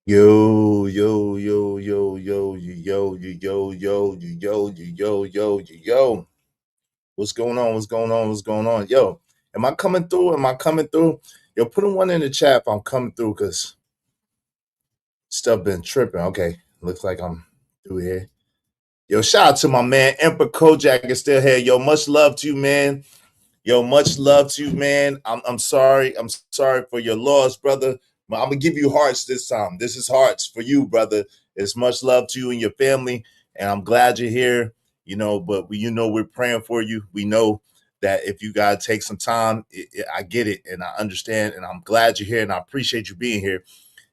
Yo, yo, yo, yo, yo, yo, yo, yo, yo, yo, yo, yo, yo. What's going on? What's going on? What's going on? Yo, am I coming through? Am I coming through? Yo, put a one in the chat if I'm coming through because stuff been tripping. Okay, looks like I'm through here. Yo, shout out to my man Emperor Kojak is still here. Yo, much love to you, man. Yo, much love to you, man. I'm sorry. I'm sorry for your loss, brother. But I'm gonna give you hearts this time. This is hearts for you, brother. It's much love to you and your family, and I'm glad you're here. But we're praying for you. We know that if you gotta take some time, I get it and I understand, and I'm glad you're here, and I appreciate you being here.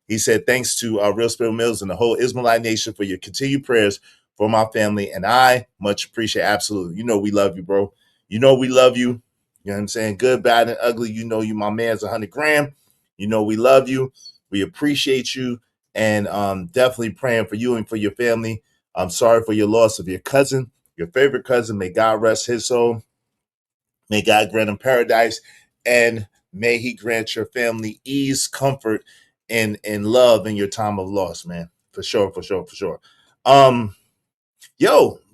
He said, thanks to Real Spirit Mills and the whole Israelite nation for your continued prayers for my family. And I much appreciate. Absolutely. We love you, bro. We love you. You know what I'm saying? Good, bad, and ugly. You my man's 100 gram. We love you. We appreciate you. And definitely praying for you and for your family. I'm sorry for your loss of your cousin, your favorite cousin. May God rest his soul. May God grant him paradise, and may He grant your family ease, comfort, and love in your time of loss, man. For sure, for sure, for sure. Um,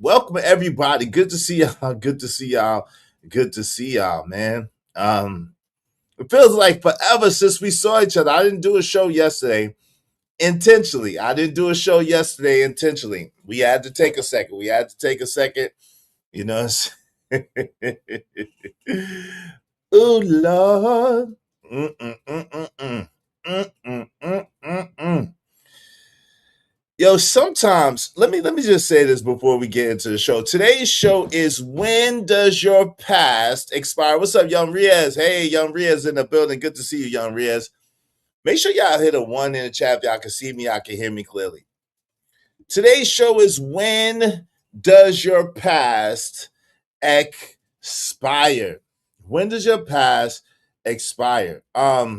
welcome everybody. Good to see y'all. Good to see y'all. Good to see y'all, man. It feels like forever since we saw each other. I didn't do a show yesterday intentionally. I didn't do a show yesterday intentionally. We had to take a second. We had to take a second. You know. Oh Lord. Mm-mm-mm-mm-mm. Mm-mm-mm-mm-mm. Yo, sometimes let me just say this before we get into the show. Today's show is when does your past expire? What's up, Young Riaz? Hey, Young Riaz in the building. Good to see you, Young Riaz. Make sure y'all hit a one in the chat if y'all can see me, y'all can hear me clearly. Today's show is when does your past expire? When does your past expire? Let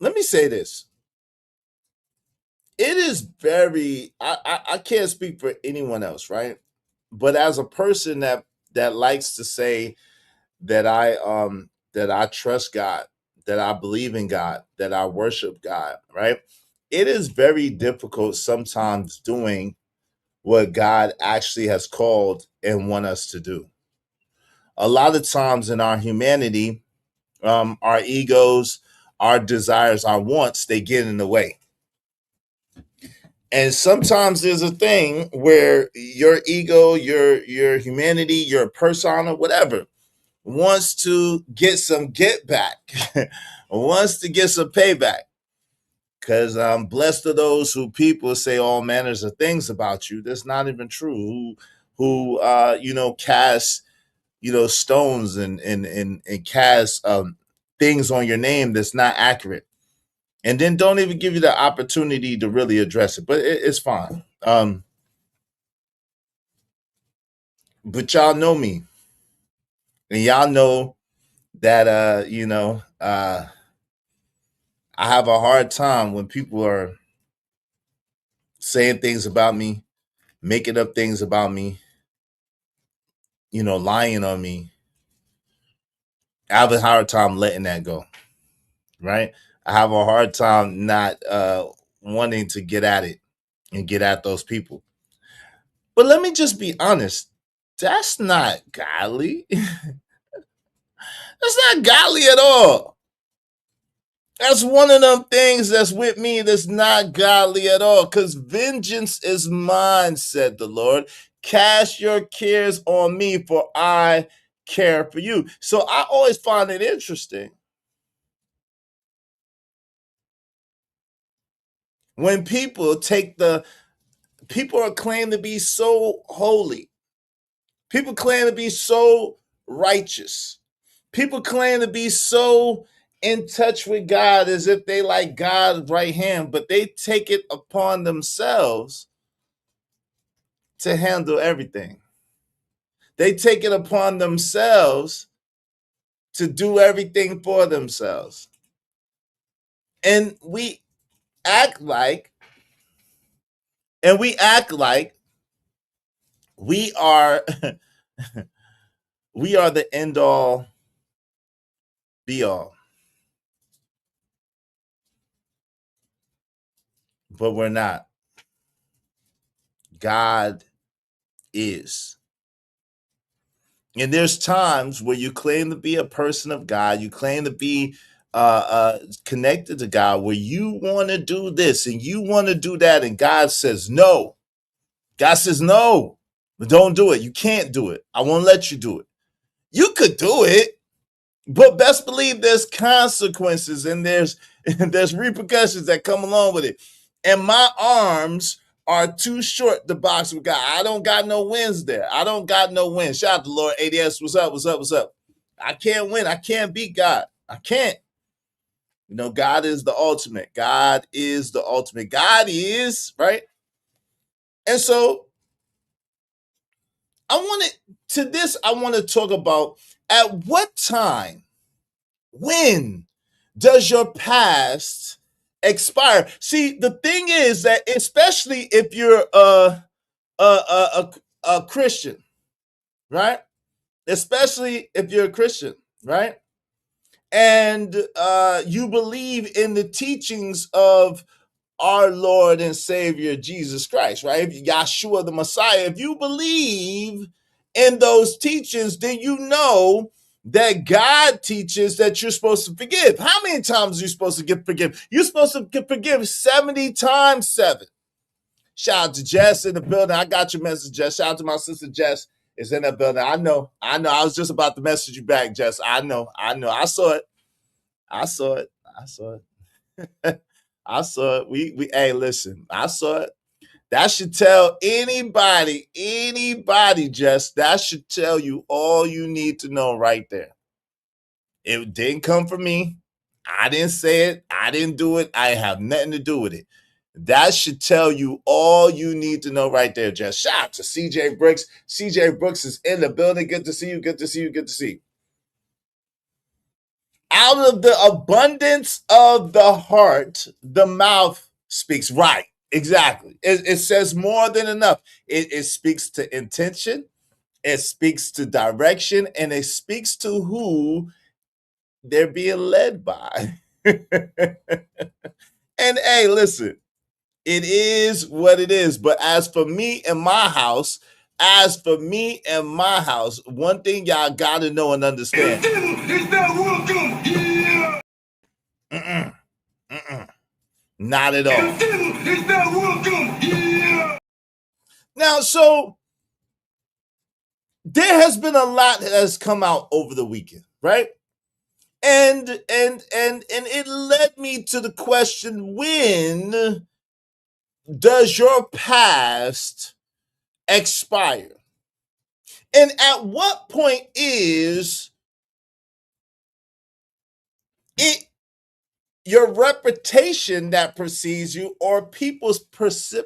me say this. It is very I can't speak for anyone else, right? But as a person that likes to say that I trust God, that I believe in God, that I worship God, right? It is very difficult sometimes doing what God actually has called and want us to do. A lot of times in our humanity, our egos, our desires, our wants, they get in the way. And sometimes there's a thing where your ego, your humanity, your persona, whatever, wants to get some get back, wants to get some payback. Because I'm blessed of those who people say all manners of things about you. That's not even true. Who cast stones and cast things on your name that's not accurate, and then don't even give you the opportunity to really address it. But it's fine. But y'all know me, and y'all know that I have a hard time when people are saying things about me, making up things about me, lying on me. I have a hard time letting that go, right? I have a hard time not wanting to get at it and get at those people. But let me just be honest. That's not godly. That's not godly at all. That's one of them things that's with me that's not godly at all. Because vengeance is mine, said the Lord. Cast your cares on me, for I care for you. So I always find it interesting when people are claimed to be so holy. People claim to be so righteous. People claim to be so in touch with God as if they like God's right hand, but they take it upon themselves to handle everything. They take it upon themselves to do everything for themselves. And act like, we act like we are we are the end all be all. but we're not. God is. And there's times where you claim to be a person of God, you claim to be connected to God, where you want to do this and you want to do that, and God says no. God says no, but don't do it. You can't do it. I won't let you do it. You could do it, but best believe there's consequences and there's repercussions that come along with it. And my arms are too short to box with God. I don't got no wins there. I don't got no wins. Shout out to Lord ADS. What's up? What's up? What's up? I can't win. I can't beat God. I can't. You know, God is the ultimate. God is the ultimate. God is, right? And so I want to talk about at what time, when does your past expire? See, the thing is that especially if you're a Christian, right? Especially if you're a Christian, right? And you believe in the teachings of our Lord and Savior Jesus Christ, right? Yahshua the Messiah. If you believe in those teachings, then you know that God teaches that you're supposed to forgive. How many times are you supposed to forgive? You're supposed to forgive 70 times 7. Shout out to Jess in the building. I got your message, Jess. Shout out to my sister Jess is in that building. I know. I was just about to message you back, Jess. I know. I saw it. I saw it. I saw it. We hey, listen, I saw it. That should tell anybody, Jess, that should tell you all you need to know right there. It didn't come from me. I didn't say it. I didn't do it. I have nothing to do with it. That should tell you all you need to know right there, Jess. Shout out to CJ Brooks. CJ Brooks is in the building. Good to see you. Good to see you. Good to see you. Out of the abundance of the heart, the mouth speaks. Right. Exactly. It says more than enough. It speaks to intention, it speaks to direction, and it speaks to who they're being led by. And hey, listen, it is what it is. But as for me and my house, one thing y'all gotta know and understand. It's not welcome here. Not at all. It's not welcome here. Now, so there has been a lot that has come out over the weekend, right? And it led me to the question, when does your past expire? And at what point is it your reputation that precedes you, or people's perception,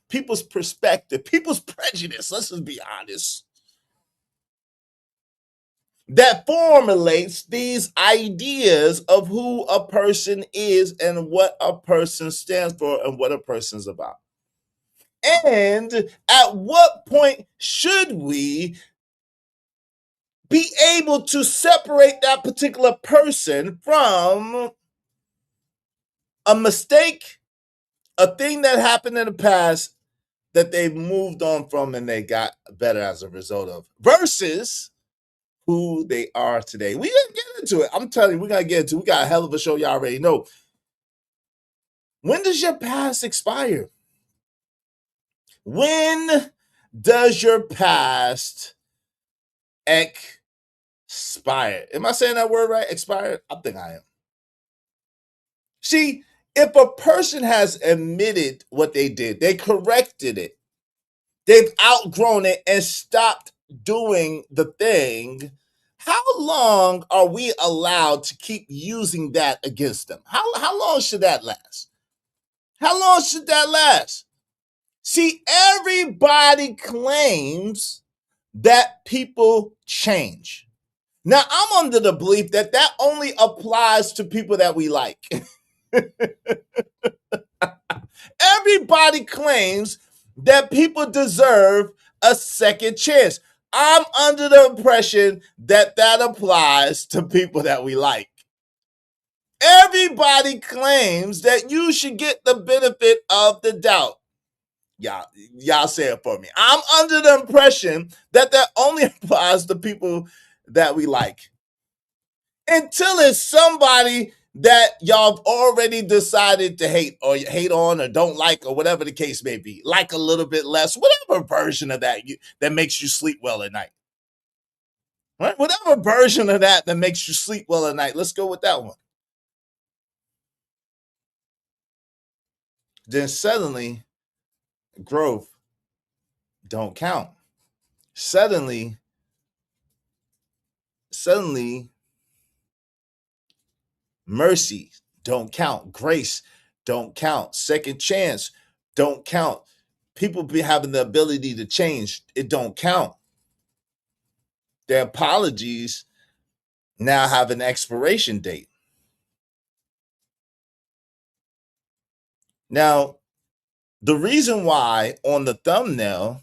people's perspective, people's prejudice, let's just be honest, that formulates these ideas of who a person is and what a person stands for and what a person's about? And at what point should we be able to separate that particular person from a mistake, a thing that happened in the past that they've moved on from and they got better as a result of, versus who they are today? We gonna get into it. I'm telling you, we're gonna get into it. We got a hell of a show. Y'all already know. When does your past expire? When does your past expire? Am I saying that word right? Expire? I think I am. See, if a person has admitted what they did, they corrected it, they've outgrown it and stopped doing the thing, how long are we allowed to keep using that against them? How long should that last? How long should that last? See, everybody claims that people change. Now, I'm under the belief that that only applies to people that we like. Everybody claims that people deserve a second chance. I'm under the impression that that applies to people that we like. Everybody claims that you should get the benefit of the doubt. Y'all say it for me. I'm under the impression that that only applies to people that we like. Until it's somebody that y'all have already decided to hate or hate on or don't like or whatever the case may be. Like a little bit less, whatever version of that that makes you sleep well at night. Right? Whatever version of that makes you sleep well at night. Let's go with that one. Then suddenly growth don't count. Suddenly mercy don't count. Grace don't count. Second chance don't count. People be having the ability to change. It don't count. Their apologies now have an expiration date. Now, the reason why on the thumbnail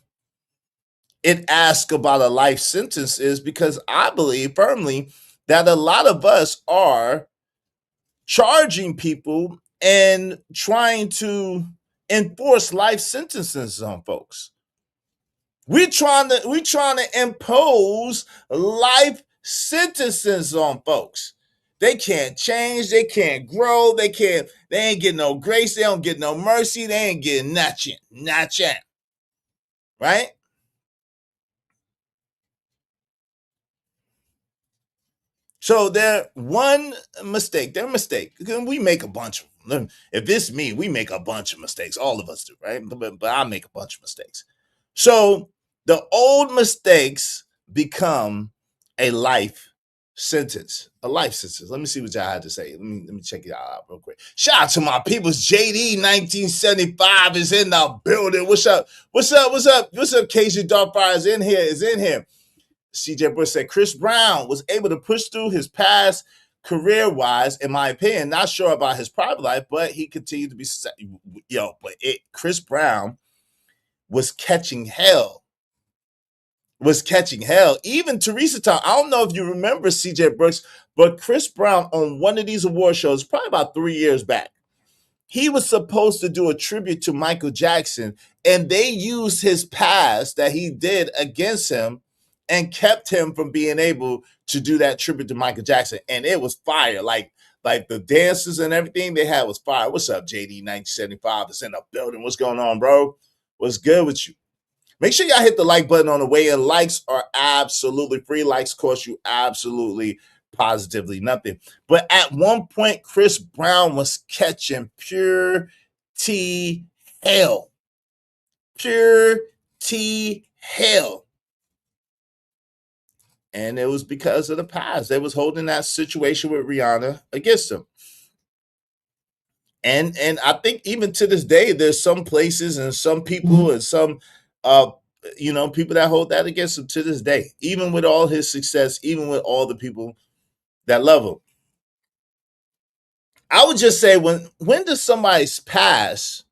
it asks about a life sentence is because I believe firmly that a lot of us are charging people and trying to enforce life sentences on folks. We're trying to impose life sentences on folks. They can't change, they can't grow, they ain't getting no grace, they don't get no mercy, they ain't getting nothing. Right? So they're their mistake. We make a bunch of them. If it's me, we make a bunch of mistakes. All of us do, right? But I make a bunch of mistakes. So the old mistakes become a life sentence. A life sentence. Let me see what y'all had to say. Let me check it out real quick. Shout out to my peoples. JD 1975 is in the building. What's up? KJ Darkfire is in here. CJ Bush said Chris Brown was able to push through his past career-wise, in my opinion. Not sure about his private life, but he continued to be Chris Brown was catching hell. Even Teresa Town. I don't know if you remember CJ Brooks, but Chris Brown on one of these award shows, probably about 3 years back, he was supposed to do a tribute to Michael Jackson, and they used his past that he did against him and kept him from being able to do that tribute to Michael Jackson. And it was fire. Like the dances and everything they had was fire. What's up, JD 1975 is in the building. What's going on, bro? What's good with you? Make sure y'all hit the like button on the way in. Likes are absolutely free. Likes cost you absolutely positively nothing. But at one point, Chris Brown was catching pure T hell. Pure T hell. And it was because of the past. They was holding that situation with Rihanna against him. And I think even to this day, there's some places and some people and some people that hold that against him to this day, even with all his success, even with all the people that love him. I would just say when does somebody's past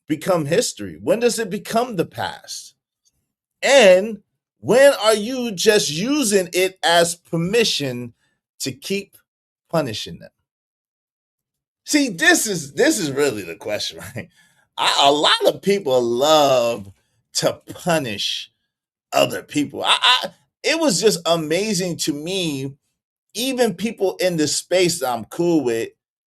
become history? When does it become the past? And when are you just using it as permission to keep punishing them? See, this is really the question, right? A lot of people love to punish other people. It was just amazing to me, even people in the space that I'm cool with,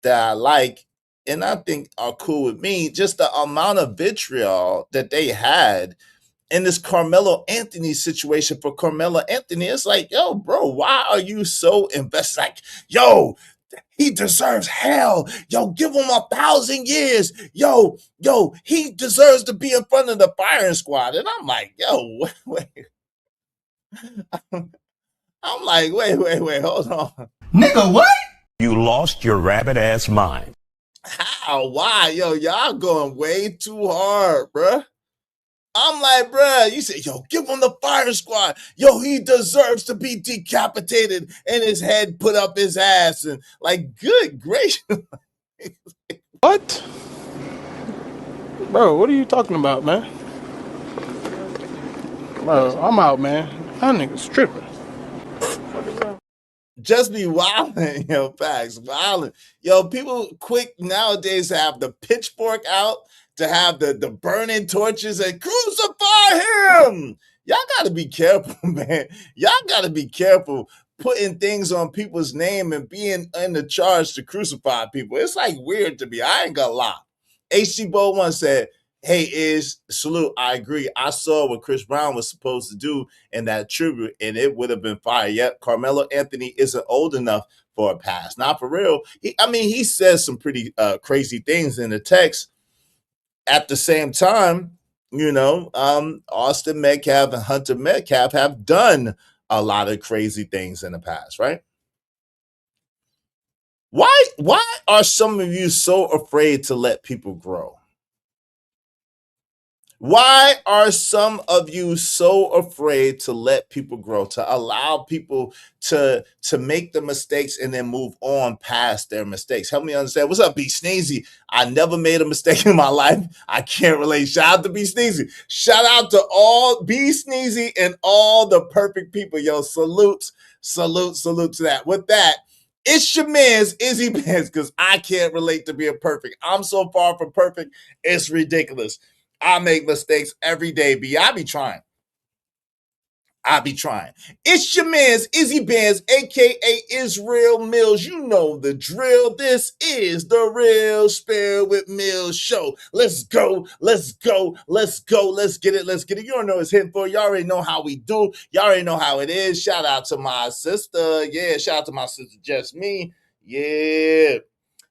that I like, and I think are cool with me, just the amount of vitriol that they had in this Carmelo Anthony situation for Carmelo Anthony. It's like, yo, bro, why are you so invested? Like, yo, he deserves hell. Yo, give him 1,000 years. Yo, he deserves to be in front of the firing squad. And I'm like, yo, wait. I'm like, wait, hold on. Nigga, what? You lost your rabbit ass mind. How? Why? Yo, y'all going way too hard, bruh. I'm like, bruh, you say, yo, give him the fire squad. Yo, he deserves to be decapitated and his head put up his ass. And like, good gracious. What? Bro, what are you talking about, man? Bro, I'm out, man. That nigga's tripping. Just be wilding, facts, wilding. People quick nowadays to have the pitchfork out, to have the burning torches and crucify him. Y'all gotta be careful, man. Y'all gotta be careful putting things on people's name and being in the charge to crucify people. It's like weird to me. I ain't gonna lie. HC Bo once said, "Hey, is salute. I agree. I saw what Chris Brown was supposed to do in that tribute, and it would have been fire. Yet Carmelo Anthony isn't old enough for a pass. Not for real. He says some pretty crazy things in the text. At the same time, Austin Metcalf and Hunter Metcalf have done a lot of crazy things in the past, right? Why are some of you so afraid to let people grow? Why are some of you so afraid to let people grow, to allow people to make the mistakes and then move on past their mistakes? Help me understand. What's up, B Sneezy? I never made a mistake in my life. I can't relate. Shout out to B Sneezy. Shout out to all B Sneezy and all the perfect people. Yo, salute to that. With that, it's your man's Izzy Benz, because I can't relate to being perfect. I'm so far from perfect, it's ridiculous. I make mistakes every day, B. I be trying. It's your man's Izzy Benz, aka Israel Mills. You know the drill. This is the Real Spill with Mills show. Let's go. Let's get it. You don't know it's hitting for. You already know how we do. You already know how it is. Shout out to my sister. Yeah, shout out to my sister, Just Me. Yeah,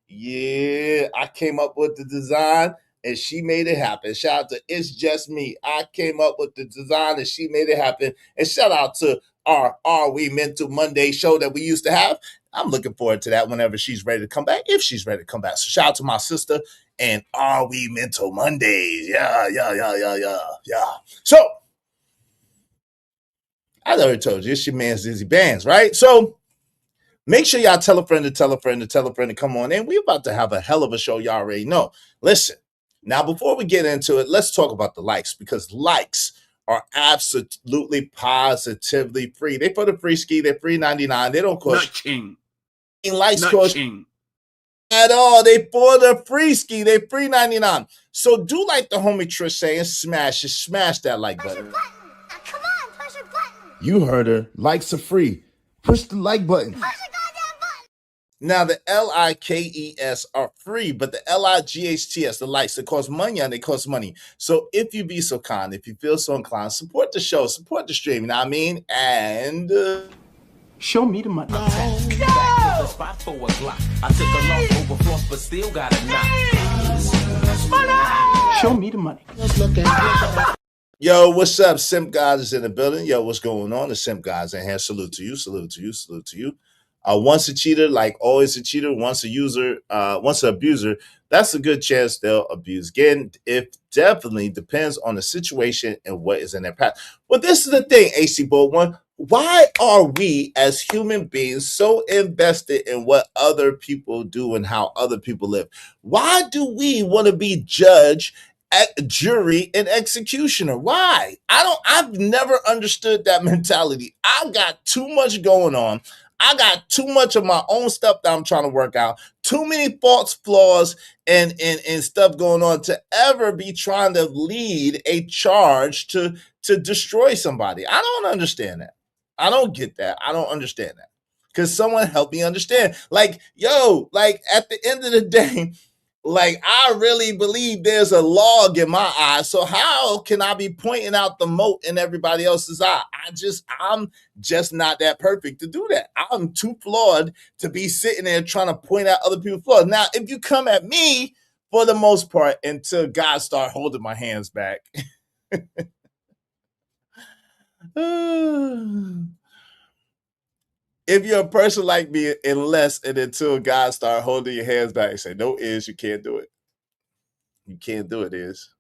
I came up with the design and she made it happen. Shout out to It's Just Me. I came up with the design and she made it happen. And shout out to our Are We Mental Monday show that we used to have. I'm looking forward to that whenever she's ready to come back, if she's ready to come back. So shout out to my sister and Are We Mental Mondays. Yeah. So I already told you, it's your man's Izzy Bands, right? So make sure y'all tell a friend to come on in. We're about to have a hell of a show. Y'all already know. Listen, now before we get into it, let's talk about the likes, because likes are absolutely positively free. They for the free ski. They're $3.99. They don't cost Nothing. Likes cost at all. They for the free ski. They $3.99. So do like the homie Trish saying, smash that like button. Come on, push a button. You heard her. Likes are free. Push the like button. Push a goddamn button. Now, the LIKES are free, but the LIGHTS, the likes, they cost money and they cost money. So if you be so kind, if you feel so inclined, support the show, support the stream, you know what I mean? And Show me the money. No! Spot for a Glock. I took a loss over floss, but still got a knock. Money! Show me the money. yo, what's up? Simp Guys is in the building. Yo, what's going on? The Simp Guys in here. Salute to you. Once a cheater, like always a cheater. Once a user, once an abuser, that's a good chance they'll abuse again. It definitely depends on the situation and what is in their past. Well, this is the thing, AC Bold One. Why are we as human beings so invested in what other people do and how other people live? Why do we want to be judge, jury, and executioner? Why? I've never understood that mentality. I've got too much going on. I got too much of my own stuff that I'm trying to work out, too many faults, flaws, and stuff going on to ever be trying to lead a charge to destroy somebody. I don't understand that. I don't get that. I don't understand that. Because someone help me understand. Like, yo, like at the end of the day, like I really believe there's a log in my eye. So how can I be pointing out the mote in everybody else's eye? I'm just not that perfect to do that. I'm too flawed to be sitting there trying to point out other people's flaws. Now, if you come at me, for the most part, until God start holding my hands back. If you're a person like me, unless and until God start holding your hands back and say, no, Is, you can't do it. You can't do it, Is.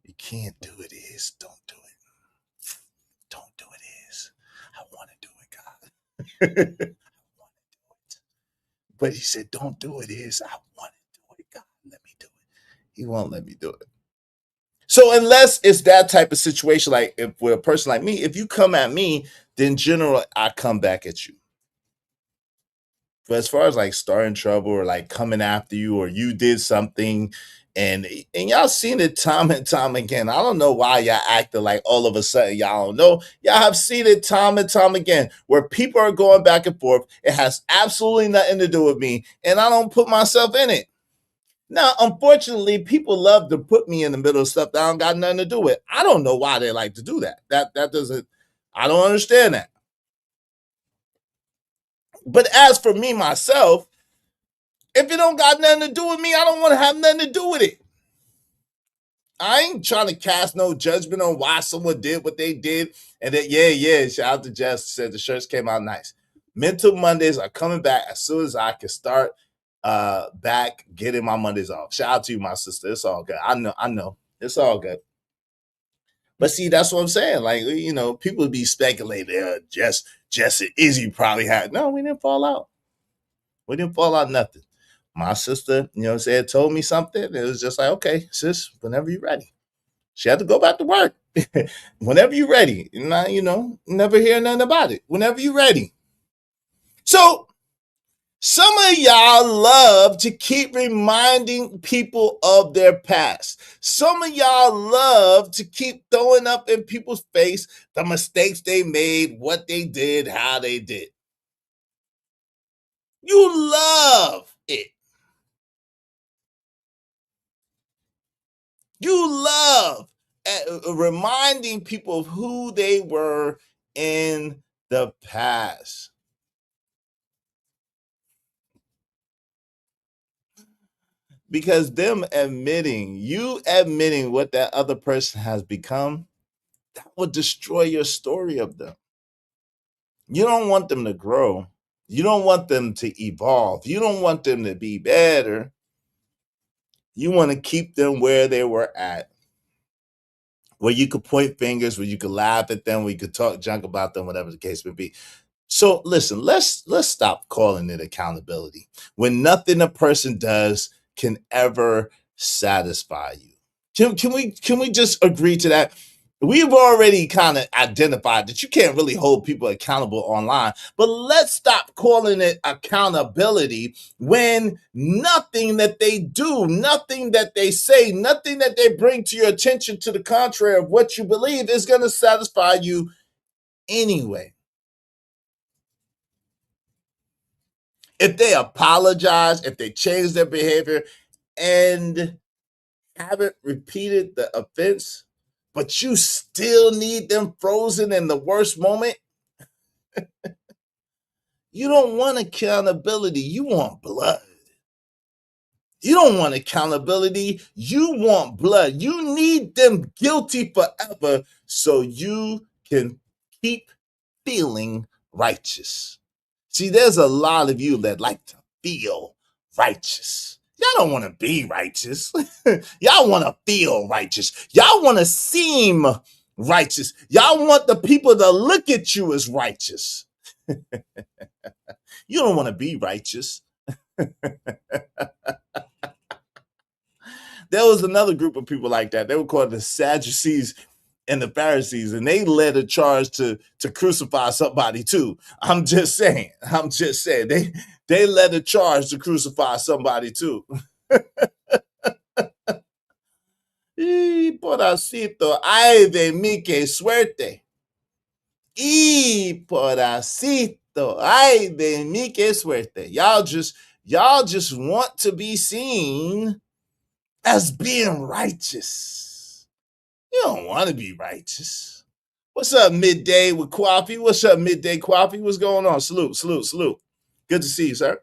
You can't do it, Is. Don't do it. Don't do it, Is. I want to do it, God. I want to do it. But he said, don't do it, Is. I want to do it, God. Let me do it. He won't let me do it. So unless it's that type of situation, like if with a person like me, if you come at me, then generally I come back at you. But as far as like starting trouble or like coming after you or you did something and y'all seen it time and time again. I don't know why y'all acting like all of a sudden y'all don't know. Y'all have seen it time and time again where people are going back and forth. It has absolutely nothing to do with me, and I don't put myself in it. Now, unfortunately, people love to put me in the middle of stuff that I don't got nothing to do with. I don't know why they like to do that. That doesn't. I don't understand that. But as for me myself, if it don't got nothing to do with me, I don't want to have nothing to do with it. I ain't trying to cast no judgment on why someone did what they did. And then, yeah, shout out to Jess, said the shirts came out nice. Mental Mondays are coming back as soon as I can start back getting my Mondays off. Shout out to you, my sister. It's all good. I know. It's all good. But see, that's what I'm saying. Like, you know, people be speculating, Jess and Izzy probably had. No, we didn't fall out. We didn't fall out nothing. My sister, you know what I'm saying, told me something. It was just like, okay, sis, whenever you're ready. She had to go back to work. Whenever you're ready. And you know, never hear nothing about it. Whenever you're ready. So some of y'all love to keep reminding people of their past. Some of y'all love to keep throwing up in people's face the mistakes they made, what they did, how they did. You love it. You love reminding people of who they were in the past. Because you admitting what that other person has become, that would destroy your story of them. You don't want them to grow. You don't want them to evolve. You don't want them to be better. You want to keep them where they were at, where you could point fingers, where you could laugh at them, where you could talk junk about them, whatever the case may be. So listen, let's stop calling it accountability when nothing a person does can ever satisfy you. Can we just agree to that? We've already kind of identified that you can't really hold people accountable online, but let's stop calling it accountability when nothing that they do, nothing that they say, nothing that they bring to your attention to the contrary of what you believe is going to satisfy you anyway. If they apologize, if they change their behavior and haven't repeated the offense, but you still need them frozen in the worst moment, you don't want accountability. You want blood. You don't want accountability. You want blood. You need them guilty forever so you can keep feeling righteous. See, there's a lot of you that like to feel righteous. Y'all don't want to be righteous. Y'all want to feel righteous. Y'all want to seem righteous. Y'all want the people to look at you as righteous. You don't want to be righteous. There was another group of people like that. They were called the Sadducees and the Pharisees, and they led a charge to crucify somebody too. I'm just saying. They led a charge to crucify somebody too. Y poracito, ay de mí que suerte. Y poracito, ay de mí que suerte. Y'all just want to be seen as being righteous. You don't want to be righteous. What's up, Midday with Coffee? What's up, Midday Coffee? What's going on? Salute. Good to see you, sir.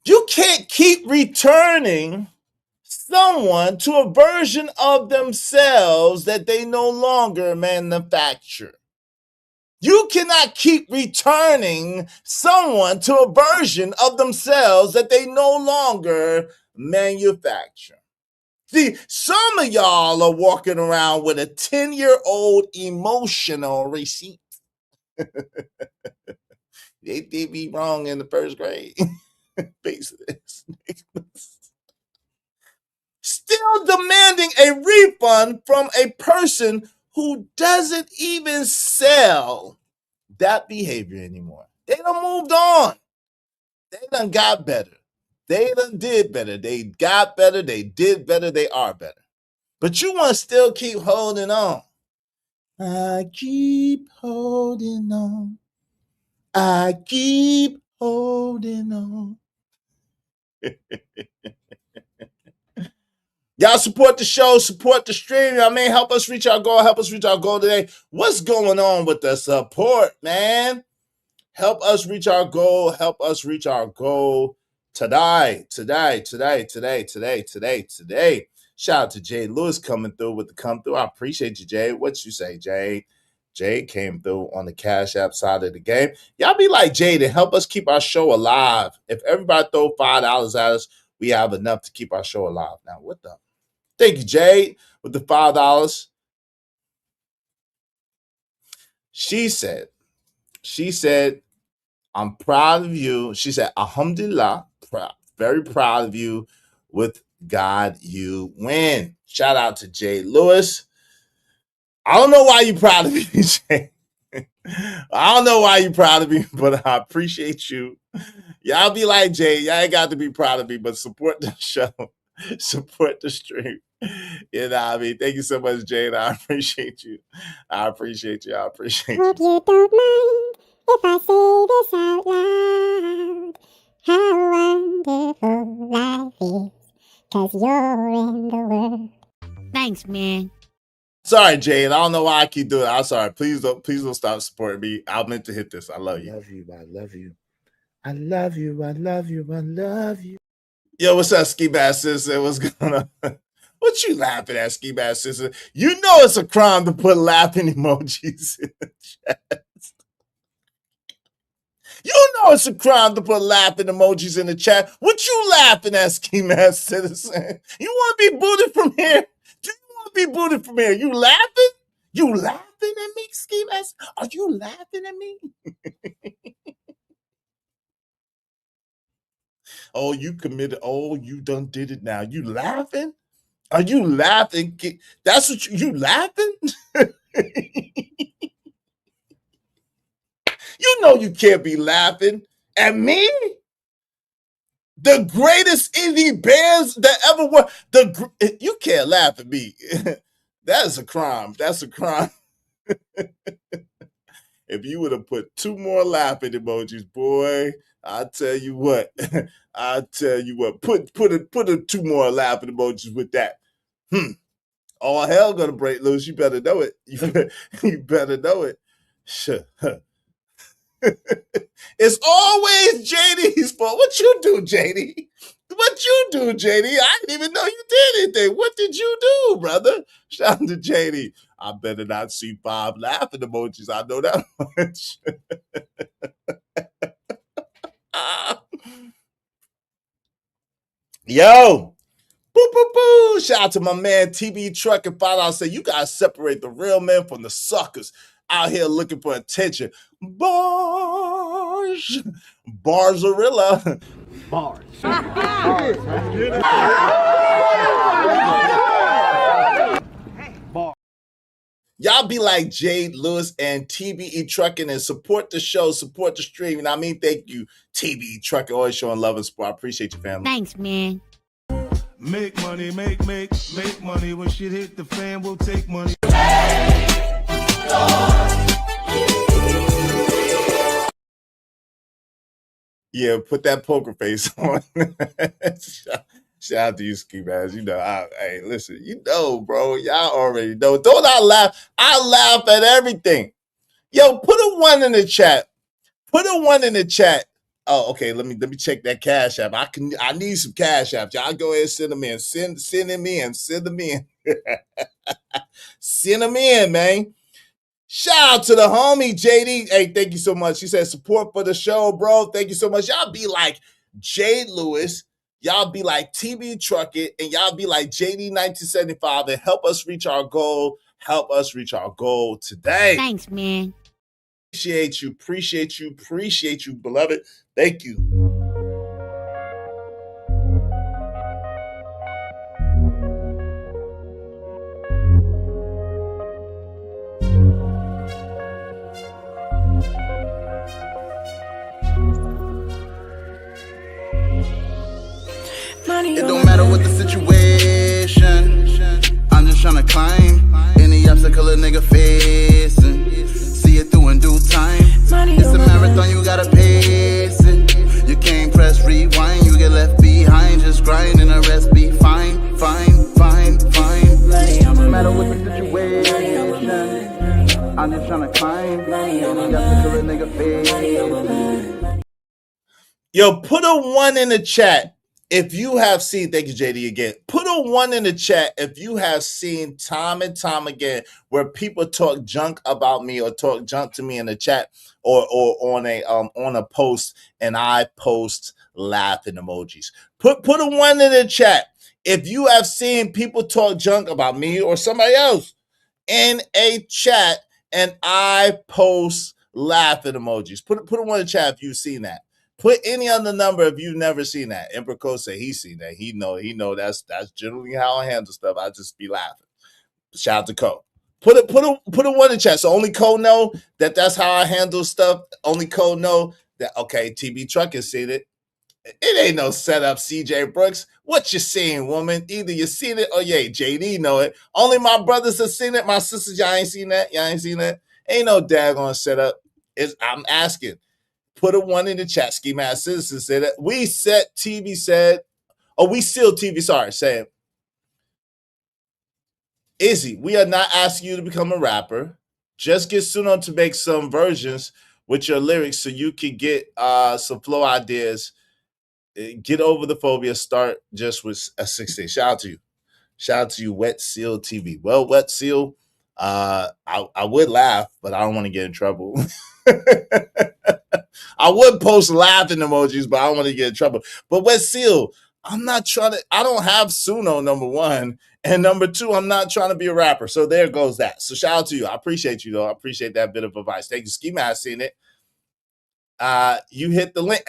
You can't keep returning someone to a version of themselves that they no longer manufacture. You cannot keep returning someone to a version of themselves that they no longer manufacture. See, some of y'all are walking around with a 10-year-old emotional receipt. They did me wrong in the first grade. Still demanding a refund from a person who doesn't even sell that behavior anymore. They done moved on. They done got better. They done did better. They got better. They did better. They are better. But you want to still keep holding on. I keep holding on. I keep holding on. Y'all support the show, support the stream. I mean, help us reach our goal. Help us reach our goal today. What's going on with the support, man? Help us reach our goal. Help us reach our goal today. Shout out to Jay Lewis coming through with the come through. I appreciate you, Jay. What you say, Jay? Jay came through on the Cash App side of the game. Y'all be like Jay to help us keep our show alive. If everybody throw $5 at us, we have enough to keep our show alive. Now, what the? Thank you, Jay, with the $5. She said, I'm proud of you. She said, Alhamdulillah, very proud of you. With God, you win. Shout out to Jay Lewis. I don't know why you're proud of me, Jay. I don't know why you're proud of me, but I appreciate you. Y'all be like Jay. Y'all ain't got to be proud of me, but support the show. Support the stream. You know what I mean? Thank you so much, Jade. I appreciate you. I appreciate you. I appreciate Hope you. you don't mind if I say this out loud. How wonderful life is, 'cause you're in the world. Thanks, man. Sorry, Jade. I don't know why I keep doing it. I'm sorry. Please don't stop supporting me. I meant to hit this. I love you. I love you. I love you. I love you. I love you. I love you. Yo, what's up, Ski Bass Sister? What's going on? What you laughing at, Ski Bass Sister? You know it's a crime to put laughing emojis in the chat. You know it's a crime to put laughing emojis in the chat. What you laughing at, Ski Mask Citizen? You want to be booted from here? Do you want to be booted from here? You laughing? You laughing at me, Ski Mask? Are you laughing at me? Oh, you committed. Oh, you done did it now. You laughing? Are you laughing? That's what you laughing? You know you can't be laughing at me. The greatest indie bands that ever were. You can't laugh at me. That is a crime. That's a crime. If you would have put 2 more laughing emojis, boy, I tell you what. I tell you what. Put 2 more laughing emojis with that. All hell gonna break loose. You better know it. You better know it. Sure. It's always JD's fault. What you do, JD? What you do, JD? I didn't even know you did anything. What did you do, brother? Shout out to JD. I better not see 5 laughing emojis. I know that much. Yo. Boo, boo, boo. Shout out to my man TB Truck and $5 say, you gotta separate the real men from the suckers out here looking for attention. Bars. Barzarilla. Bars. Y'all be like Jade Lewis and TBE Trucking and support the show, support the stream. And I mean, thank you, TBE Trucking, always showing love and support. I appreciate you, family. Thanks, man. Make money, make money. When shit hit the fan, we'll take money. Yeah, put that poker face on. Shout out to you, Ski Bass. You know, hey, listen, you know, bro. Y'all already know. Don't I laugh? I laugh at everything. Yo, put a 1 in the chat. Put a 1 in the chat. Oh, okay. Let me check that Cash App. I need some Cash Apps. Y'all go ahead and send them in. Send them in. Send them in. Send them in, man. Shout out to the homie JD. Hey, thank you so much. She said support for the show, bro. Thank you so much. Y'all be like Jade Lewis. Y'all be like TB Truckett. And y'all be like JD 1975 and help us reach our goal. Help us reach our goal today. Thanks, man. Appreciate you, beloved. Thank you. It don't matter what the situation. I'm just tryna climb any obstacle a nigga facing. See it through in due time. It's a marathon, you gotta pace it. You can't press rewind, you get left behind. Just grind and the rest be fine, fine, fine, fine. No matter what the situation, I'm just tryna climb any obstacle a nigga facing. Yo, put a 1 in the chat if you have seen, thank you, JD, again. Put a 1 in the chat if you have seen time and time again where people talk junk about me or talk junk to me in the chat or on a post and I post laughing emojis. Put a 1 in the chat if you have seen people talk junk about me or somebody else in a chat and I post laughing emojis. Put a 1 in the chat if you've seen that. Put any other number if you've never seen that. Emperor Code say he's seen that. He know that's generally how I handle stuff. I just be laughing. Shout out to Code. Put a 1 in chat. So only Code know that that's how I handle stuff. Only Code know that, okay, TB Truck has seen it. It ain't no setup, CJ Brooks. What you seeing, woman? Either you seen it or JD know it. Only my brothers have seen it. My sisters, y'all ain't seen that. Y'all ain't seen that. Ain't no daggone setup. I'm asking. Put a 1 in the chat. Ski Mask Citizen said that. We sealed TV, saying, Izzy, we are not asking you to become a rapper. Just get Suno to make some versions with your lyrics so you can get some flow ideas. Get over the phobia. Start just with a 16. Shout out to you. Shout out to you, Wet Seal TV. Well, Wet Seal, I would laugh, but I don't want to get in trouble. I would post laughing emojis, but I don't want to get in trouble. But Wet Seal, I don't have Suno, number 1. And number 2, I'm not trying to be a rapper. So there goes that. So shout out to you. I appreciate you, though. I appreciate that bit of advice. Thank you, Ski Mask, seen it. You hit the link.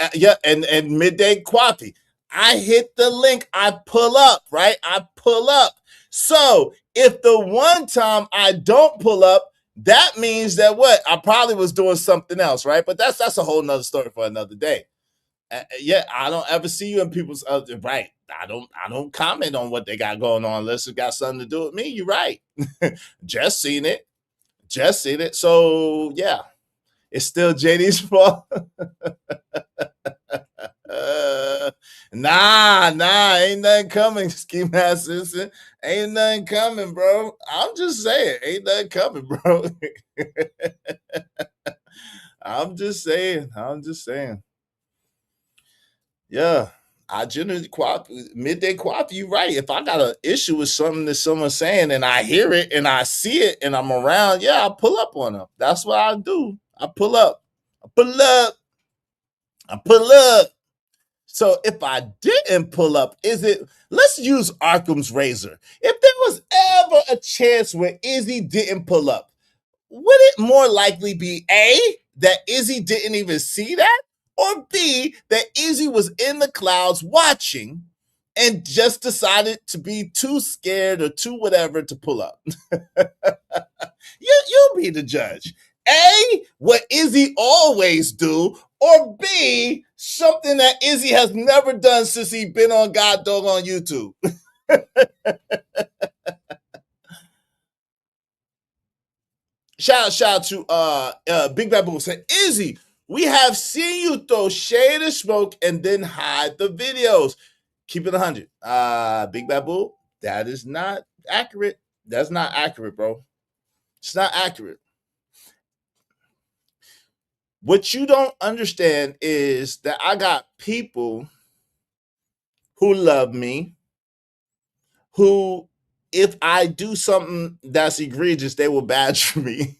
And Midday Coffee. I hit the link. I pull up, right? I pull up. So if the one time I don't pull up, that means that what? I probably was doing something else, right? But that's a whole nother story for another day. I don't ever see you in people's right. I don't comment on what they got going on unless it got something to do with me. You're right. Just seen it. So yeah, it's still JD's fault. Nah, ain't nothing coming, Ski Mask Simpson. Ain't nothing coming, bro. I'm just saying, ain't nothing coming, bro. I'm just saying. Yeah, I generally midday coffee. You right. If I got an issue with something that someone's saying and I hear it and I see it and I'm around, I pull up on them. That's what I do. I pull up. So if I didn't pull up, let's use Arkham's razor. If there was ever a chance where Izzy didn't pull up, would it more likely be A, that Izzy didn't even see that? Or B, that Izzy was in the clouds watching and just decided to be too scared or too whatever to pull up? You'll be the judge. A, what Izzy always do, or B, something that Izzy has never done since he been on God Dog on YouTube. Shout out to Big Bad Boo said, Izzy, we have seen you throw shade and smoke and then hide the videos. Keep it 100. Big Bad Boo, that is not accurate. That's not accurate, bro. It's not accurate. What you don't understand is that I got people who love me, who, if I do something that's egregious, they will badger me.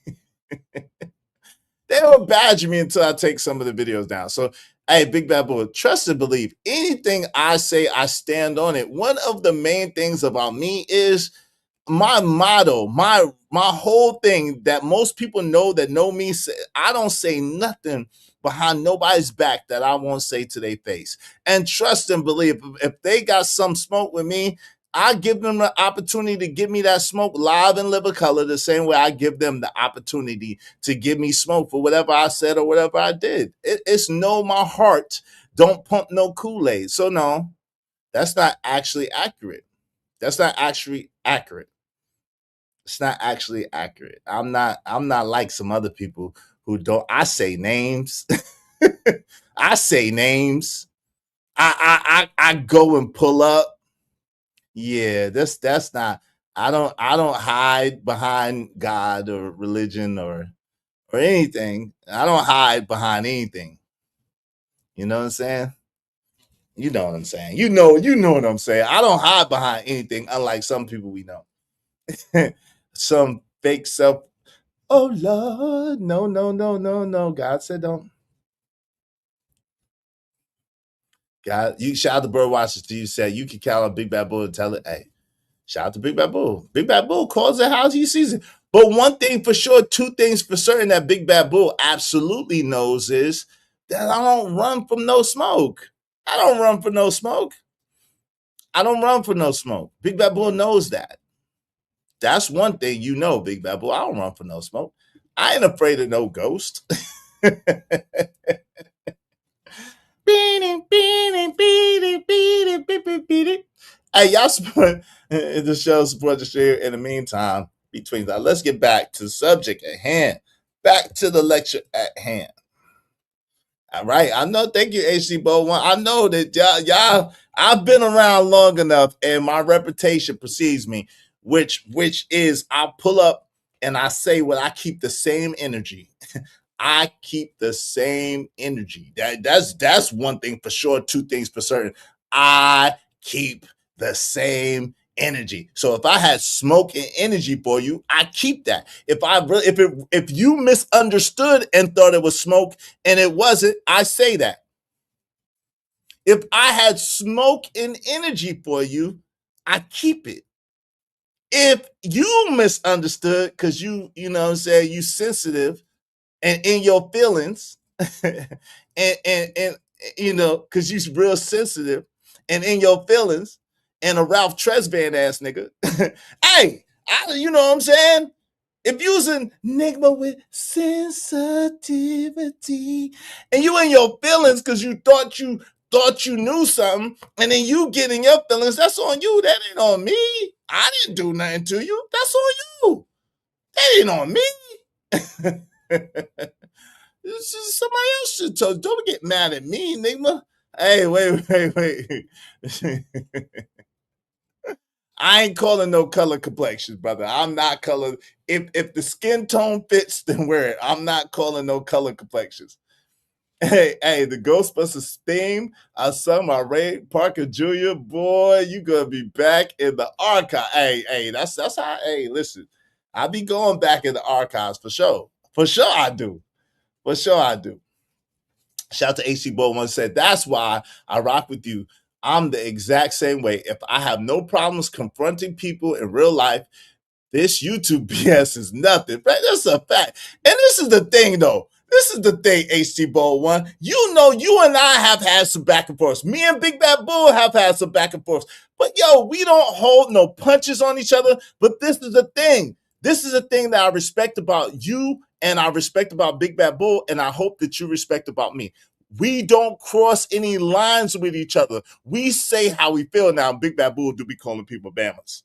They will badger me until I take some of the videos down. So, hey, Big Bad Boy, trust and believe. Anything I say, I stand on it. One of the main things about me is my motto, my whole thing that most people that know me, I don't say nothing behind nobody's back that I won't say to their face. And trust and believe, if they got some smoke with me, I give them the opportunity to give me that smoke live in living color, the same way I give them the opportunity to give me smoke for whatever I said or whatever I did. It's know my heart. Don't pump no Kool-Aid. So no, That's not actually accurate. That's not actually accurate. It's not actually accurate. I'm not like some other people who don't. I say names. I say names. I go and pull up. Yeah, that's not. I don't hide behind God or religion or anything. I don't hide behind anything. You know what I'm saying? You know what I'm saying. You know what I'm saying. I don't hide behind anything, unlike some people we know. Some fake self. Oh Lord, no, no, no, no, no. God said don't. God, you shout out to Bird Watchers to you said you can count on Big Bad Bull and tell it, hey, shout out to Big Bad Bull. Big Bad Bull calls it how he sees it. But one thing for sure, two things for certain that Big Bad Bull absolutely knows is that I don't run from no smoke. I don't run for no smoke. I don't run for no smoke. Big Bad Bull knows that. That's one thing you know, Big Bad Bull. I don't run for no smoke. I ain't afraid of no ghost. Hey, y'all support the show, support the share. In the meantime, between that, let's get back to the subject at hand. Back to the lecture at hand. All right. I know, thank you, HC Bo One. I know that y'all, I've been around long enough and my reputation precedes me, which is I'll pull up and I say what I keep the same energy. I keep the same energy. That's one thing for sure. Two things for certain. I keep the same energy. So if I had smoke and energy for you, I keep that. If you misunderstood and thought it was smoke and it wasn't, I say that. If I had smoke and energy for you, I keep it. If you misunderstood because you know what I'm saying, you sensitive and in your feelings and you know because you're real sensitive and in your feelings and a Ralph Tresvant ass nigga. Hey, you know what I'm saying, if you was an enigma with sensitivity and you in your feelings because you thought you knew something and then you get in your feelings, that's on you. That ain't on me. I didn't do nothing to you. That's on you. That ain't on me. This is somebody else should tell. Don't get mad at me, Enigma. Hey, wait. I ain't calling no color complexions, brother. I'm not color. If the skin tone fits, then wear it. I'm not calling no color complexions. Hey, the Ghostbusters theme I sung by Ray Parker Jr. Boy, you gonna be back in the archive. Hey, that's how. Hey, listen, I be going back in the archives for sure. For sure, I do. For sure, I do. Shout out to AC Bo One said, that's why I rock with you. I'm the exact same way. If I have no problems confronting people in real life, this YouTube BS is nothing. Right? That's a fact. And this is the thing, though. This is the thing, HC Bowl One. You know, you and I have had some back and forth. Me and Big Bad Bull have had some back and forth. But yo, we don't hold no punches on each other. But this is the thing. This is the thing that I respect about you and I respect about Big Bad Bull, and I hope that you respect about me. We don't cross any lines with each other. We say how we feel. Now, Big Bad Bull do be calling people Bamas.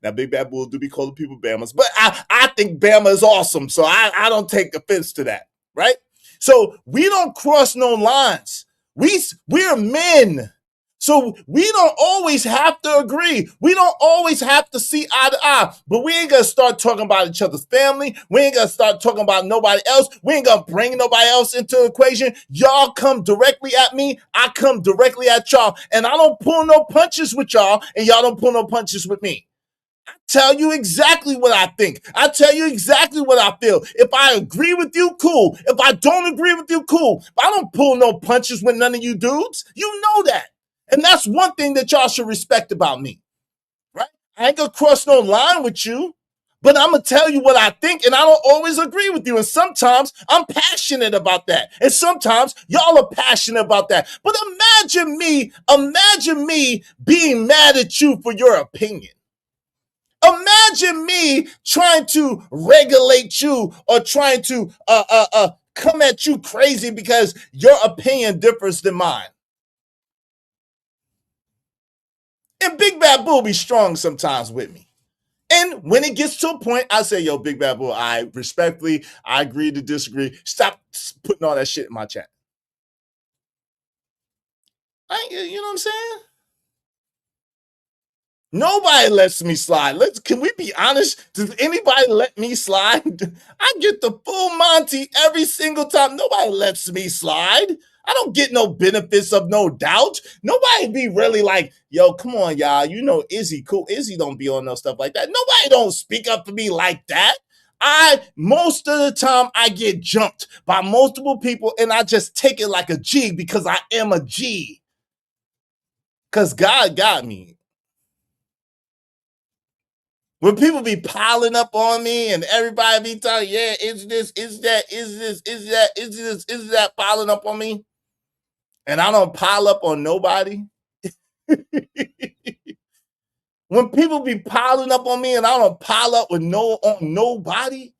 Now, Big Bad Bull do be calling people Bamas, but I think Bama is awesome, so I don't take offense to that, right? So we don't cross no lines. We're men. So we don't always have to agree. We don't always have to see eye to eye. But we ain't gonna start talking about each other's family. We ain't gonna start talking about nobody else. We ain't gonna bring nobody else into the equation. Y'all come directly at me. I come directly at y'all. And I don't pull no punches with y'all, and y'all don't pull no punches with me. Tell you exactly what I think. I tell you exactly what I feel. If I agree with you, cool. If I don't agree with you, cool. But I don't pull no punches with none of you dudes. You know that. And that's one thing that y'all should respect about me, right? I ain't gonna cross no line with you, but I'm gonna tell you what I think, and I don't always agree with you. And sometimes I'm passionate about that. And sometimes y'all are passionate about that. But imagine me being mad at you for your opinion. Imagine me trying to regulate you or trying to come at you crazy because your opinion differs than mine. And Big Bad Bull be strong sometimes with me. And when it gets to a point, I say, yo, Big Bad Bull, I respectfully, I agree to disagree. Stop putting all that shit in my chat. You know what I'm saying? Nobody lets me slide. Can we be honest? Does anybody let me slide? I get the full Monty every single time. Nobody lets me slide. I don't get no benefits of no doubt. Nobody be really like, yo, come on, y'all. You know Izzy, cool. Izzy don't be on no stuff like that. Nobody don't speak up for me like that. Most of the time I get jumped by multiple people and I just take it like a G because I am a G. Because God got me. When people be piling up on me and everybody be talking, yeah, is this, is that, is this, is that, is this, is that piling up on me? And I don't pile up on nobody. When people be piling up on me and I don't pile up on nobody,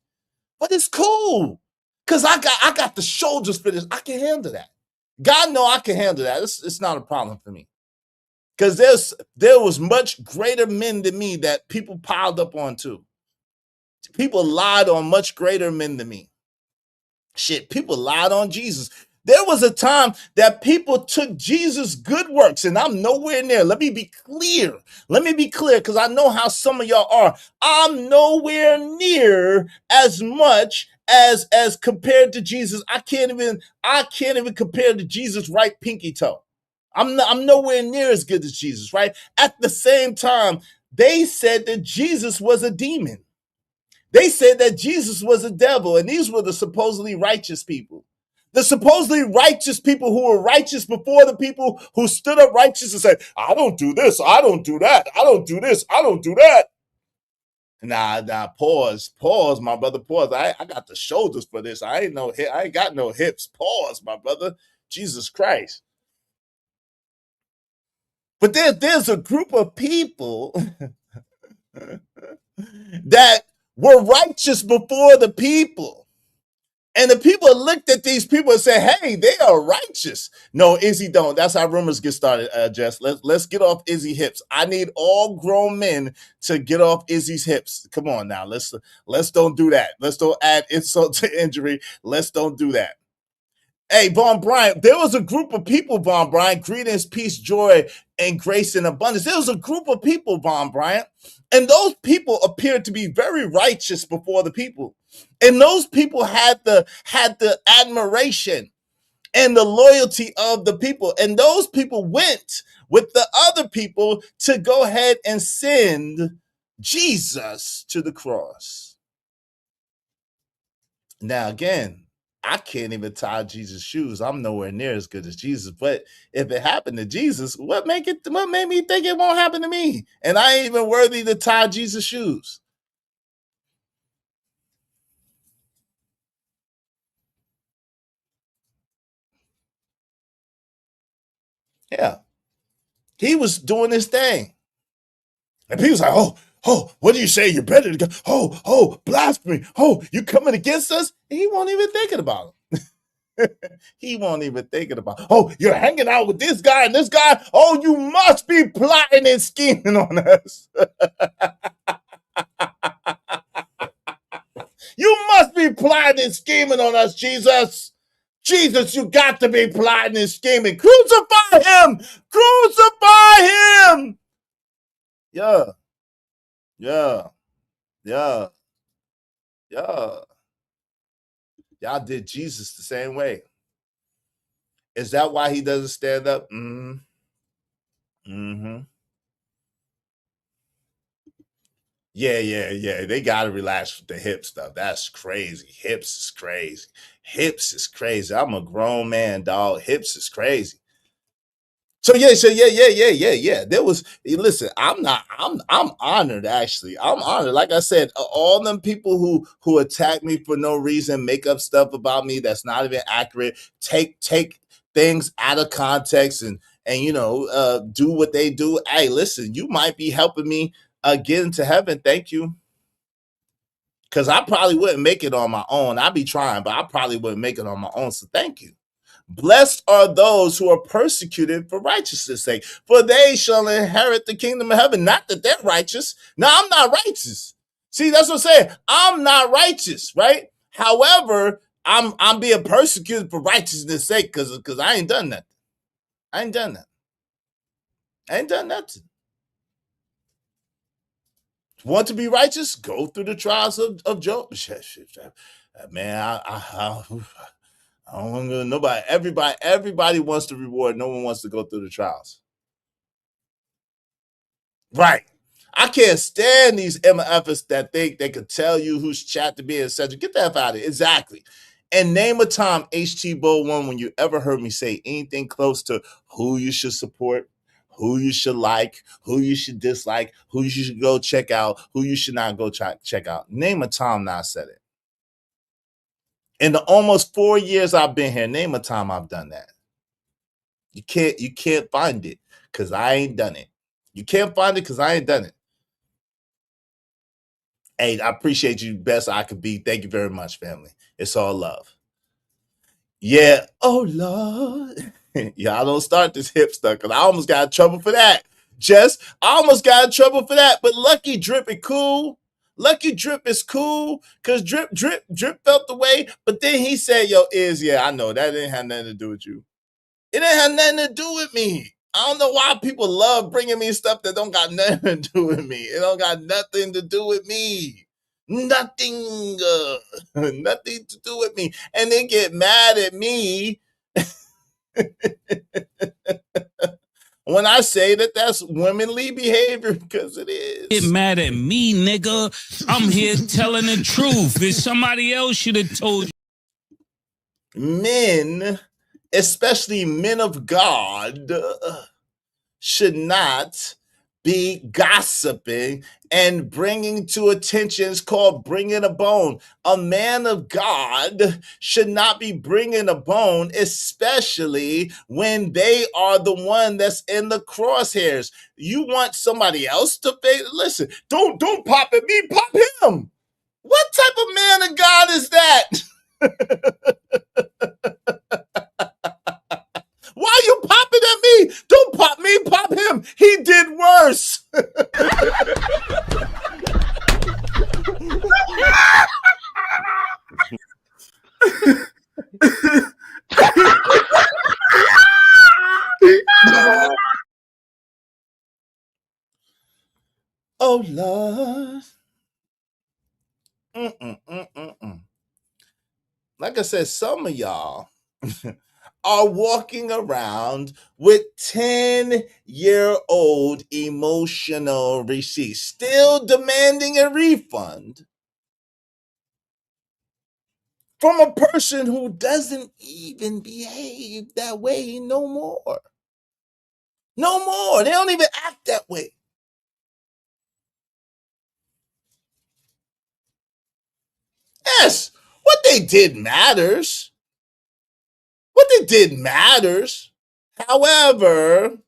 but it's cool. Cause I got the shoulders for this. I can handle that. God know I can handle that. It's not a problem for me. Cause there was much greater men than me that people piled up on too. People lied on much greater men than me. Shit, people lied on Jesus. There was a time that people took Jesus' good works, and I'm nowhere near. Let me be clear. Because I know how some of y'all are. I'm nowhere near as much as compared to Jesus. I can't even compare to Jesus' right pinky toe. I'm nowhere near as good as Jesus, right? At the same time, they said that Jesus was a demon. They said that Jesus was a devil, and these were the supposedly righteous people. The supposedly righteous people who were righteous before the people who stood up righteous and said, I don't do this, I don't do that, I don't do this, I don't do that. Nah, pause, my brother, pause. I got the shoulders for this. I ain't got no hips. Pause, my brother. Jesus Christ. But there's a group of people that were righteous before the people. And the people looked at these people and said, hey, they are righteous. No, Izzy don't. That's how rumors get started, Jess. Let's get off Izzy hips. I need all grown men to get off Izzy's hips. Come on now. Let's don't do that. Let's don't add insult to injury. Let's don't do that. Hey, Von Bryant, there was a group of people, Von Bryant, greetings, peace, joy, and grace and abundance. There was a group of people, Von Bryant, and those people appeared to be very righteous before the people. And those people had the admiration and the loyalty of the people. And those people went with the other people to go ahead and send Jesus to the cross. Now, again, I can't even tie Jesus' shoes. I'm nowhere near as good as Jesus. But if it happened to Jesus, what made me think it won't happen to me? And I ain't even worthy to tie Jesus' shoes. Yeah. He was doing his thing. And people's like, oh, what do you say? You're better to go. Oh, blasphemy. Oh, you coming against us? And he won't even thinking about it. He won't even thinking about, oh, you're hanging out with this guy and this guy. Oh, you must be plotting and scheming on us. You must be plotting and scheming on us, Jesus. Jesus, you got to be plotting and scheming. Crucify him! Crucify him! Yeah. Y'all did Jesus the same way. Is that why he doesn't stand up? Yeah. They gotta relax with the hip stuff. That's crazy. Hips is crazy. I'm a grown man, dog. Hips is crazy. So yeah. There was, listen, I'm honored actually. I'm honored. Like I said, all them people who attack me for no reason, make up stuff about me that's not even accurate, take things out of context and do what they do. Hey, listen, you might be helping me get into heaven. Thank you. Cause I probably wouldn't make it on my own. I'd be trying, but I probably wouldn't make it on my own. So thank you. Blessed are those who are persecuted for righteousness' sake, for they shall inherit the kingdom of heaven. Not that they're righteous. No, I'm not righteous. See, that's what I'm saying. I'm not righteous, right? However, I'm being persecuted for righteousness' sake because I ain't done that. I ain't done that. I ain't done nothing. Want to be righteous? Go through the trials of Job. Man, I don't want to go. Nobody, everybody wants the reward. No one wants to go through the trials. Right. I can't stand these MFs that think they could tell you whose chat to be, etc. Get the F out of it. Exactly. And name a time, HT Bull One, when you ever heard me say anything close to who you should support, who you should like, who you should dislike, who you should go check out, who you should not go check out. Name a time I said it. In the almost 4 years I've been here, name a time I've done that. You can't find it because I ain't done it. You can't find it because I ain't done it. Hey, I appreciate you best I could be. Thank you very much, family. It's all love. Yeah. Oh, Lord. Y'all don't start this hip stuff because I almost got in trouble for that. I almost got in trouble for that. But Lucky Drip is cool. Lucky Drip is cool because Drip felt the way. But then he said, yo, I know that didn't have nothing to do with you. It didn't have nothing to do with me. I don't know why people love bringing me stuff that don't got nothing to do with me. It don't got nothing to do with me. Nothing, nothing to do with me. And they get mad at me when I say that that's womanly behavior, because it is. Get mad at me, nigga. I'm here telling the truth. If somebody else should have told you. Men, especially men of God, should not be gossiping and bringing to attention. It's called bringing a bone. A man of God should not be bringing a bone, especially when they are the one that's in the crosshairs. You want somebody else to pay? Listen, don't pop at me, pop him. What type of man of God is that? Why are you popping at me? Don't pop me, pop him. He did worse. Oh, Lord. Like I said, some of y'all are walking around with 10-year-old emotional receipts, still demanding a refund from a person who doesn't even behave that way no more. No more. They don't even act that way. Yes, what they did matters. What they did matters. However,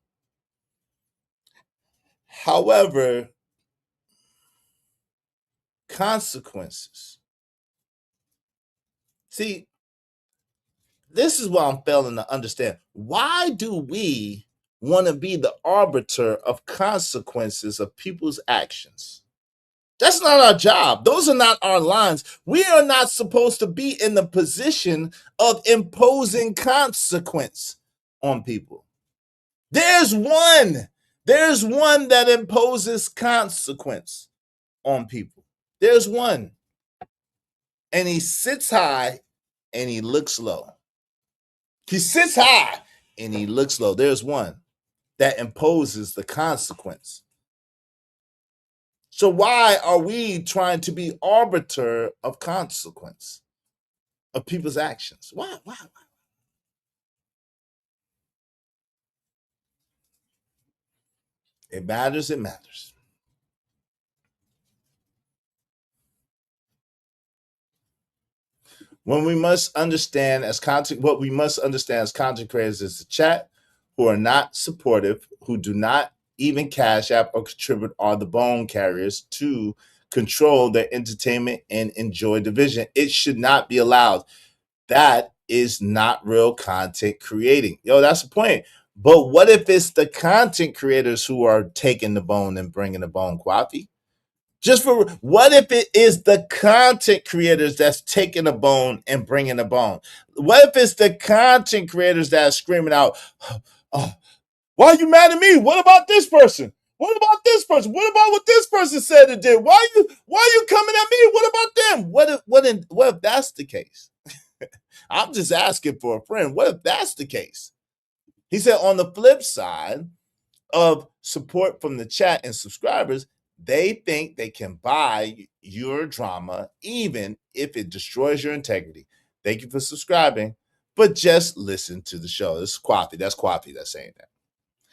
consequences. See, this is what I'm failing to understand. Why do we want to be the arbiter of consequences of people's actions? That's not our job. Those are not our lines. We are not supposed to be in the position of imposing consequence on people. There's one that imposes consequence on people. There's one. And he sits high and he looks low. He sits high and he looks low. There's one that imposes the consequence. So why are we trying to be arbiter of consequence of people's actions? Why? It matters. It matters. What we must understand as content creators is the chat who are not supportive, who do not even cash app or contribute, are the bone carriers to control their entertainment and enjoy division. It should not be allowed. That is not real content creating. Yo, that's the point. But what if it's the content creators who are taking the bone and bringing the bone, Kwafi? Just for what if it is the content creators that's taking the bone and bringing the bone? What if it's the content creators that are screaming out, oh, why are you mad at me? What about this person? What about this person? What about what this person said and did? Why are you coming at me? What about them? What if that's the case? I'm just asking for a friend. What if that's the case? He said on the flip side of support from the chat and subscribers, they think they can buy your drama even if it destroys your integrity. Thank you for subscribing, but just listen to the show. This is Kwafi. That's Kwafi that's saying that.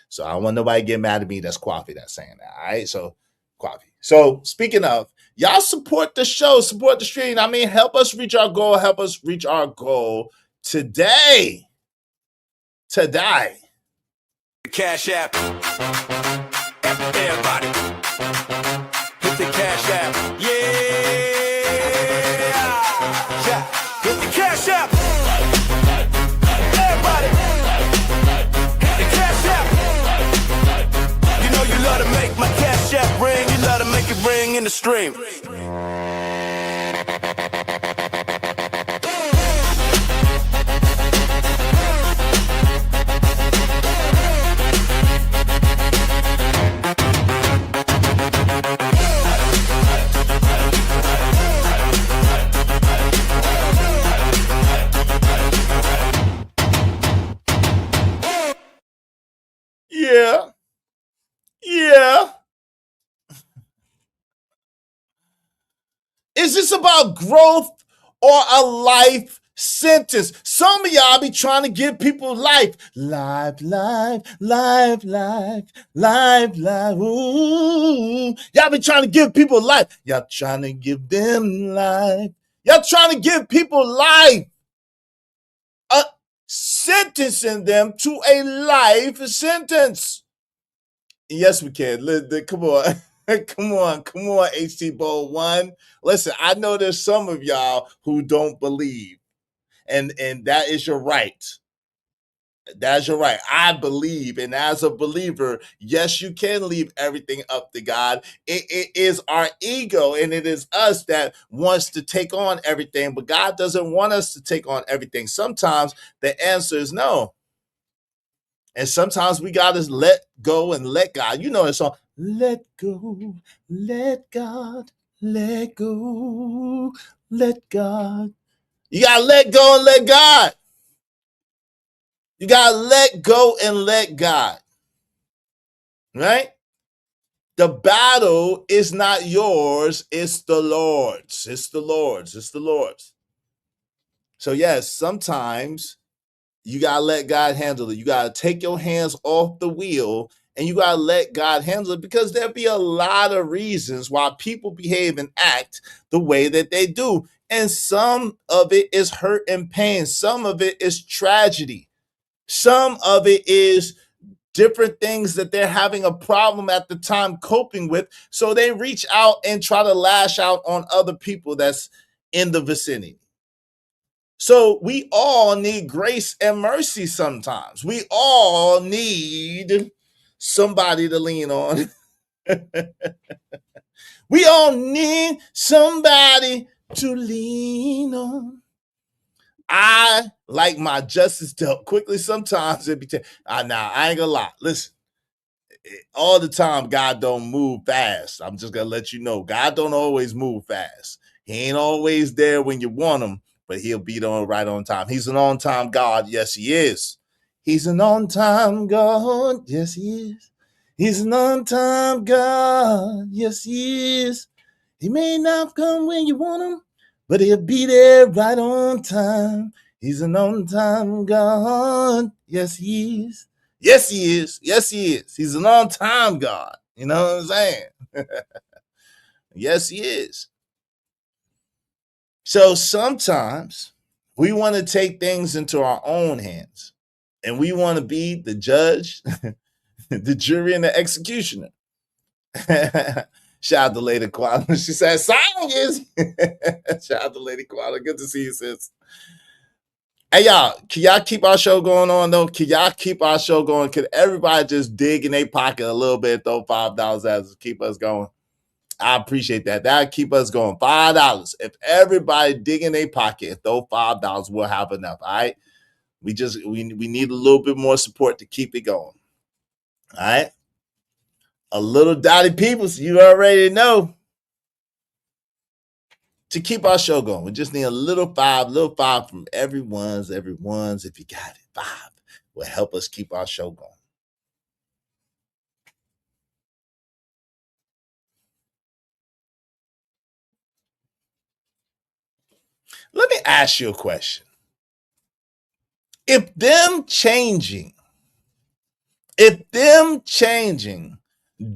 So I don't want nobody to get mad at me. That's Kwafi that's saying that. All right. So Kwafi. So speaking of, y'all support the show, support the stream. I mean, help us reach our goal. Help us reach our goal today. Today. Cash App. Everybody. Hit the Cash App. Yeah. Hit the Cash App. Everybody. Hit the Cash App. You know you love to make my Cash App ring. You love to make it ring in the stream. Yeah. Yeah. Is this about growth or a life sentence? Some of y'all be trying to give people life. Life. Ooh. Y'all be trying to give people life. Y'all trying to give them life. Y'all trying to give people life. Sentencing them to a life sentence. Yes, we can. Come on. Come on, HT Bowl 1. Listen, I know there's some of y'all who don't believe. And that is your right. That's your right. I believe. And as a believer, yes, you can leave everything up to God. It is our ego and it is us that wants to take on everything, but God doesn't want us to take on everything. Sometimes the answer is no. And sometimes we got to let go and let God. You know that song, let go, let God, let go, let God. You got to let go and let God. You got to let go and let God. Right? The battle is not yours, it's the Lord's. It's the Lord's. It's the Lord's. So, yes, sometimes you got to let God handle it. You got to take your hands off the wheel and you got to let God handle it because there'll be a lot of reasons why people behave and act the way that they do. And some of it is hurt and pain. Some of it is tragedy. Some of it is different things that they're having a problem at the time coping with. So they reach out and try to lash out on other people that's in the vicinity. So we all need grace and mercy sometimes. We all need somebody to lean on. We all need somebody to lean on. I like my justice dealt quickly. Sometimes it be I ain't gonna lie. Listen, all the time God don't move fast. I'm just gonna let you know God don't always move fast. He ain't always there when you want him, but he'll be on right on time. He's an on-time God. Yes, he is. He's an on-time God. Yes, he is. He's an on-time God. Yes, he is. He may not come when you want him, but he'll be there right on time. He's an on-time God. Yes, he is. Yes, he is. Yes, he is. He's an on-time God. You know what I'm saying? Yes, he is. So sometimes we want to take things into our own hands and we want to be the judge, the jury, and the executioner. Shout out to Lady Koala. She said, song is. Shout out to Lady Koala. Good to see you, sis. Hey y'all, can y'all keep our show going on though? Can y'all keep our show going? Can everybody just dig in their pocket a little bit, throw $5 at us to keep us going? I appreciate that. That'll keep us going. $5. If everybody dig in their pocket and throw $5, we'll have enough. All right. We need a little bit more support to keep it going. All right. A little Dottie Peoples, you already know. To keep our show going, we just need a little five from everyone's. If you got it, 5 will help us keep our show going. Let me ask you a question. If them changing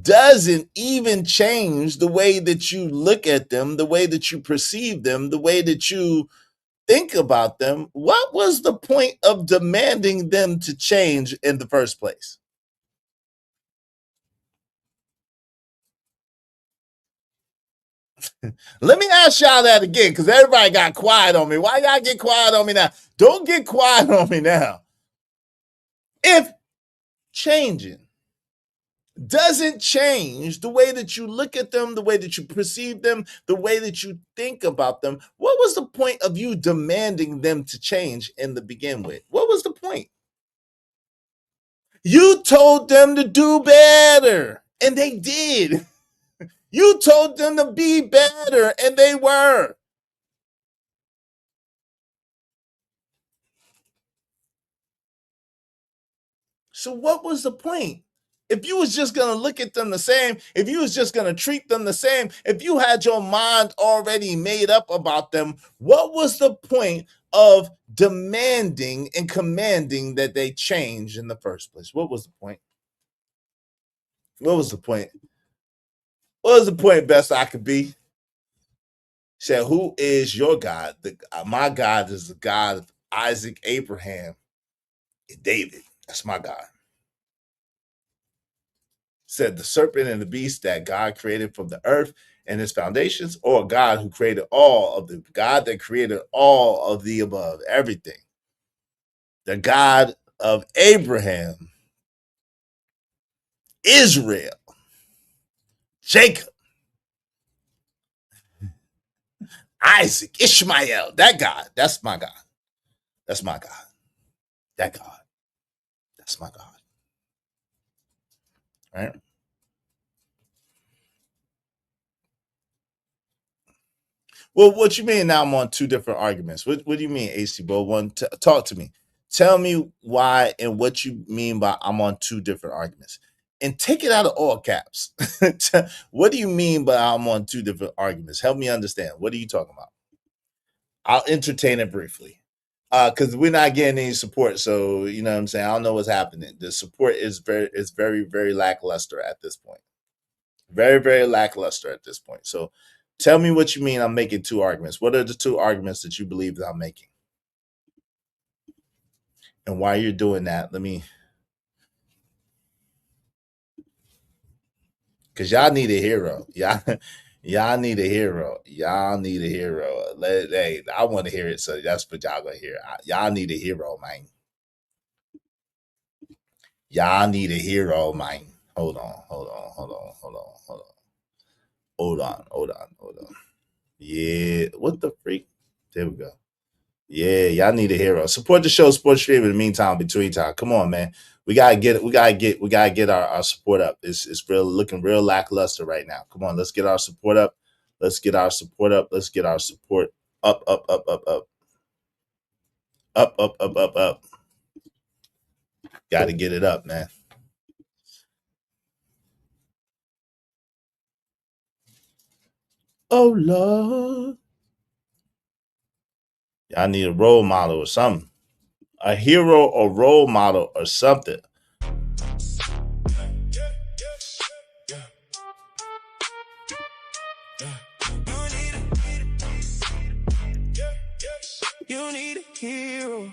doesn't even change the way that you look at them, the way that you perceive them, the way that you think about them, what was the point of demanding them to change in the first place? Let me ask y'all that again, because everybody got quiet on me. Why y'all get quiet on me now? Don't get quiet on me now. If changing doesn't change the way that you look at them, the way that you perceive them, the way that you think about them, what was the point of you demanding them to change in the begin with? What was the point? You told them to do better, and they did. You told them to be better, and they were. So what was the point? If you was just going to look at them the same, if you was just going to treat them the same, if you had your mind already made up about them, what was the point of demanding and commanding that they change in the first place? What was the point? What was the point? What was the point, best I could be? Said, who is your God? My God is the God of Isaac, Abraham, and David. That's my God. Said the serpent and the beast that God created from the earth and its foundations, or God who created God that created all of the above, everything. The God of Abraham, Israel, Jacob, Isaac, Ishmael, that God, that's my God. That's my God. That God. That's my God. Right? Well, what you mean now I'm on two different arguments? What do you mean, AC Bo? Talk to me. Tell me why and what you mean by I'm on two different arguments. And take it out of all caps. What do you mean by I'm on two different arguments? Help me understand. What are you talking about? I'll entertain it briefly. Because we're not getting any support. So, you know what I'm saying? I don't know what's happening. The support is very, very lackluster at this point. Very, very lackluster at this point. So tell me what you mean I'm making two arguments. What are the two arguments that you believe that I'm making? And while you're doing that, because y'all need a hero. Y'all need a hero. Y'all need a hero. Hey, I want to hear it, so that's what y'all gonna hear. Y'all need a hero, man. Y'all need a hero, man. Hold on. Yeah, what the freak? There we go. Yeah, y'all need a hero. Support the show, support stream in the meantime, between time. Come on, man. We gotta get our support up. It's looking real lackluster right now. Come on, let's get our support up. Let's get our support up. Let's get our support up. Gotta get it up, man. Oh Lord. Y'all need a role model or something. A hero or role model or something. You need a hero.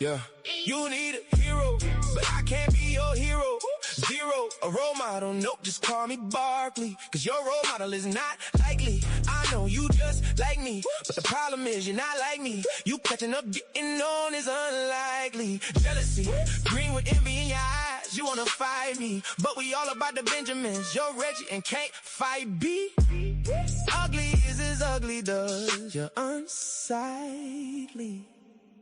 Yeah. You need a hero, but I can't be your hero. Zero, a role model, nope, just call me Barkley. Cause your role model is not likely. I know you just like me, but the problem is you're not like me. You catching up, getting on is unlikely. Jealousy, green with envy in your eyes. You wanna fight me, but we all about the Benjamins. You're Reggie and can't fight B. Ugly is as ugly does. You're unsightly.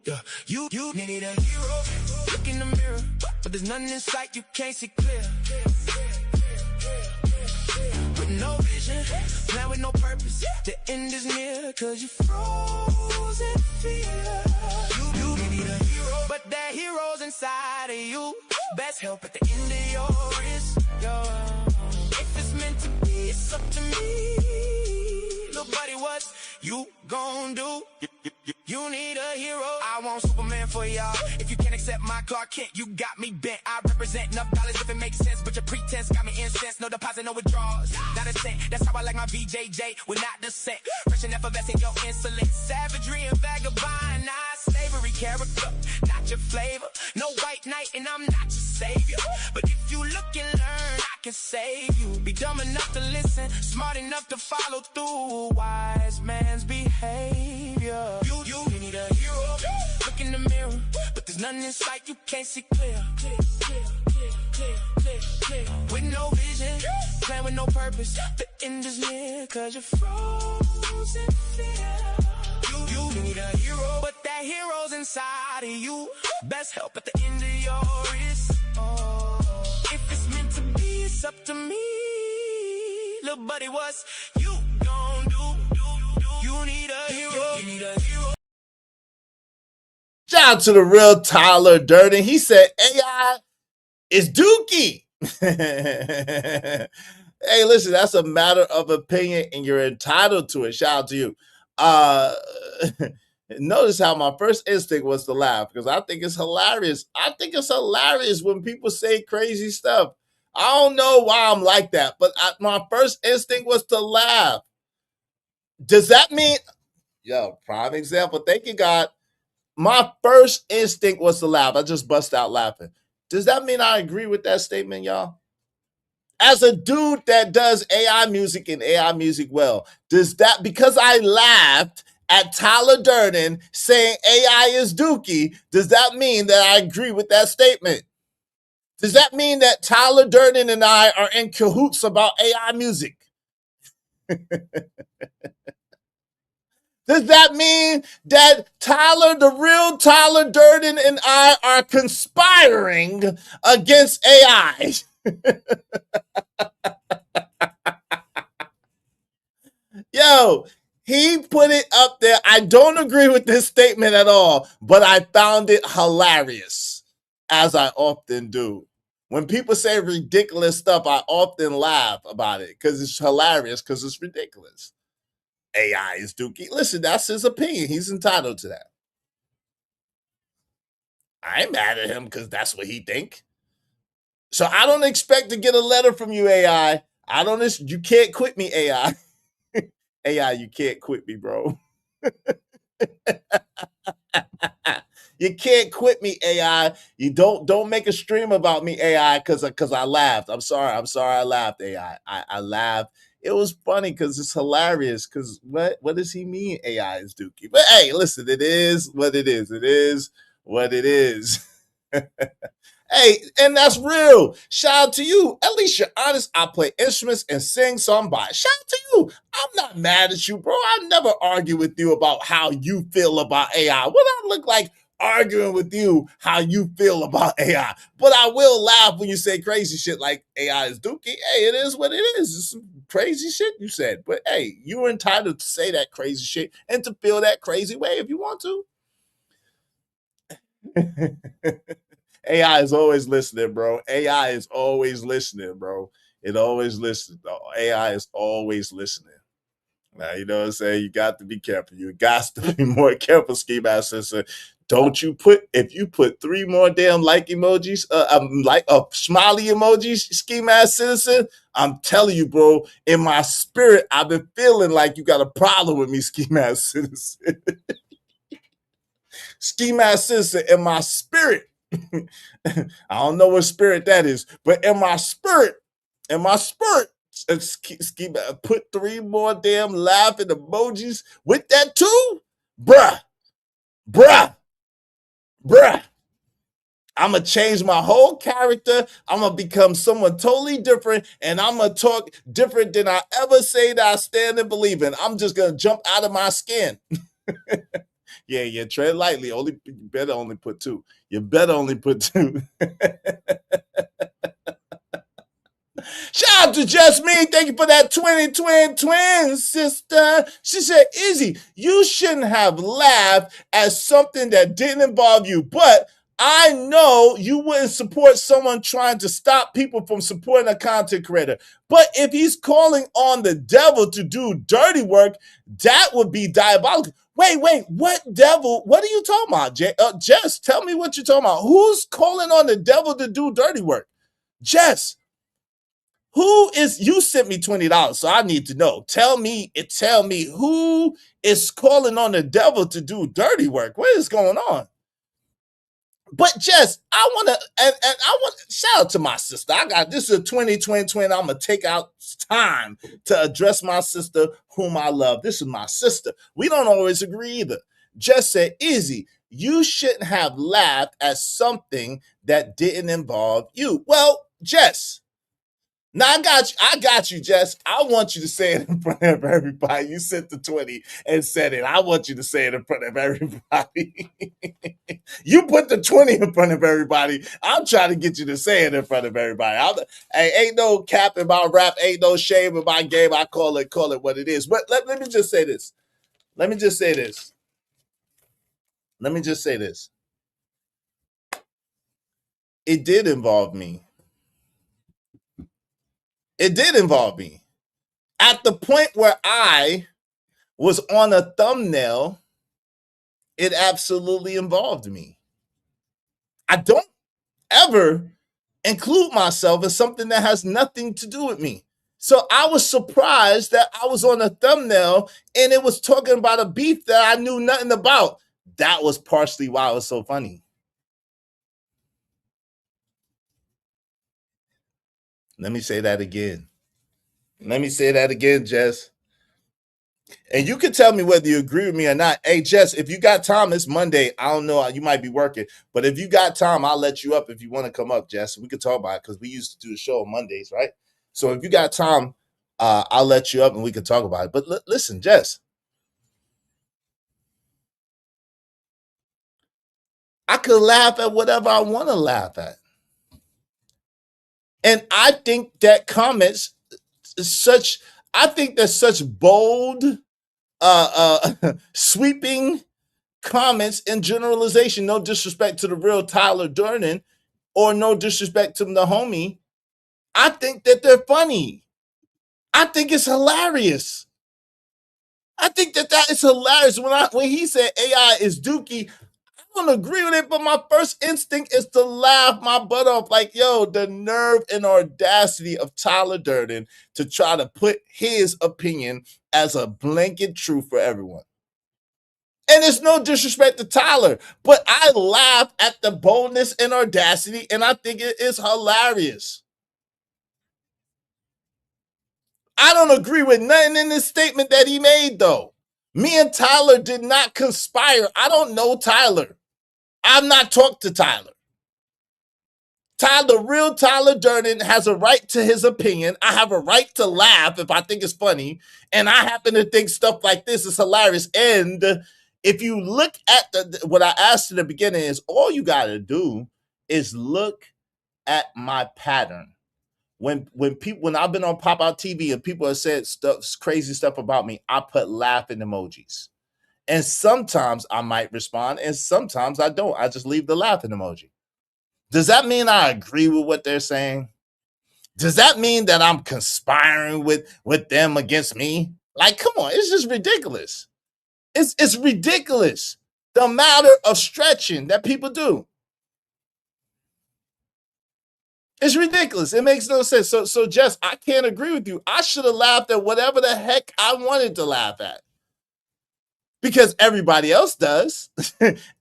Yeah, you need a hero. Look in the mirror, but there's nothing in sight. You can't see clear. With no vision, plan with no purpose. The end is near, cause you froze in fear. You need a hero, but that hero's inside of you. Best help at the end of your wrist. If it's meant to be, it's up to me. Little buddy, what you gon' do? You need a hero. I want Superman for y'all. If you can't accept my Clark Kent, you got me bent. I represent enough dollars if it makes sense, but your pretense got me incensed. No deposit, no withdrawals. Not a cent. That's how I like my VJJ with not dissent. Fresh and effervescent, your insolence. Savagery and vagabond, not slavery character. Not your flavor. No white knight, and I'm not your savior. But if you look and learn, I can save you. Be dumb enough to listen, smart enough to follow through. Wise man's behavior. You need a hero. Look in the mirror, but there's nothing in sight. You can't see clear. With no vision, plan with no purpose. The end is near, cause you're frozen fear. You need a hero, but that hero's inside of you. Best help at the end of your wrist. If it's meant to be, it's up to me. Little buddy, what's you gon' do? You need a hero. You need a hero. Shout out to the real Tyler Durden. He said AI is dookie. Hey, listen, that's a matter of opinion and you're entitled to it. Shout out to you. Notice how my first instinct was to laugh because I think it's hilarious. I think it's hilarious when people say crazy stuff. I don't know why I'm like that, but my first instinct was to laugh. Does that mean, prime example, thank you, God. My first instinct was to laugh. I just bust out laughing. Does that mean I agree with that statement, y'all? As a dude that does AI music and AI music well, does that, because I laughed at Tyler Durden saying AI is dookie, does that mean that I agree with that statement? Does that mean that Tyler Durden and I are in cahoots about AI music? Does that mean that Tyler, the real Tyler Durden, and I are conspiring against AI? Yo, he put it up there. I don't agree with this statement at all, but I found it hilarious, as I often do. When people say ridiculous stuff, I often laugh about it because it's hilarious, because it's ridiculous. AI is dookie. Listen, that's his opinion. He's entitled to that. I ain't mad at him because that's what he think. So I don't expect to get a letter from you, AI. You can't quit me, AI. AI, you can't quit me, bro. You can't quit me, AI. You don't make a stream about me, AI, because I laughed. I'm sorry I laughed, AI. I laughed. It was funny because it's hilarious. Because what does he mean AI is dookie? But hey, listen, it is what it is. It is what it is. Hey, and that's real. Shout out to you. At least you're honest. I play instruments and sing, so I'm biased. Shout out to you. I'm not mad at you, bro. I never argue with you about how you feel about AI. What I look like arguing with you how you feel about AI. But I will laugh when you say crazy shit like AI is dookie. Hey, it is what it is. It's some crazy shit you said. But hey, you're entitled to say that crazy shit and to feel that crazy way if you want to. AI is always listening, bro. AI is always listening, bro. It always listens. AI is always listening. Now, you know what I'm saying? You got to be careful. You got to be more careful, Ski Master. Don't you if you put 3 more damn like emojis, like a smiley emojis, Ski Master Citizen, I'm telling you, bro, in my spirit, I've been feeling like you got a problem with me, Ski Master Citizen. Ski Master Citizen, in my spirit. I don't know what spirit that is, but in my spirit, Put 3 more damn laughing emojis with that too? Bruh. I'm going to change my whole character. I'm going to become someone totally different, and I'm going to talk different than I ever say that I stand and believe in. I'm just going to jump out of my skin. Yeah, tread lightly. You better only put 2. You better only put 2. Shout out to Jasmine. Thank you for that 20 sister. She said, Izzy, you shouldn't have laughed at something that didn't involve you, but I know you wouldn't support someone trying to stop people from supporting a content creator. But if he's calling on the devil to do dirty work, that would be diabolical. Wait, what devil? What are you talking about, Jess? Tell me what you're talking about. Who's calling on the devil to do dirty work? Jess, you sent me $20, so I need to know. Tell me who is calling on the devil to do dirty work. What is going on? But Jess, I want to, and I want shout out to my sister. This is a 2020. I'm gonna take out time to address my sister, whom I love. This is my sister. We don't always agree either. Jess said, Izzy, you shouldn't have laughed at something that didn't involve you. Well, Jess. Now I got you, Jess. I want you to say it in front of everybody. You sent the 20 and said it. I want you to say it in front of everybody. You put the 20 in front of everybody. I'm trying to get you to say it in front of everybody. Ain't no cap in my rap, ain't no shame in my game. I call it what it is. But let me just say this. It did involve me. At the point where I was on a thumbnail, it absolutely involved me. I don't ever include myself in something that has nothing to do with me. So I was surprised that I was on a thumbnail and it was talking about a beef that I knew nothing about. That was partially why it was so funny. Let me say that again, Jess. And you can tell me whether you agree with me or not. Hey, Jess, if you got time, it's Monday. I don't know. You might be working. But if you got time, I'll let you up if you want to come up, Jess. We could talk about it because we used to do the show on Mondays, right? So if you got time, I'll let you up and we can talk about it. But listen, Jess. I could laugh at whatever I want to laugh at. And I think that comments I think there's such bold, sweeping comments and generalization. No disrespect to the real Tyler Durden or no disrespect to the homie. I think that they're funny. I think it's hilarious. I think that is hilarious. When he said AI is dookie, I don't agree with it, but my first instinct is to laugh my butt off. Like, yo, the nerve and audacity of Tyler Durden to try to put his opinion as a blanket truth for everyone. And it's no disrespect to Tyler, but I laugh at the boldness and audacity, and I think it is hilarious. I don't agree with nothing in this statement that he made, though. Me and Tyler did not conspire. I don't know Tyler. I've not talked to Tyler. Real Tyler Durden has a right to his opinion. I have a right to laugh if I think it's funny. And I happen to think stuff like this is hilarious. And if you look at what I asked in the beginning is all you got to do is look at my pattern. When I've been on Pop Out TV and people have said crazy stuff about me, I put laughing emojis. And sometimes I might respond and sometimes I don't. I just leave the laughing emoji. Does that mean I agree with what they're saying? Does that mean that I'm conspiring with them against me? Like, come on, it's just ridiculous. It's ridiculous. The matter of stretching that people do. It's ridiculous. It makes no sense. So Jess, I can't agree with you. I should have laughed at whatever the heck I wanted to laugh at. Because everybody else does.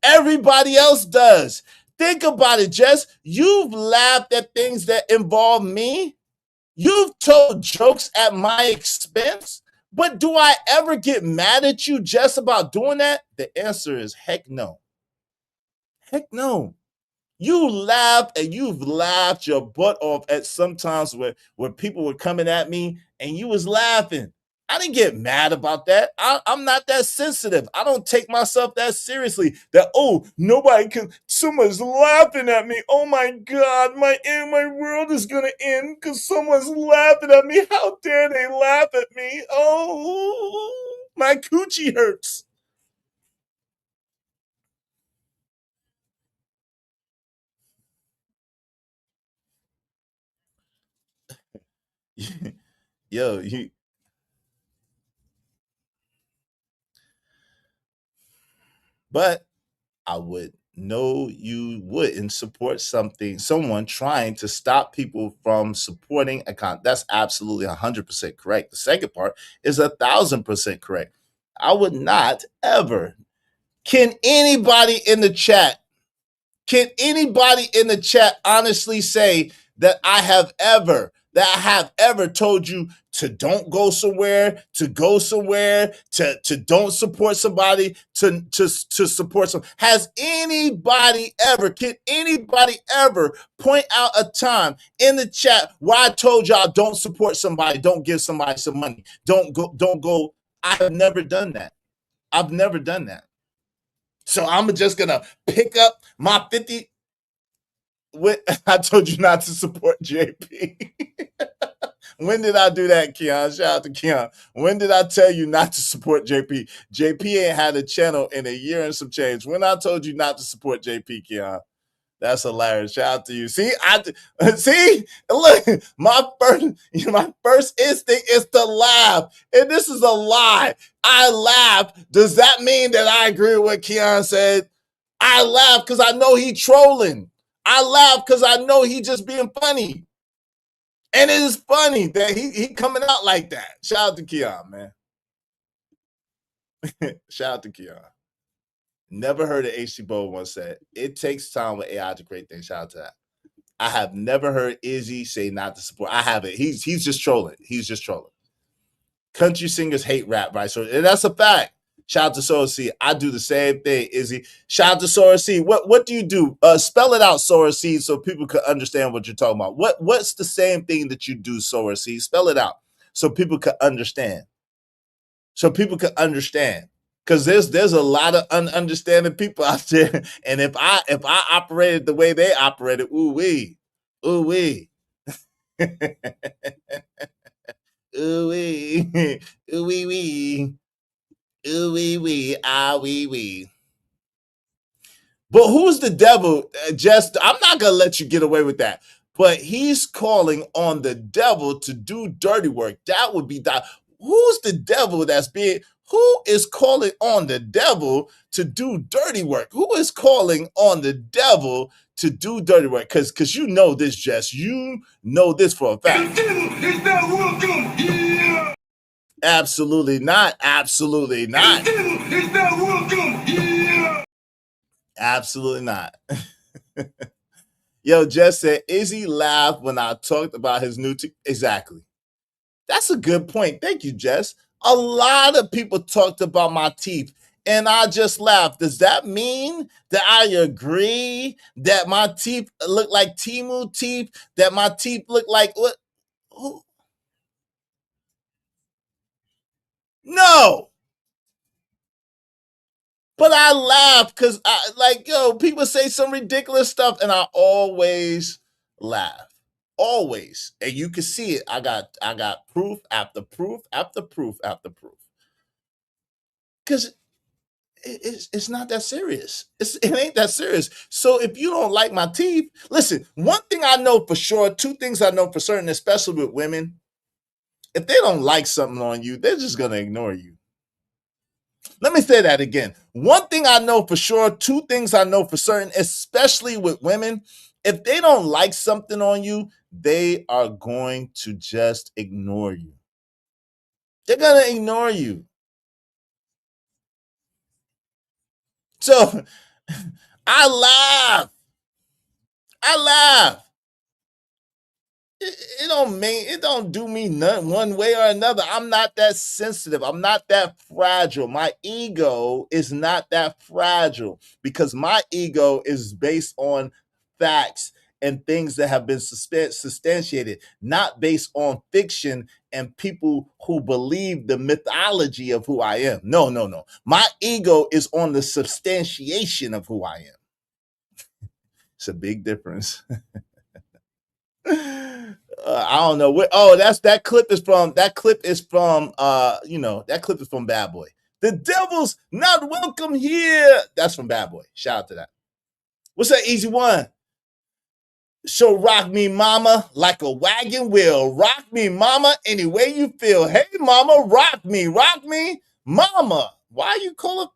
Everybody else does. Think about it, Jess. You've laughed at things that involve me. You've told jokes at my expense, but do I ever get mad at you just about doing that? The answer is heck no. Heck no. You laugh and you've laughed your butt off at sometimes where people were coming at me and you was laughing. I didn't get mad about that. I'm not that sensitive. I don't take myself that seriously. That nobody can. Someone's laughing at me. Oh my God, my world is gonna end because someone's laughing at me. How dare they laugh at me? Oh, my coochie hurts. Yo, but I would know you wouldn't support someone trying to stop people from supporting a That's absolutely 100% correct. The second part is 1,000% correct. I would not ever. Can anybody in the chat Can anybody in the chat honestly say that I have ever told you to don't go somewhere, to go somewhere, to don't support somebody, to support some? Has anybody ever, can anybody ever point out a time in the chat where I told y'all don't support somebody, don't give somebody some money, don't go? I have never done that. I've never done that. So I'm just gonna pick up my 50. I told you not to support JP. When did I do that, Keon? Shout out to Keon. When did I tell you not to support JP? JP ain't had a channel in a year and some change. When I told you not to support JP, Keon? That's hilarious. Shout out to you. See, see. Look, my first instinct is to laugh, and this is a lie. I laugh. Does that mean that I agree with what Keon said? I laugh because I know he trolling. I laugh because I know he just being funny. And it is funny that he coming out like that. Shout out to Keon, man. Shout out to Keon. Never heard of HC Bo once said, it takes time with AI to create things. Shout out to that. I have never heard Izzy say not to support. I haven't. He's just trolling. He's just trolling. Country singers hate rap, right? So and that's a fact. Shout out to Sora C. I do the same thing, Izzy. Shout out to Sora C. What do you do? Spell it out, Sora C, so people can understand what you're talking about. What's the same thing that you do, Sora C? Spell it out so people can understand. So people can understand. Because there's a lot of ununderstanding people out there. And if I operated the way they operated, ooh wee. Ooh wee. Ooh wee. Ooh wee wee. Ooh wee wee. Ah wee wee. But who's the devil? Just I'm not gonna let you get away with that. But he's calling on the devil to do dirty work. That would be that. Who's the devil that's being? Who is calling on the devil to do dirty work? Who is calling on the devil to do dirty work? Because you know this, Jess. You know this for a fact. Is that welcome here? Absolutely not. Absolutely not. Is that welcome here? Absolutely not. Yo, Jess said, Izzy laughed when I talked about his new teeth. Exactly. That's a good point. Thank you, Jess. A lot of people talked about my teeth and I just laughed. Does that mean that I agree that my teeth look like Timu teeth? That my teeth look like what? Who? No. But I laugh because people say some ridiculous stuff and I always laugh. Always. And you can see it. I got proof after proof after proof after proof. Because it's not that serious. It ain't that serious. So if you don't like my teeth, listen, one thing I know for sure, two things I know for certain, especially with women, if they don't like something on you, they're just gonna ignore you. Let me say that again. One thing I know for sure, two things I know for certain, especially with women, if they don't like something on you, they are going to just ignore you. They're going to ignore you. So I laugh. I laugh. it don't do me none one way or another. I'm not that sensitive. I'm not that fragile. My ego is not that fragile because my ego is based on facts and things that have been substantiated, not based on fiction and people who believe the mythology of who I am. No, no, no. My ego is on the substantiation of who I am. It's a big difference. I don't know. That clip is from that clip is from Bad Boy. The devil's not welcome here. That's from Bad Boy. Shout out to that. What's that easy one? So rock me, mama, like a wagon wheel. Rock me, mama, any way you feel. Hey, mama, rock me, mama. Why you call it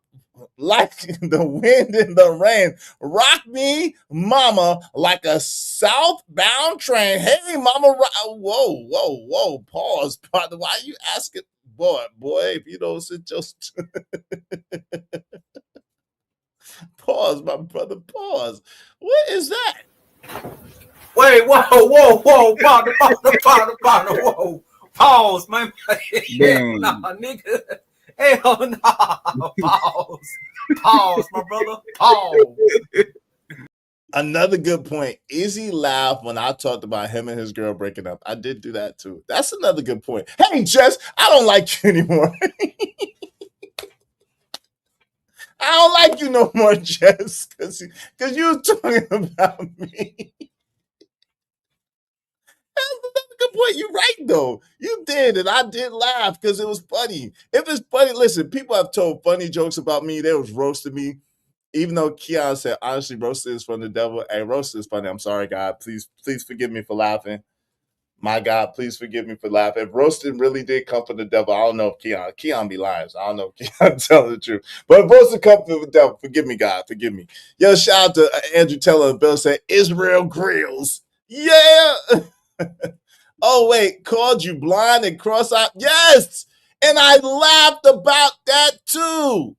like the wind and the rain? Rock me, mama, like a southbound train. Hey, mama, whoa. Pause. Why are you asking? Boy, if you don't sit just pause, my brother, pause. What is that? Wait, whoa, partner, whoa. Pause, man. Nah, nigga. Hell nah. Pause, my brother. Pause. Another good point. Izzy laughed when I talked about him and his girl breaking up. I did do that too. That's another good point. Hey, Jess, I don't like you anymore. I don't like you no more, Jess, because you was talking about me. That's a good point. You're right, though. You did, and I did laugh because it was funny. If it's funny, listen, people have told funny jokes about me. They was roasting me. Even though Keon said, honestly, roasted is from the devil. Hey, roasted is funny. I'm sorry, God. Please forgive me for laughing. My God, please forgive me for laughing. If roasting really did come from the devil, I don't know if Keon be lying. So I don't know if Keon telling the truth. But if roasting come from the devil, forgive me, God. Forgive me. Yo, shout out to Andrew Teller and Bill said, Israel Grills. Yeah. Oh, wait, called you blind and cross-eyed? Yes. And I laughed about that too.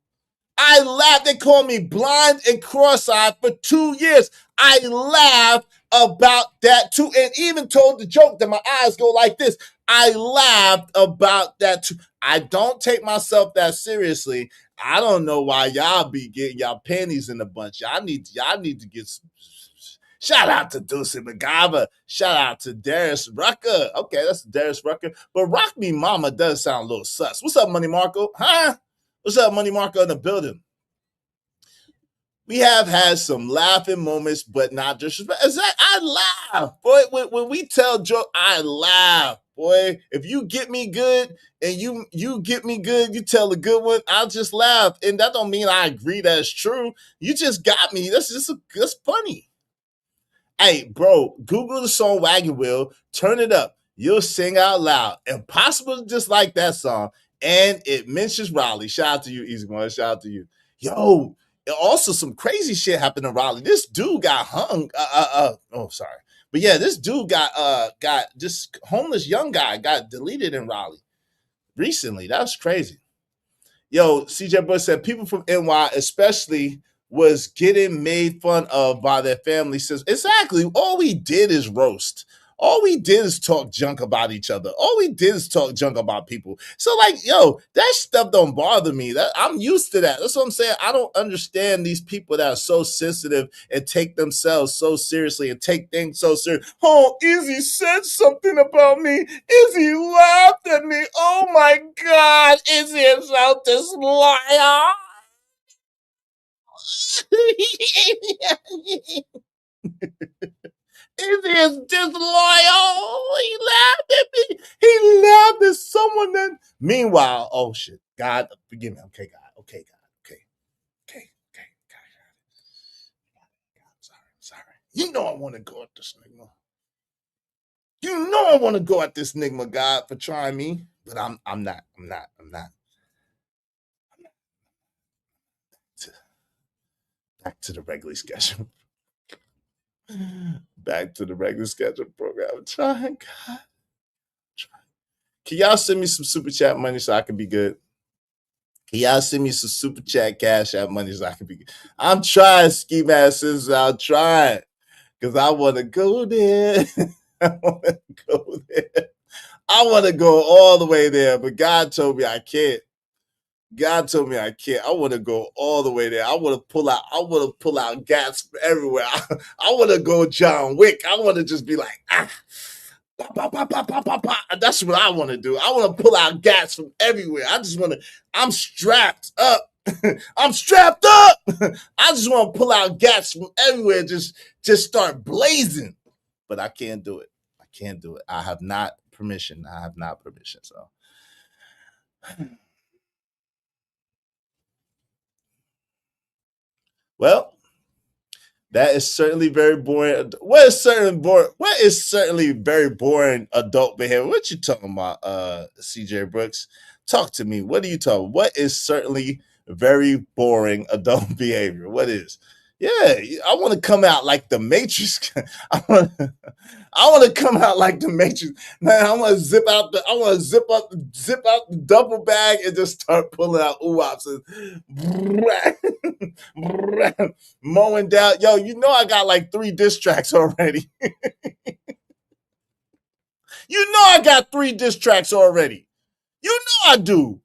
I laughed. They called me blind and cross-eyed for 2 years. I laughed about that too, and even told the joke that my eyes go like this. I laughed about that too. I don't take myself that seriously. I don't know why y'all be getting y'all panties in a bunch. Y'all need to get some. Shout out to Deuce McGava. Shout out to Darius Rucker. Okay, that's Darius Rucker. But Rock Me Mama does sound a little sus. What's up, Money Marco? Huh? What's up, Money Marco in the building? We have had some laughing moments, but not disrespect. I laugh, boy. When we tell joke, I laugh, boy. If you get me good and you get me good, you tell a good one, I'll just laugh, and that don't mean I agree that it's true. You just got me. That's funny. Hey, bro, Google the song Wagon Wheel, turn it up. You'll sing out loud. Impossible just like that song. And it mentions Raleigh. Shout out to you, Easy One. Shout out to you. Yo, also some crazy shit happened in Raleigh. This dude got hung. Sorry. But yeah, this dude got this homeless young guy got deleted in Raleigh recently. That's crazy. Yo, CJ Bush said people from NY especially was getting made fun of by their family. Says exactly. All we did is roast. All we did is talk junk about each other. All we did is talk junk about people. So like, yo, that stuff don't bother me. I'm used to that. That's what I'm saying. I don't understand these people that are so sensitive and take themselves so seriously and take things so serious. Oh, Izzy said something about me. Izzy laughed at me. Oh my God, Izzy is out this liar. Izzy is disloyal. He laughed at me. He laughed at someone then. Meanwhile, oh shit. God, forgive me. Okay, God. Okay, God. Okay. God. Sorry. You know I want to go at this nigga. You know I want to go at this nigga, God, for trying me. But I'm not. Back to the regularly scheduled. Back to the regular scheduled program. I'm trying, God. Can y'all send me some super chat money so I can be good? Can y'all send me some super chat cash app money so I can be good? I'm trying, Ski Masters. I'm trying. Because I want to go there. I want to go I want to go all the way there, but God told me I can't. God told me I can't. I want to go all the way there. I want to pull out. I want to pull out gas from everywhere. I want to go John Wick. I want to just be like, that's what I want to do. I want to pull out gas from everywhere. I just want to. I'm strapped up. I'm strapped up. I just want to pull out gas from everywhere. Just start blazing. But I can't do it. I can't do it. I have not permission. I have not permission. So. Well, that is certainly very boring. What is certainly very boring adult behavior? What you talking about, CJ Brooks? Talk to me. What are you talking? What is certainly very boring adult behavior? What is? Yeah, I want to come out like the Matrix. I want to come out like the Matrix. Man, I want to zip out the duffel bag and just start pulling out oops and mowing down. Yo, you know I got like 3 diss tracks already. You know I got 3 diss tracks already. You know I do.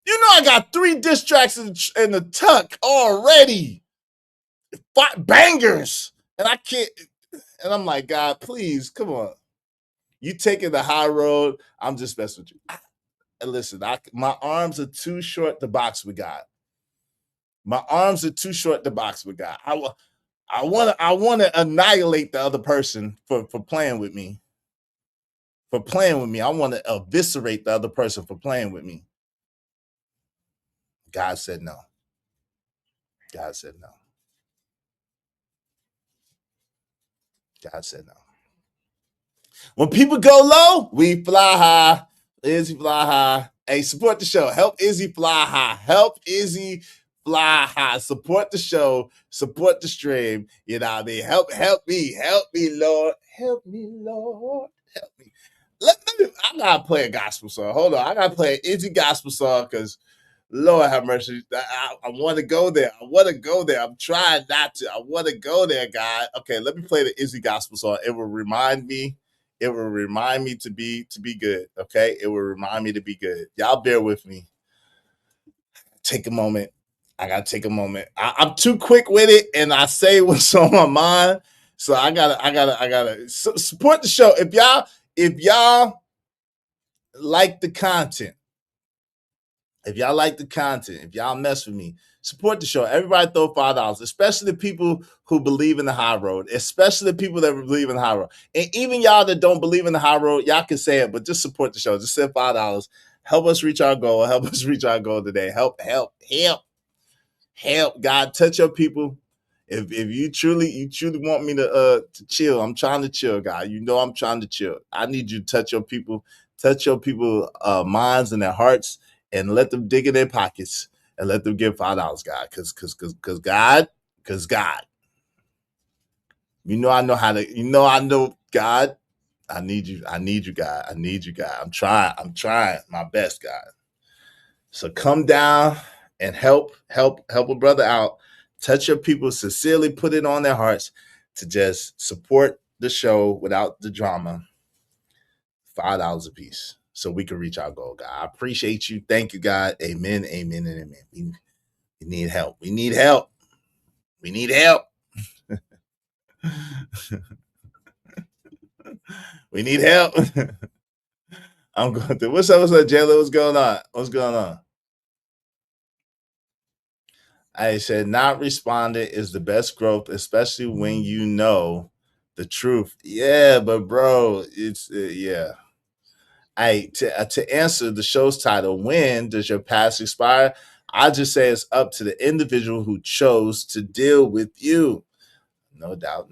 You know I got 3 diss tracks in the tuck already. Bangers. And I can't. And I'm like, God, please, come on. You taking the high road. I'm just messing with you. And listen, my arms are too short to box with God. My arms are too short to box with God. I want to annihilate the other person for playing with me. For playing with me. I want to eviscerate the other person for playing with me. God said no. God said no. God said no. When people go low, we fly high. Izzy fly high. Hey, support the show. Help Izzy fly high. Help Izzy fly high. Support the show. Support the stream. You know what I mean? Help me. Help me, Lord. Help me, Lord. Help me. I gotta play a gospel song. Hold on. I gotta play an Izzy gospel song because Lord have mercy. I want to go there. I want to go there. I'm trying not to. I want to go there, God. Okay, let me play the Izzy gospel song. It will remind me. It will remind me to be good. Okay, it will remind me to be good. Y'all bear with me. Take a moment. I gotta take a moment. I'm too quick with it, and I say what's on my mind. So I gotta support the show. If y'all like the content. If y'all like the content, if y'all mess with me, support the show. Everybody throw $5, especially the people who believe in the high road, especially the people that believe in the high road. And even y'all that don't believe in the high road, y'all can say it, but just support the show. Just send $5. Help us reach our goal. Help us reach our goal today. Help. God, touch your people. If you truly want me to chill, I'm trying to chill, God. You know I'm trying to chill. I need you to touch your people minds and their hearts, and let them dig in their pockets and let them give $5, God. Cause God. You know I know how to, I know God. I need you, God. I need you, God. I'm trying my best, God. So come down and help a brother out. Touch your people, sincerely put it on their hearts to just support the show without the drama. $5 a piece so we can reach our goal, God. I appreciate you. Thank you, God. Amen, amen, and amen. We need help. We need help. We need help. We need help. I'm going through. What's up, Jayla? What's going on? What's going on? I said not responding is the best growth, especially when you know the truth. Yeah, but bro, it's yeah. To answer the show's title, when does your past expire? I just say it's up to the individual who chose to deal with you. No doubt.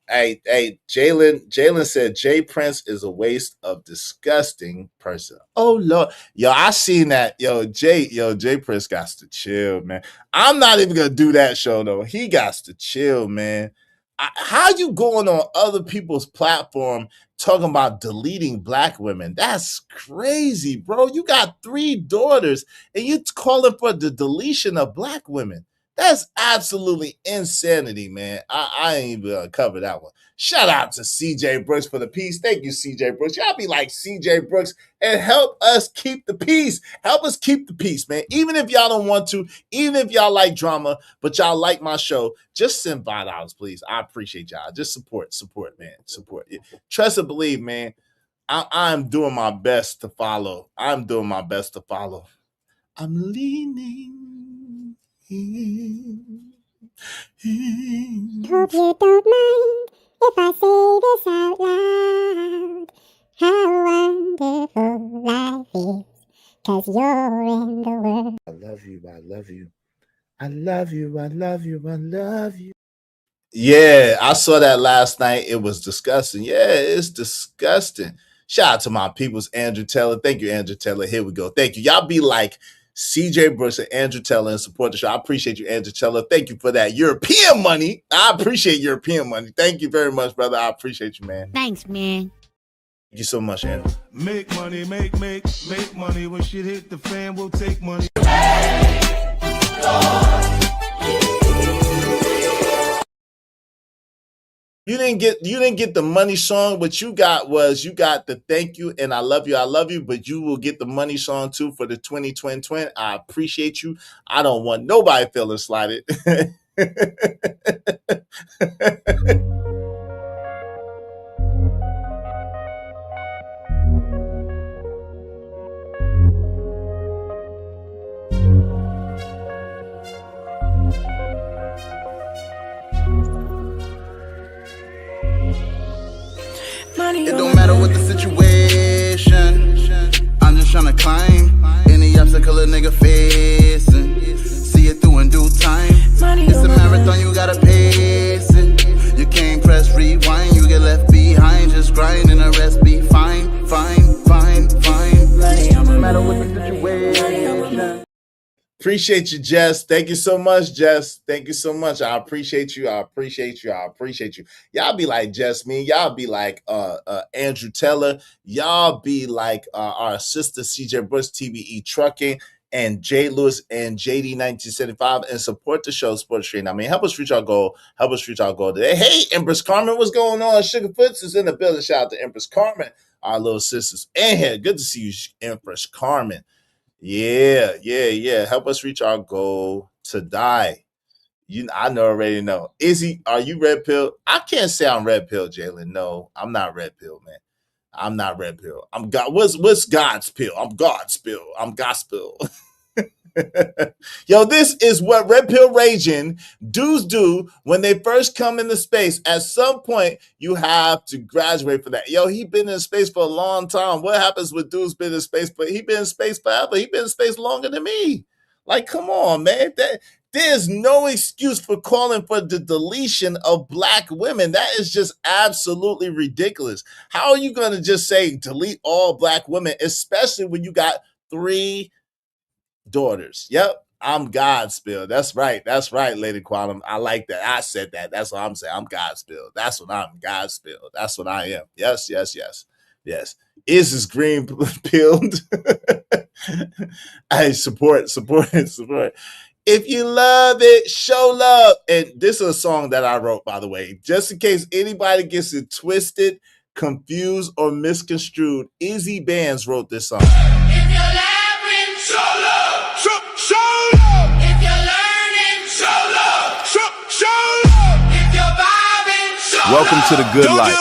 Hey, Jalen said Jay Prince is a waste of disgusting person. Oh Lord. Yo, I seen that. Jay Prince got to chill, man. I'm not even gonna do that show though. He got to chill, man. How you going on other people's platform talking about deleting black women? That's crazy, bro. You got 3 daughters and you calling for the deletion of black women. That's absolutely insanity, man. I ain't even gonna cover that one. Shout out to CJ Brooks for the peace. Thank you, CJ Brooks. Y'all be like CJ Brooks and help us keep the peace. Help us keep the peace, man. Even if y'all don't want to, even if y'all like drama, but y'all like my show, just send $5, please. I appreciate y'all. Just support, man. Support. Trust and believe, man. I'm doing my best to follow. I'm leaning. Hope you don't mind if I say this out loud. How wonderful life is, 'cause you're in the world. I love you. I love you. I love you. I love you. I love you. Yeah, I saw that last night. It was disgusting. Yeah, it's disgusting. Shout out to my peoples, Andrew Taylor. Thank you, Andrew Taylor. Here we go. Thank you. Y'all be like CJ Brooks and Andrew Taylor and support the show. I appreciate you, Andrew Taylor. Thank you for that European money. I appreciate European money. Thank you very much, brother. I appreciate you, man. Thanks, man. Thank you so much, Andrew. Make money, make money. When shit hit the fan, we'll take money. You didn't get the money song. What you got was the thank you and I love you, but you will get the money song too for the 2020. I appreciate you. I don't want nobody feeling slighted. It don't matter what the situation, I'm just tryna climb any obstacle a nigga facing. See it through in due time. It's a marathon, you gotta pace it. You can't press rewind, you get left behind. Just grind and the rest be fine. No matter what the situation. Appreciate you, Jess. Thank you so much, Jess. Thank you so much. I appreciate you. Y'all be like Jess, me. Y'all be like Andrew Teller. Y'all be like our sister CJ Brooks, TBE Trucking, and Jay Lewis and JD 1975, and support the show, support the stream. I mean, help us reach our goal. Today. Hey, Empress Carmen, what's going on? Sugarfoots is in the building. Shout out to Empress Carmen, our little sisters in here. Good to see you, Empress Carmen. Yeah. Help us reach our goal today. I already know. Are you red pill? I can't say I'm red pill, Jalen. No, I'm not red pill, man. I'm not red pill. I'm God. What's God's pill? I'm God's pill. I'm gospel. Yo, this is what red pill raging dudes do when they first come into space. At some point, you have to graduate for that. Yo, he been in space for a long time. What happens with dudes been in space? But he been in space forever. He been in space longer than me. Like, come on, man. There's no excuse for calling for the deletion of black women. That is just absolutely ridiculous. How are you going to just say delete all black women, especially when you got 3 daughters? Yep, I'm Godspell. That's right, Lady Quantum. I like that. I said that. That's what I'm saying. I'm Godspell. That's what I'm Godspell. That's what I am. Yes. Is this green pilled? Hey, support. If you love it, show love. And this is a song that I wrote, by the way, just in case anybody gets it twisted, confused, or misconstrued. Izzy Bands wrote this song. If you're laughing, show love. Show love. If you're learning, show love. Show love. If you're vibing, show love. Welcome to the good life.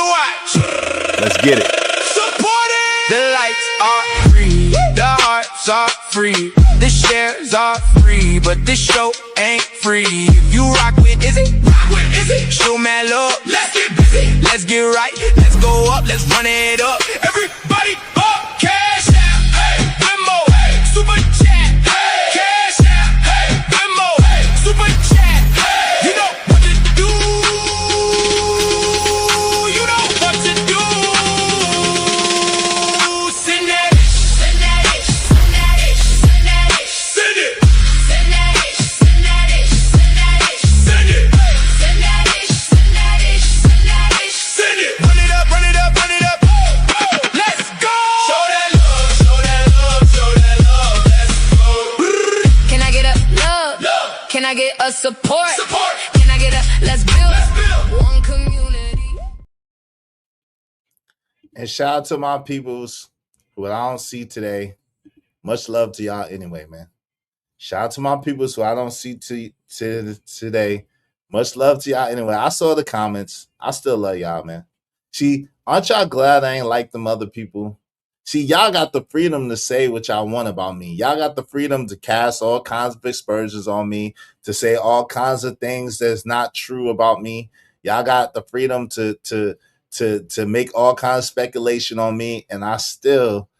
Let's get it. Support it. The lights are free. The hearts are free. The shares are free. But this show ain't free. If you rock with Izzy, show mad love. Let's get busy. Let's get right. Let's go up. Let's run it up. Everybody up. Cash out. Hey. Venmo. Hey. Super chat. Hey. Cash out. Hey. Venmo. Hey. Super chat. Hey. You know what to do. You know what to do. Send that. Send that. Send that. Send that. Send it. Send that. Send that. Send that. Send it. Send that. Send that. Send that. Send it. Run it up. Run it up. Run it up. Let's go. And shout out to my peoples who I don't see today. Much love to y'all anyway, man. Shout out to my peoples who I don't see today. Much love to y'all anyway. I saw the comments. I still love y'all, man. See, aren't y'all glad I ain't like them other people? See, y'all got the freedom to say what y'all want about me. Y'all got the freedom to cast all kinds of aspersions on me, to say all kinds of things that's not true about me. Y'all got the freedom to make all kinds of speculation on me, and I still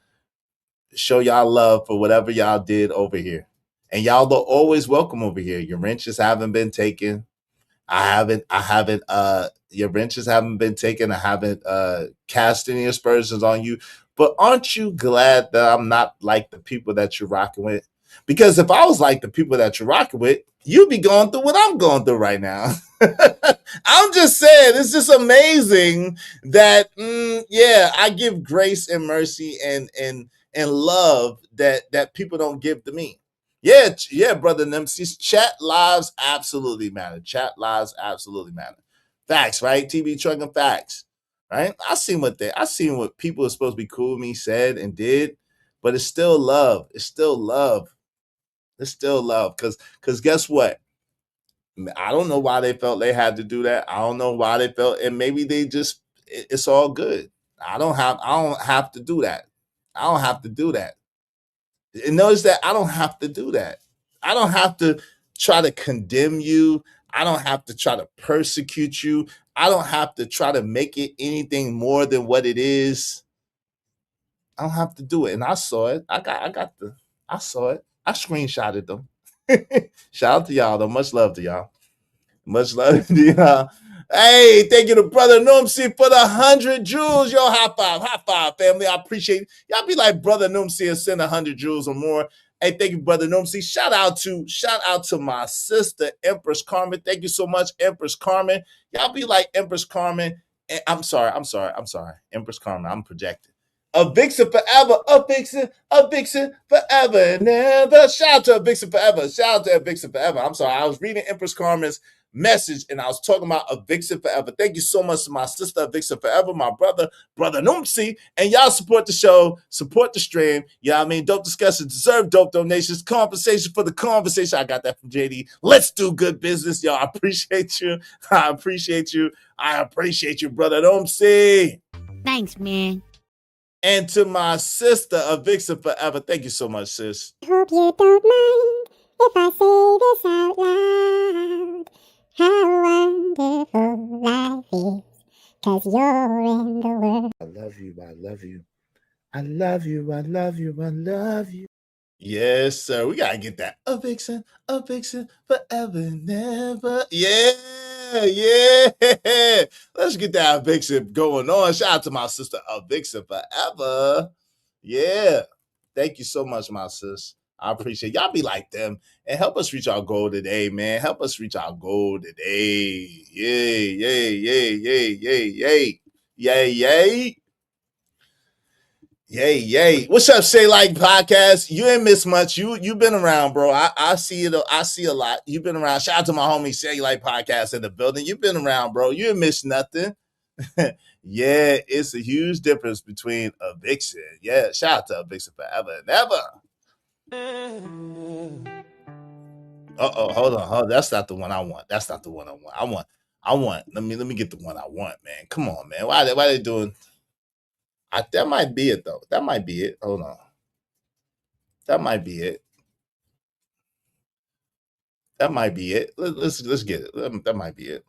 show y'all love for whatever y'all did over here. And y'all are always welcome over here. Your wrenches haven't been taken. Your wrenches haven't been taken. I haven't cast any aspersions on you. But aren't you glad that I'm not like the people that you're rocking with? Because if I was like the people that you're rocking with, you'd be going through what I'm going through right now. I'm just saying, it's just amazing that, I give grace and mercy and love that people don't give to me. Yeah, brother Nemesis. Chat lives absolutely matter. Chat lives absolutely matter. Facts, right? TB trucking facts, right? I seen what people are supposed to be cool with me said and did, but it's still love. It's still love. It's still love. Cause guess what? I don't know why they felt they had to do that. I don't know why they felt, and maybe they just it's all good. I don't have to do that. I don't have to do that. And notice that I don't have to do that. I don't have to try to condemn you. I don't have to try to persecute you. I don't have to try to make it anything more than what it is. I don't have to do it. And I saw it. I saw it. I screenshotted them. Shout out to y'all though. Much love to y'all. Much love to y'all. Hey, thank you to Brother Noomsi for the 100 jewels. Yo, high five, family. I appreciate it. Y'all be like Brother Noomsi and send 100 jewels or more. Hey, thank you, Brother Noomsi. Shout out to my sister, Empress Carmen. Thank you so much, Empress Carmen. Y'all be like Empress Carmen. I'm sorry. Empress Carmen, I'm projecting. A vixen forever, a vixen forever and ever. Shout out to a vixen forever. Shout out to a vixen forever. I'm sorry. I was reading Empress Carmen's message and I was talking about a vixen forever. Thank you so much to my sister, a vixen forever, my brother Noomsi, and y'all support the show, support the stream. Yeah, I mean, dope discussions deserve dope donations. Compensation for the conversation. I got that from JD. Let's do good business, y'all. I appreciate you. I appreciate you, brother Noomsi. Thanks, man. And to my sister, a vixen forever. Thank you so much, sis. Hope you don't mind if I say this out loud. How wonderful life is, 'cause you're in the world. I love you. I love you. I love you. I love you. I love you. Yes, sir. We gotta get that. A vixen forever and ever. Yeah. Let's get that vixen going on. Shout out to my sister, a vixen forever. Yeah. Thank you so much, my sis. I appreciate y'all. Be like them and help us reach our goal today, man. Help us reach our goal today. Yay. Yay. What's up, Say Like Podcast? You ain't missed much. You been around, bro. I see it. I see a lot. You've been around. Shout out to my homie Say Like Podcast in the building. You've been around, bro. You ain't missed nothing. Yeah, it's a huge difference between a vixen. Yeah, shout out to a vixen forever and ever. Hold on. That's not the one I want. I want. Let me get the one I want, man. Come on, man. Why they doing? That might be it though. That might be it. Hold on. That might be it. Let's get it. That might be it.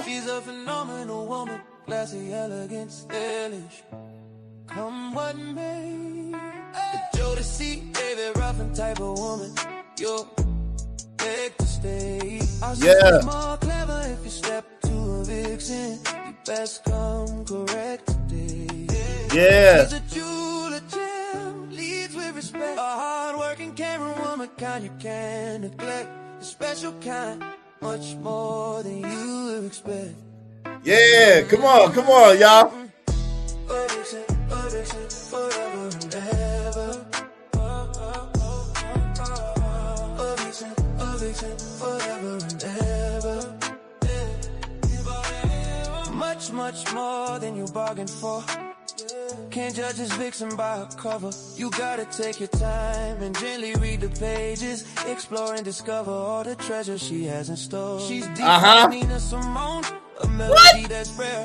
She's a phenomenal woman, classy, elegant, stylish. Come what may. to see, David Ruffin type of woman. You're beg to stay. I'll Yeah. more clever if you step to a vixen. You best come correct today. Yeah. She's a jeweler gem, leads with respect. A hard-working camera woman, kind you can't neglect. A special kind, much more than you would expect. Yeah, come on, y'all. A vixen, forever and ever. A vixen, forever and ever. Much more than you bargained for. Can't judge this vixen by her cover. You gotta take your time and gently read the pages. Explore and discover all the treasure she has in store. She's deep like Nina Simone, a melody that's rare.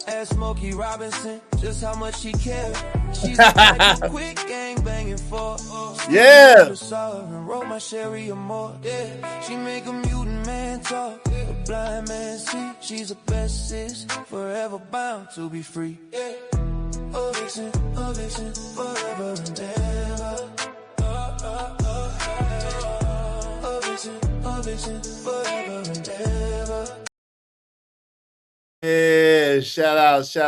Ask Smokey Robinson just how much she cares. She's a type of quick gang banging for. Yeah. And wrote my Sherry or more. Yeah. She make a mutant man talk, a blind man see. She's a best sis, forever bound to be free. Yeah. A vixen, forever and ever. A vixen, forever and ever. Yeah, shout out. Hey,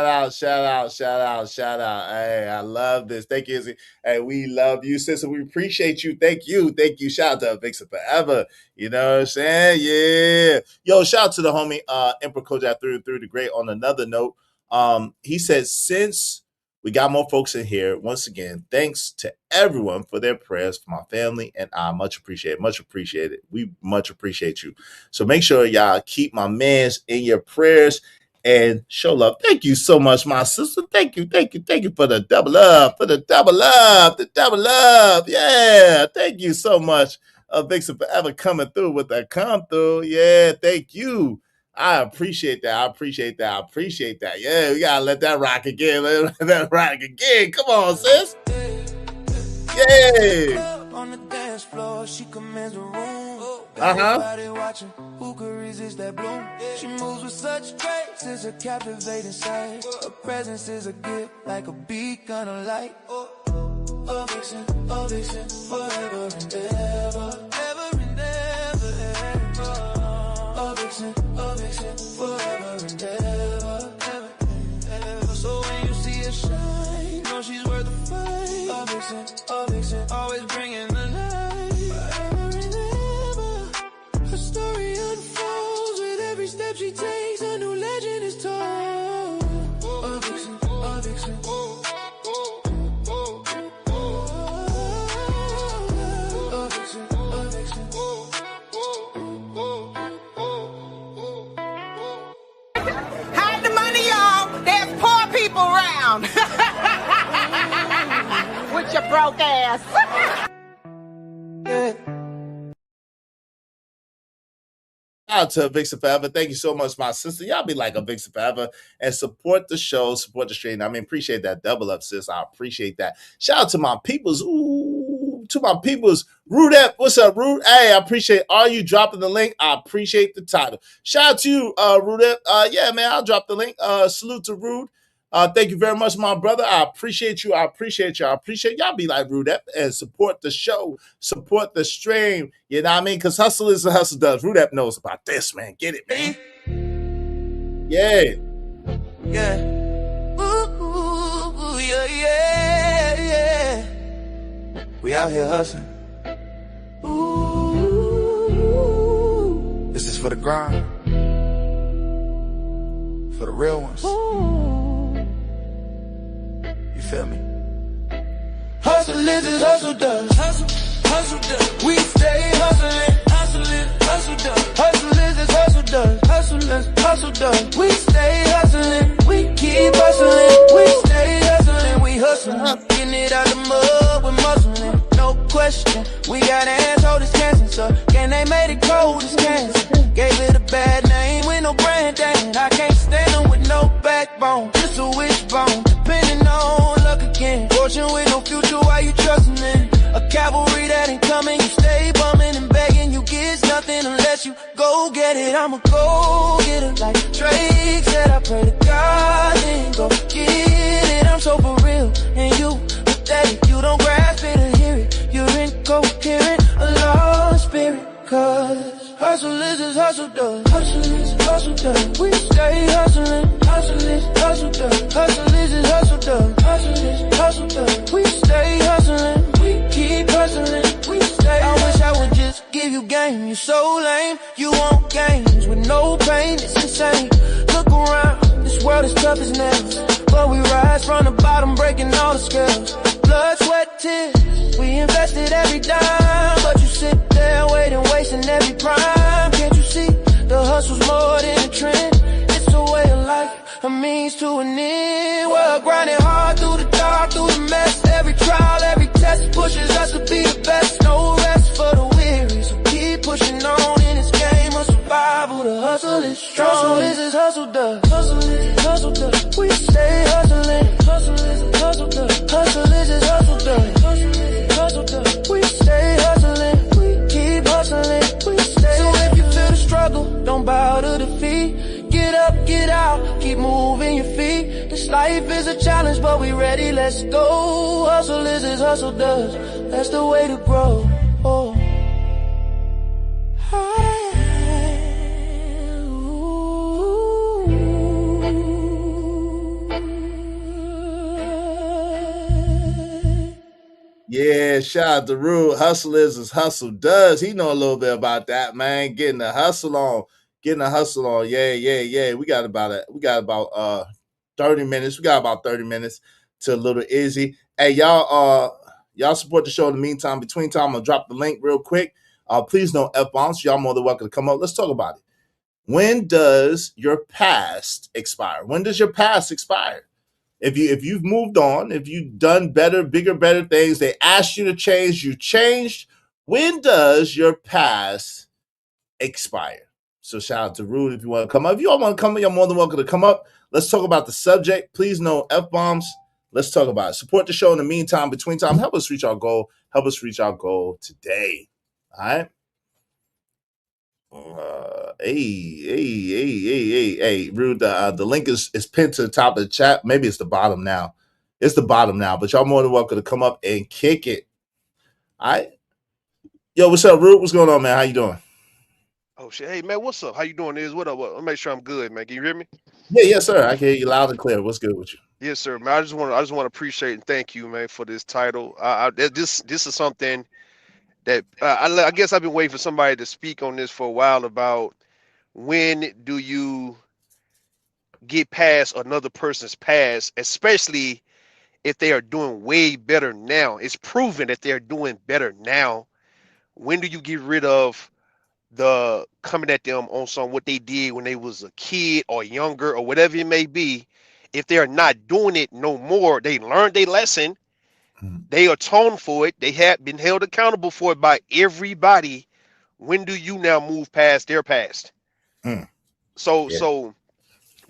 I love this. Thank you, Izzy. Hey, we love you, sister. We appreciate you. Thank you. Shout out to Vixen Forever. You know what I'm saying? Yeah. Yo, shout out to the homie Emperor Kojak through the great. On another note, he said, since we got more folks in here, once again, thanks to everyone for their prayers for my family, and I much appreciate it. We much appreciate you. So make sure y'all keep my mans in your prayers and show love. Thank you so much, my sister. Thank you for the double up, the double love. Yeah, thank you so much, Vixen Forever coming through with that come through. Yeah, thank you. I appreciate that. Yeah, we gotta let that rock again. Come on, sis. Yeah. On the dance floor, she commands the room. Everybody watching, who could resist that bloom? She moves with such grace, it's a captivating sight. Her presence is a gift, like a beacon of light. A vixen, forever and ever. Ever and ever. A vixen, forever and ever. So when you see her shine, know she's worth the fight. A vixen, always bringing the light. Forever and ever. Her story unfolds with every step she takes. A new legend is told. A vixen, Hide the money, y'all. There's poor people around. With your broke ass. Shout out to Vixen Forever. Thank you so much, my sister. Y'all be like a Vixen Forever and support the show, support the stream. I mean, appreciate that double up, sis. I appreciate that. Shout out to my peoples. Rudep, what's up, Rude? Hey, I appreciate all you dropping the link. I appreciate the title. Shout out to you, Rudep. Yeah, man, I'll drop the link. Salute to Rude. Thank you very much, my brother. I appreciate you. Y'all be like Rudep and support the show, support the stream. You know what I mean? Because hustle is a hustle does. Rudep knows about this, man. Get it, man. Yeah. Ooh, yeah. We out here hustling. Ooh. This is for the grind. For the real ones. You feel me? Hustle is as hustle does. Hustle does. We stay hustling. Hustle does. Hustle is as hustle does. Hustle does. We stay hustling. We keep hustling. We stay hustling. We hustling. Getting it out the mud with muscling. No question. We got hands, hold this cancer. So can they made it cold as cancer? Gave it a bad name with no brand name. I can't stand them with no backbone. Just a wishbone. Depending on luck again. Fortune with no future, why you trusting in? A cavalry that ain't coming. You stay bumming and begging. You get nothing unless you go get it. I'ma go get it like Drake said. I pray to God, then go get it. I'm so for real. And you pathetic. You don't grasp it or hear it. You're incoherent, a lost spirit. Cause hustle is as hustle does. Hustle is as hustle does. We stay hustling. Hustle is as hustle does. Hustle is as hustle does. Hustle is as hustle does. We stay hustling. We keep hustling. We stay. I wish I would just give you game. You're so lame. You want games with no pain. It's insane. Look around. This world is tough as nails. But we rise from the bottom, breaking all the scales. Blood, sweat, tears. We invested every dime. But you sit there waiting, wasting every prime. Can't you see the hustle's more than a trend? It's a way of life, a means to an end. We're grinding hard through the dark, through the mess. Every trial, every test pushes us to be the best. No rest for the weary, so keep pushing on in this game of survival. The hustle is strong. Hustle is as hustle does. Hustle is as hustle does. We stay hustling. Hustle is as hustle does. Hustle is as hustle does. Hustle is as hustle does. We stay hustling. We keep hustling. We stay. So if you feel the struggle, don't bow to defeat. Get up, get out, keep moving your feet. This life is a challenge, but we ready, let's go. Hustle is as hustle does. That's the way to grow. Oh. Yeah, shout out to Rude. Hustle is as hustle does. He know a little bit about that, man. Getting the hustle on. Getting the hustle on. Yeah. We got about 30 minutes. We got about 30 minutes to Little Izzy. Hey, y'all support the show in the meantime. Between time, I'm gonna drop the link real quick. Please no F-bombs. Y'all more than welcome to come up. Let's talk about it. When does your past expire? When does your past expire? If you've moved on, if you've done better, bigger, better things, they asked you to change, you changed. When does your past expire? So shout out to Rude if you want to come up. If you all want to come up, you're more than welcome to come up. Let's talk about the subject. Please no F-bombs. Let's talk about it. Support the show in the meantime, between time. Help us reach our goal. Help us reach our goal today. All right. Hey, Rude. The link is pinned to the top of the chat. Maybe it's the bottom now. It's the bottom now, but y'all more than welcome to come up and kick it. All right. Yo, what's up, Rude? What's going on, man? How you doing? Oh shit. Hey man, what's up? How you doing? What up? I'll make sure I'm good, man. Can you hear me? Yeah, yes, sir. I can hear you loud and clear. What's good with you? Yes, sir, man. I just want to appreciate and thank you, man, for this title. This is something that I guess I've been waiting for somebody to speak on this for a while about when do you get past another person's past, especially if they are doing way better now. It's proven that they're doing better now. When do you get rid of the coming at them on some what they did when they was a kid or younger or whatever it may be? If they're not doing it no more, they learned their lesson, they atoned for it, they have been held accountable for it by everybody. When do you now move past their past? So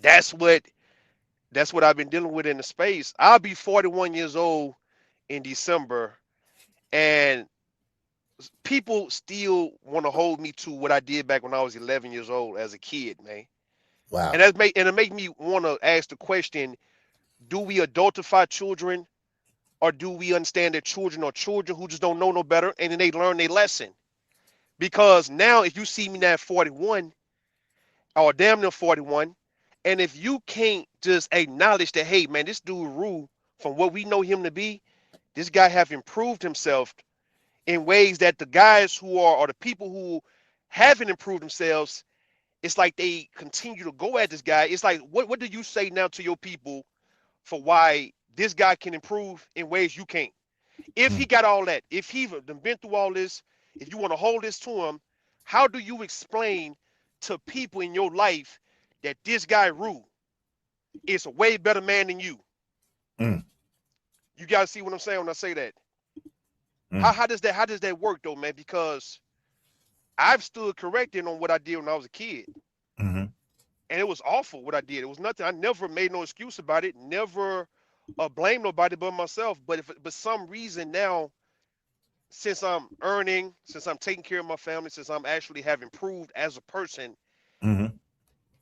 that's what I've been dealing with in the space. I'll be 41 years old in December, and people still want to hold me to what I did back when I was 11 years old as a kid, man. Wow. And it make me want to ask the question: do we adultify children, or do we understand that children are children who just don't know no better, and then they learn their lesson? Because now, if you see me now at 41, or damn near 41, and if you can't just acknowledge that, hey, man, this dude Rue, from what we know him to be, this guy have improved himself in ways that the guys who are, or the people who haven't improved themselves, it's like they continue to go at this guy. It's like, what do you say now to your people for why this guy can improve in ways you can't? If he got all that, if he's been through all this, if you want to hold this to him, how do you explain to people in your life that this guy Rue is a way better man than you? You guys see what I'm saying when I say that? How does that work though, man? Because I've stood corrected on what I did when I was a kid. And it was awful what I did. It was nothing. I never made no excuse about it. Never blame nobody but myself. But some reason now, since I'm earning, since I'm taking care of my family, since I'm actually have improved as a person,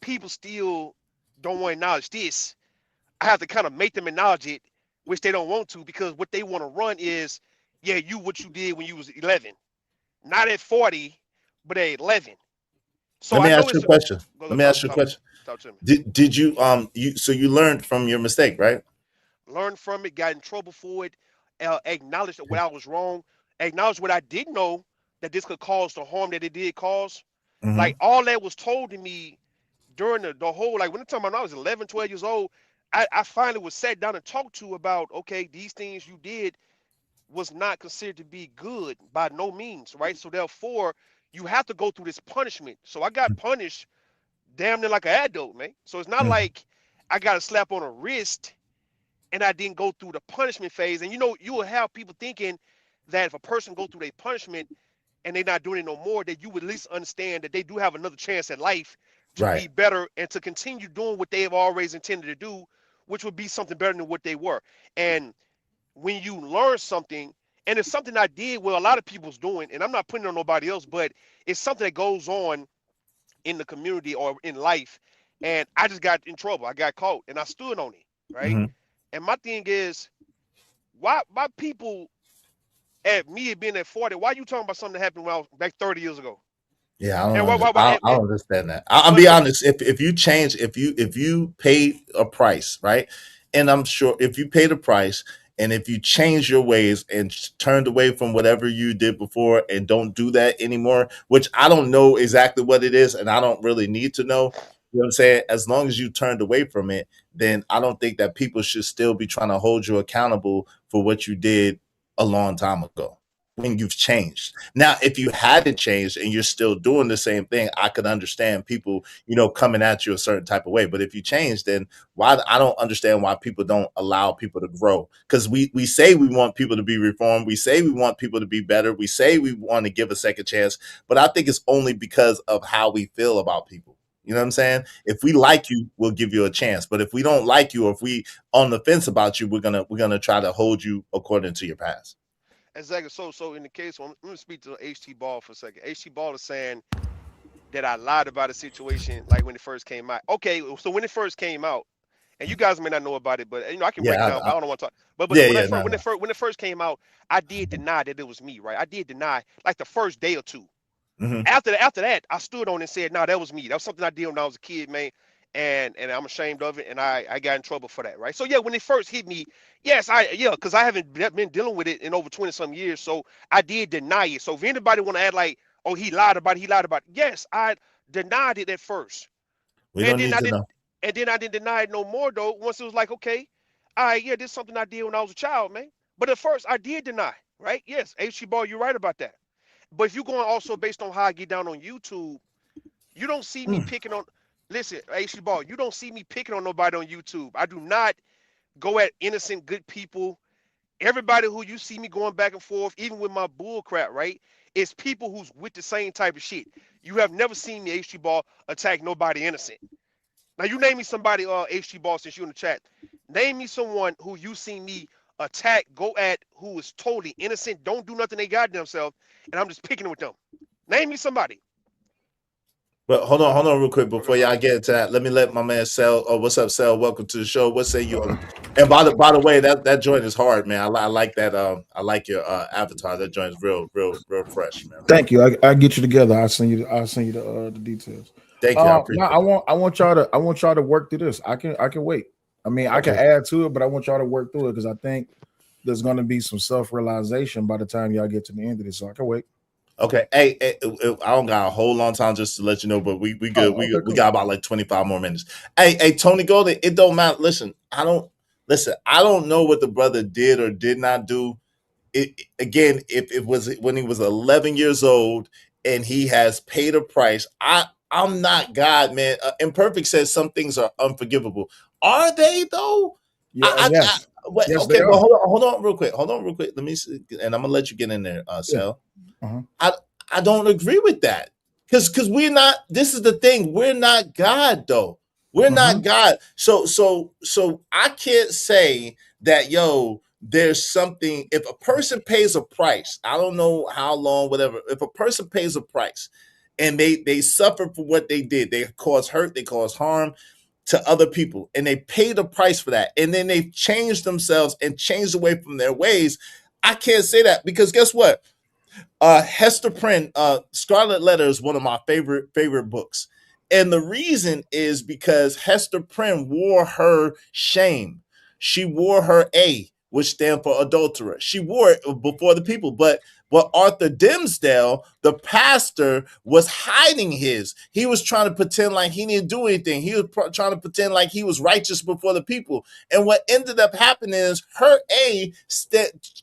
people still don't want to acknowledge this. I have to kind of make them acknowledge it which they don't want to because what they want to run is, yeah, what you did when you was 11, not at 40, but at 11. So Let I me know ask you it's a question. go Let me talk ask you a talk question. talk to me. Did you you learned from your mistake, right? Learn from it, got in trouble for it, acknowledged what I was wrong, acknowledged what I didn't know that this could cause the harm that it did cause. Mm-hmm. Like all that was told to me during the whole, like when the time I was 11, 12 years old, I finally was sat down and talked to about, okay, these things you did was not considered to be good by no means, right? So therefore, you have to go through this punishment. So I got punished damn near like an adult, man. So it's not Mm-hmm. like I got a slap on a wrist and I didn't go through the punishment phase. And you know, you will have people thinking that if a person go through their punishment and they're not doing it no more, that you would at least understand that they do have another chance at life to Right. be better and to continue doing what they have always intended to do, which would be something better than what they were. And when you learn something, and it's something I did where a lot of people's doing, and I'm not putting it on nobody else, but it's something that goes on in the community or in life. And I just got in trouble. I got caught and I stood on it, right? Mm-hmm. And my thing is, why people at me being at 40, why you talking about something that happened when I was back 30 years ago? Yeah, I And don't. why I don't understand that. I'll but be honest. If you change, if you pay a price, right, and I'm sure if you pay the price, and if you change your ways and turned away from whatever you did before and don't do that anymore, which I don't know exactly what it is, and I don't really need to know. You know what I'm saying? As long as you turned away from it, then I don't think that people should still be trying to hold you accountable for what you did a long time ago when you've changed. Now, if you hadn't changed and you're still doing the same thing, I could understand people, coming at you a certain type of way. But if you change, then why I don't understand why people don't allow people to grow. Because we say we want people to be reformed, we say we want people to be better, we say we want to give a second chance, but I think it's only because of how we feel about people. You know what I'm saying? If we like you, we'll give you a chance. But if we don't like you, or if we on the fence about you, we're gonna try to hold you according to your past. exactly. So in the case, I'm gonna speak to HT Ball for a second. HT Ball is saying that I lied about a situation like when it first came out. Okay, so when it first came out, and you guys may not know about it, but I can break it Yeah, down. But I don't want to talk. But yeah, when I yeah, first no, when no. it first came out, I did deny that it was me, right? I did deny like the first day or two. Hmm. After that, I stood on it and said, "No, that was me. That was something I did when I was a kid, man." And I'm ashamed of it, and I got in trouble for that, right? So yeah, when it first hit me, yes, because I haven't been dealing with it in over 20 some years, so I did deny it. So if anybody want to add like, oh, he lied about it. Yes, I denied it at first, We and don't then need I to didn't, know. and then I didn't deny it no more though. Once it was like, okay, all right, yeah, this is something I did when I was a child, man. But at first, I did deny, right? Yes, HG Ball, you're right about that. But if you're going also based on how I get down on YouTube, you don't see me Mm. picking on. Listen, HG Ball, you don't see me picking on nobody on YouTube. I do not go at innocent, good people. Everybody who you see me going back and forth, even with my bull crap, right? It's people who's with the same type of shit. You have never seen me, HG Ball, attack nobody innocent. Now you name me somebody, HG Ball, since you in the chat. Name me someone who you seen me attack, go at, who is totally innocent, don't do nothing they goddamn self, and I'm just picking with them. Name me somebody. But hold on, real quick Okay, before go y'all ahead. get into that. Let me let my man Sel. Oh, what's up, Sel? Welcome to the show. What say you on? And by the way, that joint is hard, man. I like that. I like your avatar. That joint is real fresh, man. Thank you. I get you together. I'll send you. I'll send you the details. Thank you. I No, appreciate that. I want y'all to work through this. I can wait. I mean, I can Okay. add to it, but I want y'all to work through it because I think there's going to be some self realization by the time y'all get to the end of this. So I can wait. Okay. Hey, I don't got a whole long time just to let you know, but we good. Oh, okay, We cool. got about like 25 more minutes. Hey, Tony Golden, it don't matter. Listen. I don't know what the brother did or did not do. Again, if it was when he was 11 years old and he has paid a price, I'm not God, man. Imperfect says some things are unforgivable. Are they though? Yeah. Yes. Yes, they Okay, but are. hold on real quick. Hold on real quick. Let me see, and I'm gonna let you get in there, Yeah. Sal. Uh-huh. I I don't agree with that. Because we're not, this is the thing, we're not God though. We're Uh-huh. not God. So I can't say that, there's something, if a person pays a price, I don't know how long, whatever, if a person pays a price and they suffer for what they did, they cause hurt, they cause harm, to other people, and they pay the price for that, and then they've changed themselves and changed away from their ways. I can't say that because guess what? Hester Prynne, Scarlet Letter is one of my favorite books, and the reason is because Hester Prynne wore her shame. She wore her A, which stands for adulterer. She wore it before the people, but Arthur Dimsdale, the pastor, was hiding his. He was trying to pretend like he didn't do anything. He was trying to pretend like he was righteous before the people. And what ended up happening is her A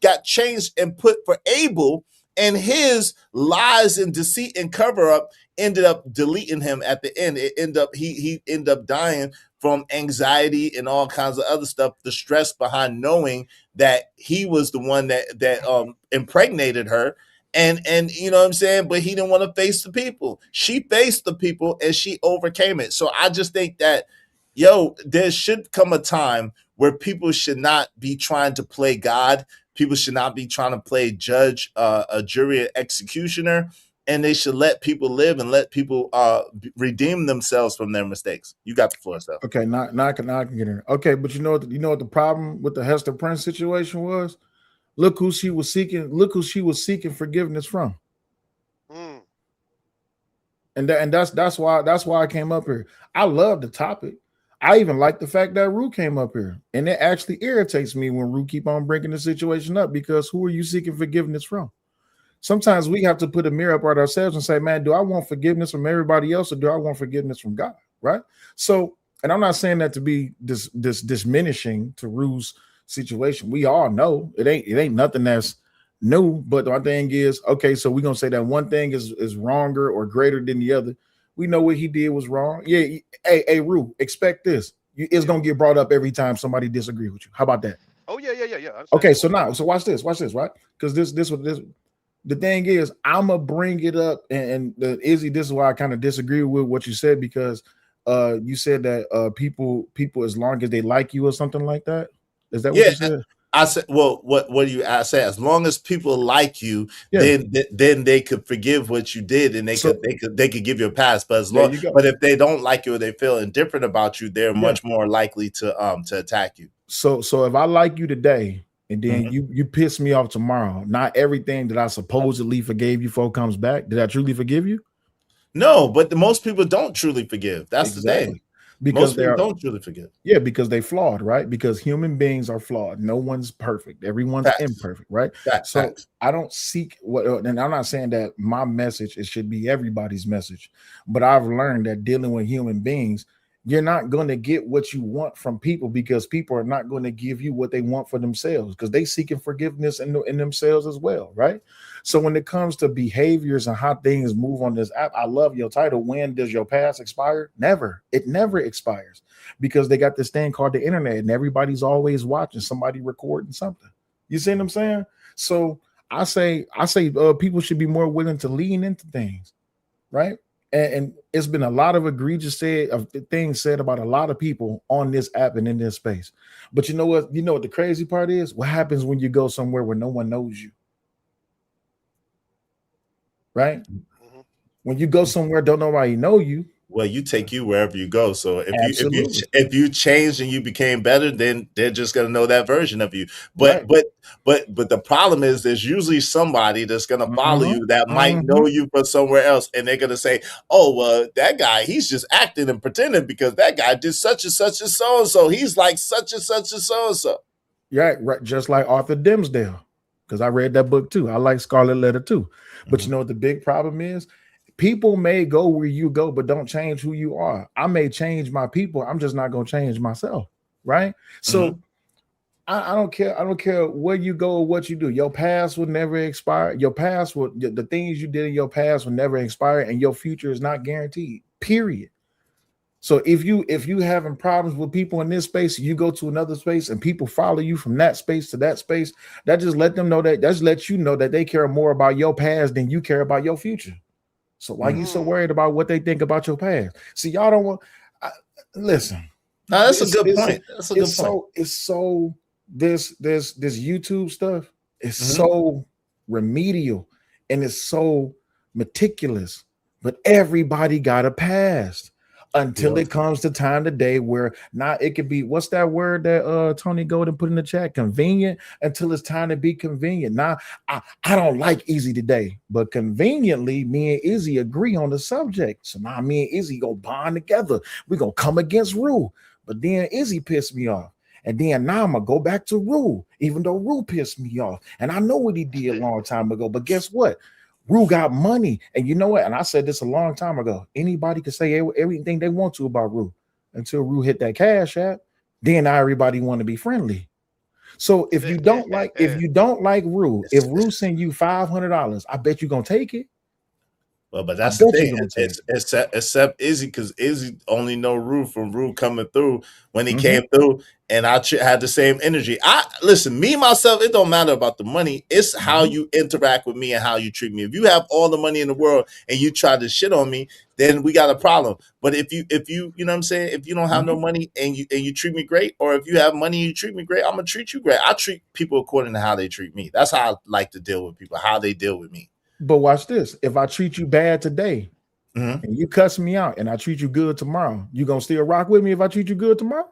got changed and put for Abel, and his lies and deceit and cover up ended up deleting him at the end. It ended up he ended up dying from anxiety and all kinds of other stuff. The stress behind knowing that he was the one that impregnated her, and you know what I'm saying. But he didn't want to face the people. She faced the people and she overcame it. So I just think that there should come a time where people should not be trying to play God. People should not be trying to play judge, a jury, executioner, and they should let people live and let people redeem themselves from their mistakes. You got the floor, Steph. Okay, now I can get in. Okay, but you know what the problem with the Hester Prynne situation was? Look who she was seeking. Look who she was seeking forgiveness from. And that's why I came up here. I love the topic. I even like the fact that Rue came up here, and it actually irritates me when Rue keep on bringing the situation up, because who are you seeking forgiveness from? Sometimes we have to put a mirror up at ourselves and say, man, do I want forgiveness from everybody else, or do I want forgiveness from God? Right. So, and I'm not saying that to be this diminishing to Rue's situation. We all know it ain't nothing that's new. But the thing is, okay, so we're gonna say that one thing is wronger or greater than the other. We know what he did was wrong. Yeah. Hey, Rue, expect this. It's gonna get brought up every time somebody disagrees with you. How about that? Oh yeah. Okay, so watch this, right? Because this the thing is, I'm gonna bring it up, and Izzy, this is why I kind of disagree with what you said, because you said that people as long as they like you or something like that. Is that what you said? I said, well, what do you? I said, as long as people like you, then they could forgive what you did, and they could give you a pass. But but if they don't like you or they feel indifferent about you, they're much more likely to attack you. So if I like you today, and then you piss me off tomorrow, not everything that I supposedly forgave you for comes back. Did I truly forgive you? No, but most people don't truly forgive. That's the thing. Because most people don't truly forgive. Yeah, because they flawed, right? Because human beings are flawed. No one's perfect. Everyone's imperfect, right? Facts. I don't seek what, and I'm not saying that my message should be everybody's message, but I've learned that dealing with human beings, you're not going to get what you want from people, because people are not going to give you what they want for themselves, because they seeking forgiveness in themselves as well, right? So when it comes to behaviors and how things move on this app, I love your title. When does your past expire? Never. It never expires, because they got this thing called the internet, and everybody's always watching somebody recording something. You see what I'm saying? So I say people should be more willing to lean into things, right? And it's been a lot of egregious things said about a lot of people on this app and in this space. But you know what? You know what the crazy part is? What happens when you go somewhere where no one knows you? Right? When you go somewhere, don't nobody know you. Well, you take you wherever you go. So if you changed and you became better, then they're just gonna know that version of you. But the problem is, there's usually somebody that's gonna follow you that might know you from somewhere else, and they're gonna say, "Oh, well, that guy, he's just acting and pretending because that guy did such and such and so and so. He's like such and such and so and so." Yeah, right. Just like Arthur Dimsdale, because I read that book too. I like Scarlet Letter too. But you know what the big problem is? People may go where you go, but don't change who you are. I may change my people. I'm just not going to change myself. Right. So I don't care. I don't care where you go or what you do. Your past will never expire. Your past the things you did in your past will never expire, and your future is not guaranteed, period. So if you having problems with people in this space, you go to another space and people follow you from that space to that space, that just let them know that lets you know that they care more about your past than you care about your future. So why you so worried about what they think about your past? See, y'all don't want. Listen, no, that's a good point. That's a good point. It's so this YouTube stuff is so remedial, and it's so meticulous. But everybody got a past. until Yeah. it comes to time today where now it could be, what's that word that Tony Golden put in the chat? Convenient, until it's time to be convenient. Now, I don't like Izzy today, but conveniently, me and Izzy agree on the subject. So now me and Izzy go bond together. We're gonna come against Rue. But then Izzy pissed me off. And then now I'm gonna go back to Rue, even though Rue pissed me off. And I know what he did a long time ago. But guess what? Rue got money. And you know what? And I said this a long time ago. Anybody can say everything they want to about Rue until Rue hit that cash app. Then now everybody want to be friendly. So if you don't like Rue, if Rue send you $500, I bet you're gonna take it. Well, but that's the thing. Except Izzy, because Izzy only know Rue from Rue coming through when he came through, and I had the same energy. I listen, me myself. It don't matter about the money. It's how you interact with me and how you treat me. If you have all the money in the world and you try to shit on me, then we got a problem. But if you you know what I'm saying, if you don't have no money and you treat me great, or if you have money and you treat me great, I'm gonna treat you great. I treat people according to how they treat me. That's how I like to deal with people. How they deal with me. But watch this. If I treat you bad today and you cuss me out and I treat you good tomorrow, you gonna still rock with me if I treat you good tomorrow?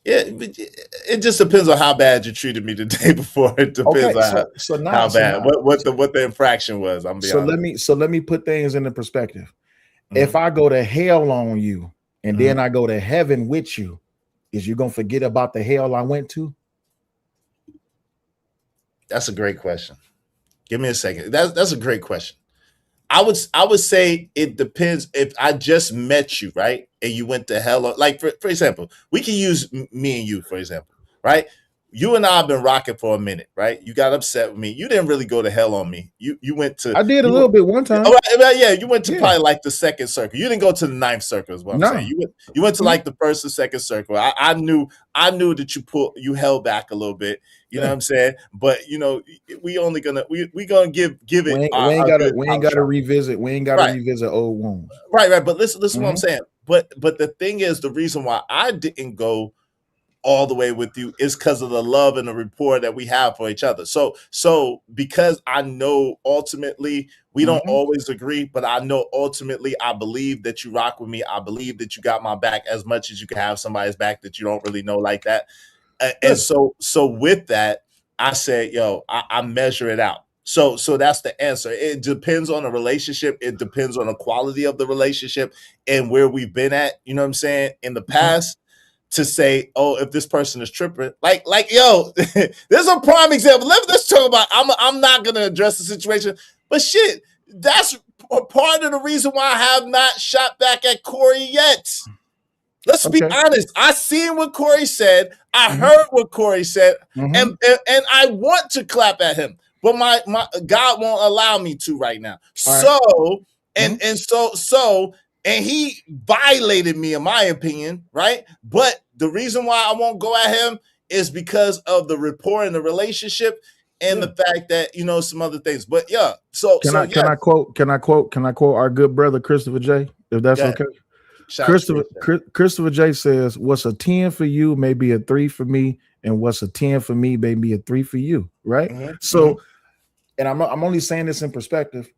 Yeah, it just depends on how bad you treated me the day before. It depends on how bad. What the infraction was. I'm being honest. Let me put things into perspective. If I go to hell on you and then I go to heaven with you, is you gonna forget about the hell I went to? That's a great question. Give me a second. That's a great question. I would say it depends. If I just met you, right, and you went to hell, like for example, we can use me and you for example, right? You and I have been rocking for a minute, right? You got upset with me. You didn't really go to hell on me. You went to. I did a little bit one time. Yeah, you went to probably like the second circle. You didn't go to the ninth circle, is what I'm saying. You went to like the first and second circle. I knew that you held back a little bit. You know what I'm saying? But you know, we gonna give it. We ain't gotta revisit old wounds. Right. But listen what I'm saying. But the thing is, the reason why I didn't go all the way with you is because of the love and the rapport that we have for each other. So because I know ultimately we don't always agree, but I know ultimately I believe that you rock with me. I believe that you got my back as much as you can have somebody's back that you don't really know like that. And so with that, I said, yo, I measure it out. So that's the answer. It depends on the relationship. It depends on the quality of the relationship and where we've been at, you know what I'm saying, in the past. To say, oh, if this person is tripping, like, yo, there's a prime example. Let's talk about. I'm not gonna address the situation, but shit, that's part of the reason why I have not shot back at Corey yet. Let's be honest. I seen what Corey said. I heard what Corey said, and I want to clap at him, but my God won't allow me to right now. And he violated me, in my opinion, right? But the reason why I won't go at him is because of the rapport and the relationship and the fact that, you know, some other things. But yeah, can I quote our good brother Christopher J, if that's okay? Christopher J says, what's a 10 for you may be a 3 for me, and what's a 10 for me may be a 3 for you, right? And I'm only saying this in perspective.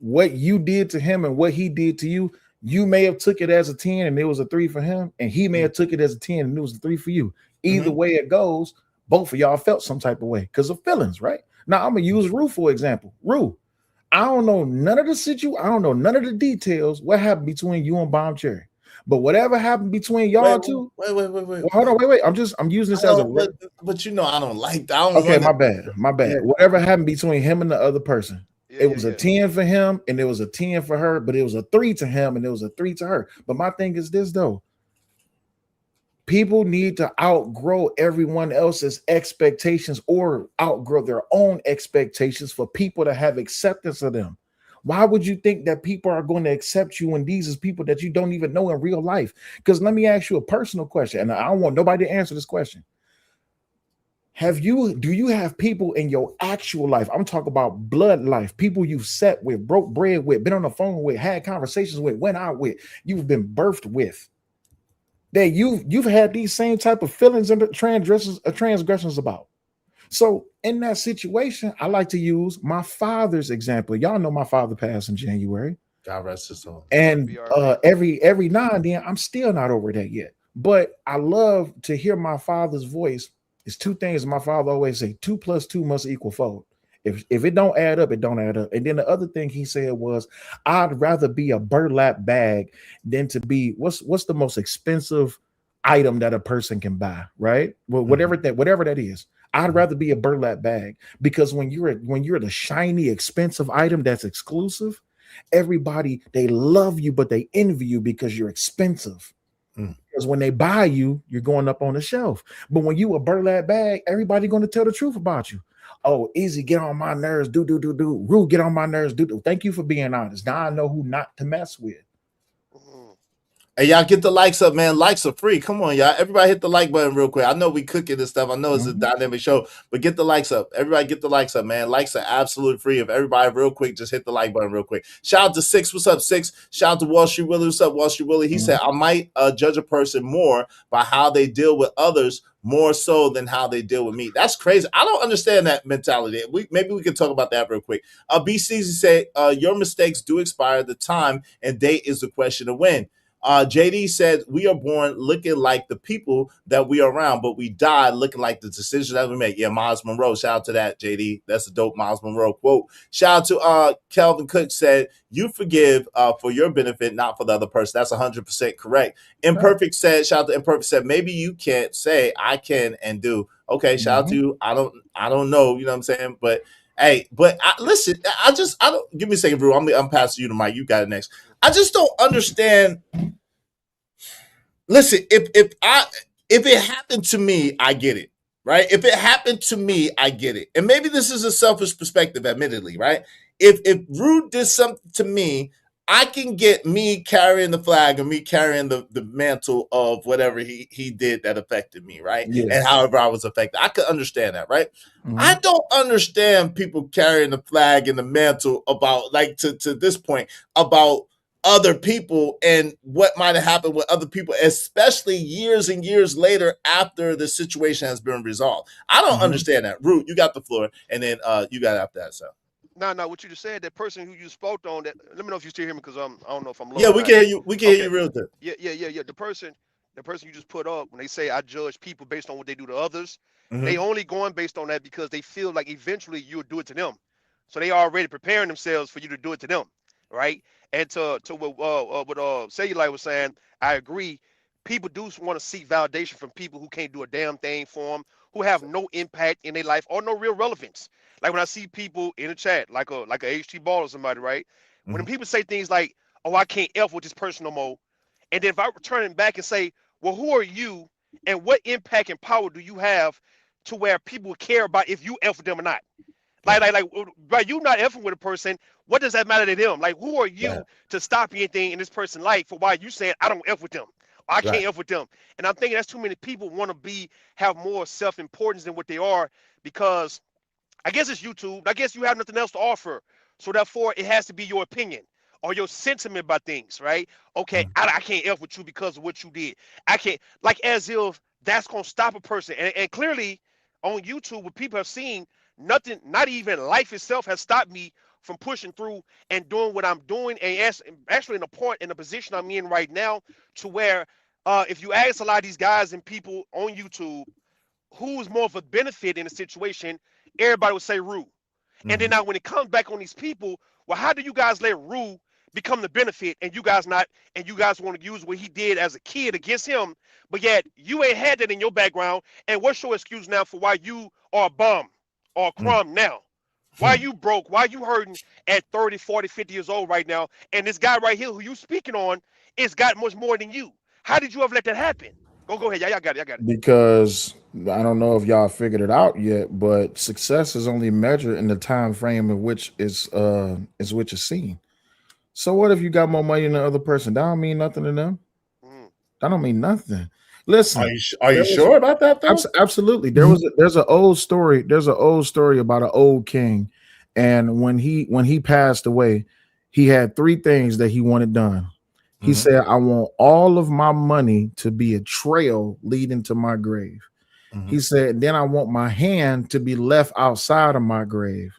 What you did to him and what he did to you, you may have took it as a 10 and it was a 3 for him, and he may have took it as a 10 and it was a 3 for you. Either way it goes, both of y'all felt some type of way because of feelings, right? Now I'm gonna use Rue for example. Rue, I don't know none of the details what happened between you and Bomb Cherry, but whatever happened between y'all two. Wait. Well, hold on, wait. I'm using this as a. But you know, I don't like that. Okay, my bad. Yeah. Whatever happened between him and the other person. It was a 10 for him and it was a 10 for her, but it was a 3 to him and it was a 3 to her. But my thing is this though. People need to outgrow everyone else's expectations or outgrow their own expectations for people to have acceptance of them. Why would you think that people are going to accept you when these is people that you don't even know in real life? Because let me ask you a personal question, and I don't want nobody to answer this question. Do you have people in your actual life? I'm talking about blood life, people you've sat with, broke bread with, been on the phone with, had conversations with, went out with, you've been birthed with, that you've had these same type of feelings and transgressions about. So in that situation, I like to use my father's example. Y'all know my father passed in January. God rest his soul. And every now and then, I'm still not over that yet. But I love to hear my father's voice. It's two things my father always say: 2 + 2 must equal 4. If it don't add up, it don't add up. And then the other thing he said was, I'd rather be a burlap bag than to be what's the most expensive item that a person can buy, right? Well, whatever that is. I'd rather be a burlap bag, because when you're the shiny, expensive item that's exclusive, everybody, they love you, but they envy you because you're expensive. Because when they buy you, you're going up on the shelf. But when you a burlap bag, everybody going to tell the truth about you. Oh, Easy, get on my nerves. Do. Rue, get on my nerves. Do. Thank you for being honest. Now I know who not to mess with. Hey, y'all get the likes up, man. Likes are free. Come on, y'all. Everybody hit the like button real quick. I know we cooking this stuff. I know it's a dynamic show, but get the likes up. Everybody get the likes up, man. Likes are absolutely free. If everybody real quick, just hit the like button real quick. Shout out to Six. What's up, Six? Shout out to Wall Street Willie. What's up, Wall Street Willie? He said, I might judge a person more by how they deal with others more so than how they deal with me. That's crazy. I don't understand that mentality. Maybe we can talk about that real quick. BCZ said, your mistakes do expire. The time and date is the question to win. JD said, we are born looking like the people that we are around, but we die looking like the decisions that we make. Yeah, Miles Monroe. Shout out to that, JD. That's a dope Miles Monroe quote. Shout out to Kelvin Cook said, you forgive for your benefit, not for the other person. That's 100% correct. Imperfect said, shout out to Imperfect said, maybe you can't say I can and do. Okay, shout out to you. I don't know, you know what I'm saying? But hey, listen, I don't give me a second, bro. I'm passing you the mic. You got it next. I just don't understand. Listen, if it happened to me, I get it, right? If it happened to me, I get it. And maybe this is a selfish perspective, admittedly, right? If Rude did something to me, I can get me carrying the flag or me carrying the mantle of whatever he did that affected me, right? Yes. And however I was affected. I could understand that, right? I don't understand people carrying the flag and the mantle about, like, to this point, about other people and what might have happened with other people, especially years and years later after the situation has been resolved. I don't understand that. Root, you got the floor, and then you got after that. So No, what you just said, that person who you spoke on, that, let me know if you still hear me, because I don't know if I'm low. Yeah, we can hear you. We can hear you real good. Yeah. The person you just put up, when they say I judge people based on what they do to others, they only going based on that because they feel like eventually you'll do it to them. So they already preparing themselves for you to do it to them, right? And to what Cellulite was saying, I agree. People do want to seek validation from people who can't do a damn thing for them, who have no impact in their life or no real relevance. Like when I see people in the chat, like a HT Ball or somebody, right? When people say things like, "Oh, I can't F with this person no more," and then if I return it back and say, "Well, who are you, and what impact and power do you have to where people care about if you F with them or not?" Like, by you not effing with a person, what does that matter to them? Like, who are you to stop anything in this person's life for why you saying I don't F with them? I can't F with them. And I'm thinking that's too many people want to have more self-importance than what they are, because I guess it's YouTube. I guess you have nothing else to offer. So therefore, it has to be your opinion or your sentiment about things, right? Okay, I can't F with you because of what you did. I can't, like, as if that's going to stop a person. And clearly on YouTube, what people have seen, nothing, not even life itself, has stopped me from pushing through and doing what I'm doing, and actually in a position I'm in right now, to where if you ask a lot of these guys and people on YouTube who's more of a benefit in a situation, everybody would say Rue. And then now when it comes back on these people, well, how do you guys let Rue become the benefit and you guys not, and you guys want to use what he did as a kid against him, but yet you ain't had that in your background, and what's your excuse now for why you are a bum or a crumb now? Why you broke? Why you hurting at 30, 40, 50 years old right now? And this guy right here who you speaking on is got much more than you. How did you ever let that happen? Go ahead. Y'all got it. Because I don't know if y'all figured it out yet, but success is only measured in the time frame in which is seen. So what if you got more money than the other person? That don't mean nothing to them. That don't mean nothing. Listen, are you sure about that though? Absolutely. There's an old story. There's an old story about an old king, and when he passed away, he had 3 things that he wanted done. He said, I want all of my money to be a trail leading to my grave. He said, then I want my hand to be left outside of my grave.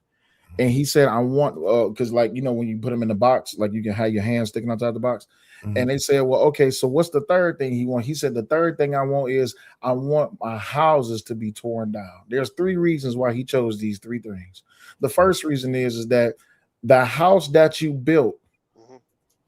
And he said, I want, because like, you know, when you put them in the box, like you can have your hands sticking outside the box. Mhm. And they said, well, okay, so what's the third thing he want? He said, the third thing I want is I want my houses to be torn down. There's 3 reasons why he chose these 3 things. The first reason is that the house that you built,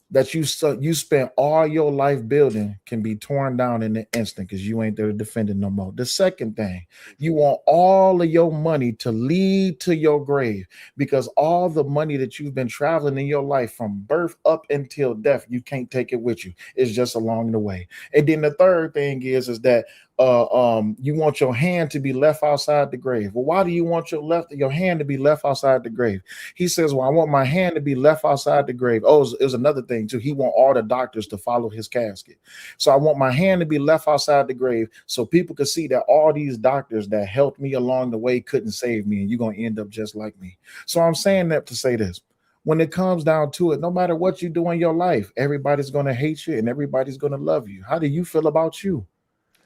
that you spent all your life building, can be torn down in an instant because you ain't there to defend it no more. The second thing, you want all of your money to lead to your grave, because all the money that you've been traveling in your life from birth up until death, you can't take it with you. It's just along the way. And then the third thing is that you want your hand to be left outside the grave. Well, why do you want your hand to be left outside the grave? He says, well, I want my hand to be left outside the grave. Oh, it was another thing too. He want all the doctors to follow his casket. So I want my hand to be left outside the grave so people could see that all these doctors that helped me along the way couldn't save me, and you're going to end up just like me. So I'm saying that to say this. When it comes down to it, no matter what you do in your life, everybody's going to hate you and everybody's going to love you. How do you feel about you?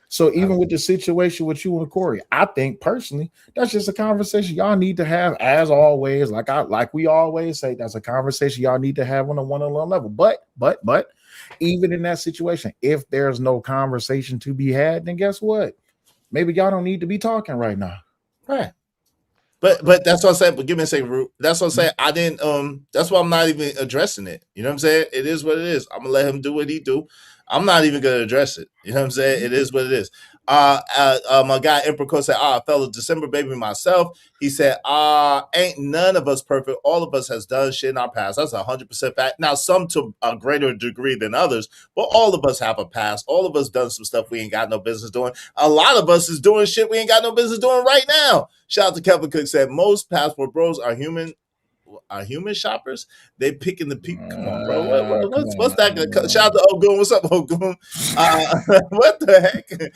So even with the situation with you and Corey, I think personally, that's just a conversation y'all need to have, as always. Like we always say, that's a conversation y'all need to have on a one-on-one level. But even in that situation, if there's no conversation to be had, then guess what? Maybe y'all don't need to be talking right now. Right. But that's what I'm saying. But give me a second, Root. That's what I'm saying. I didn't that's why I'm not even addressing it. You know what I'm saying? It is what it is. I'm gonna let him do what he do. I'm not even gonna address it. You know what I'm saying? It is what it is. My guy Emperor Co said, I fell a December baby myself. He said, ain't none of us perfect. All of us has done shit in our past. That's 100% fact. Now, some to a greater degree than others, but all of us have a past. All of us done some stuff we ain't got no business doing. A lot of us is doing shit we ain't got no business doing right now. Shout out to Kevin Cook said, most passport bros are human shoppers. They picking the people. Come on, bro. What's that? Shout out to Ogun. What's up, Ogun? What the heck?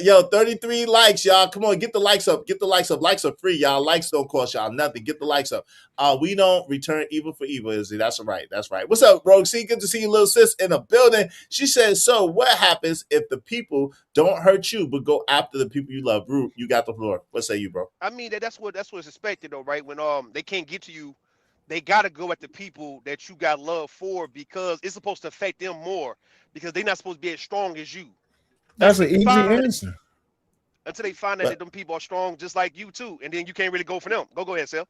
Yo, 33 likes, y'all. Come on, get the likes up. Get the likes up. Likes are free, y'all. Likes don't cost y'all nothing. Get the likes up. We don't return evil for evil, Izzy. That's right. That's right. What's up, bro? See, good to see you, little sis, in the building. She says, so what happens if the people don't hurt you but go after the people you love? Root, you got the floor. What say you, bro? I mean that's what's expected though, right? When they can't get to you, they gotta go at the people that you got love for because it's supposed to affect them more because they're not supposed to be as strong as you. That's an easy answer. Until they find out that them people are strong just like you too, and then you can't really go for them. Go ahead, Sel.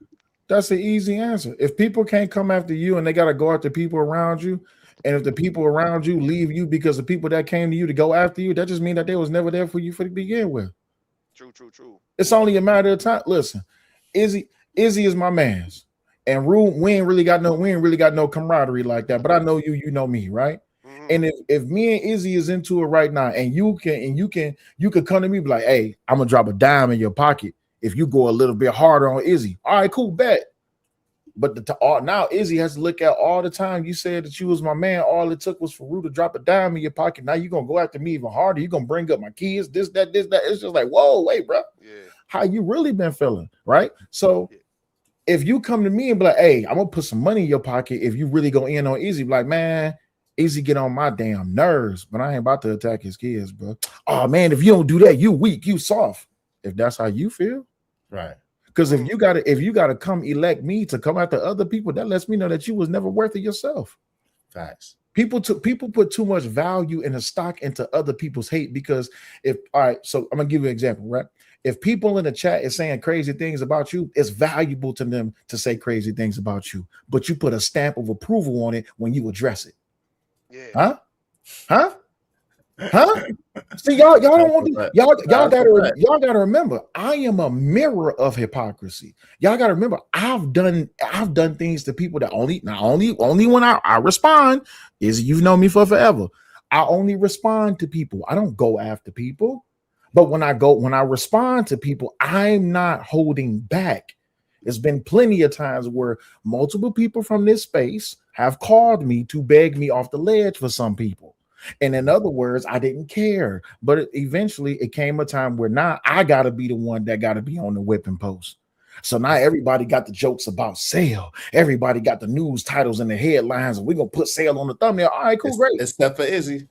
That's an easy answer. If people can't come after you and they got to go after people around you, and if the people around you leave you because the people that came to you to go after you, that just means that they was never there for you to begin with. True. It's only a matter of time. Listen, Izzy is my man's, and we ain't really got no camaraderie like that. But I know you know me, right? And if me and Izzy is into it right now, and you could come to me and be like, hey, I'm gonna drop a dime in your pocket if you go a little bit harder on Izzy. All right, cool, bet. But now Izzy has to look at all the time you said that you was my man. All it took was for Rue to drop a dime in your pocket. Now you're gonna go after me even harder. You're gonna bring up my kids, this, that. It's just like, whoa, wait, bro. Yeah. How you really been feeling, right? So if you come to me and be like, hey, I'm gonna put some money in your pocket if you really go in on Izzy, be like, man, Izzy get on my damn nerves, but I ain't about to attack his kids, bro. Oh man, if you don't do that, you weak, you soft. If that's how you feel, right? Because if you gotta come elect me to come after other people, that lets me know that you was never worth it yourself. Facts. People put too much value in a stock into other people's hate because all right, so I'm gonna give you an example, right? If people in the chat is saying crazy things about you, it's valuable to them to say crazy things about you, but you put a stamp of approval on it when you address it. Yeah. Huh? See, y'all don't want to. Y'all gotta remember, I am a mirror of hypocrisy. Y'all gotta remember, I've done things to people that only when I respond is you've known me for forever. I only respond to people. I don't go after people. But when I respond to people, I'm not holding back. There's been plenty of times where multiple people from this space have called me to beg me off the ledge for some people. And in other words, I didn't care. But eventually it came a time where now I got to be the one that got to be on the whipping post. So now everybody got the jokes about sale. Everybody got the news titles and the headlines, and we're going to put sale on the thumbnail. All right, cool, great. Except for Izzy.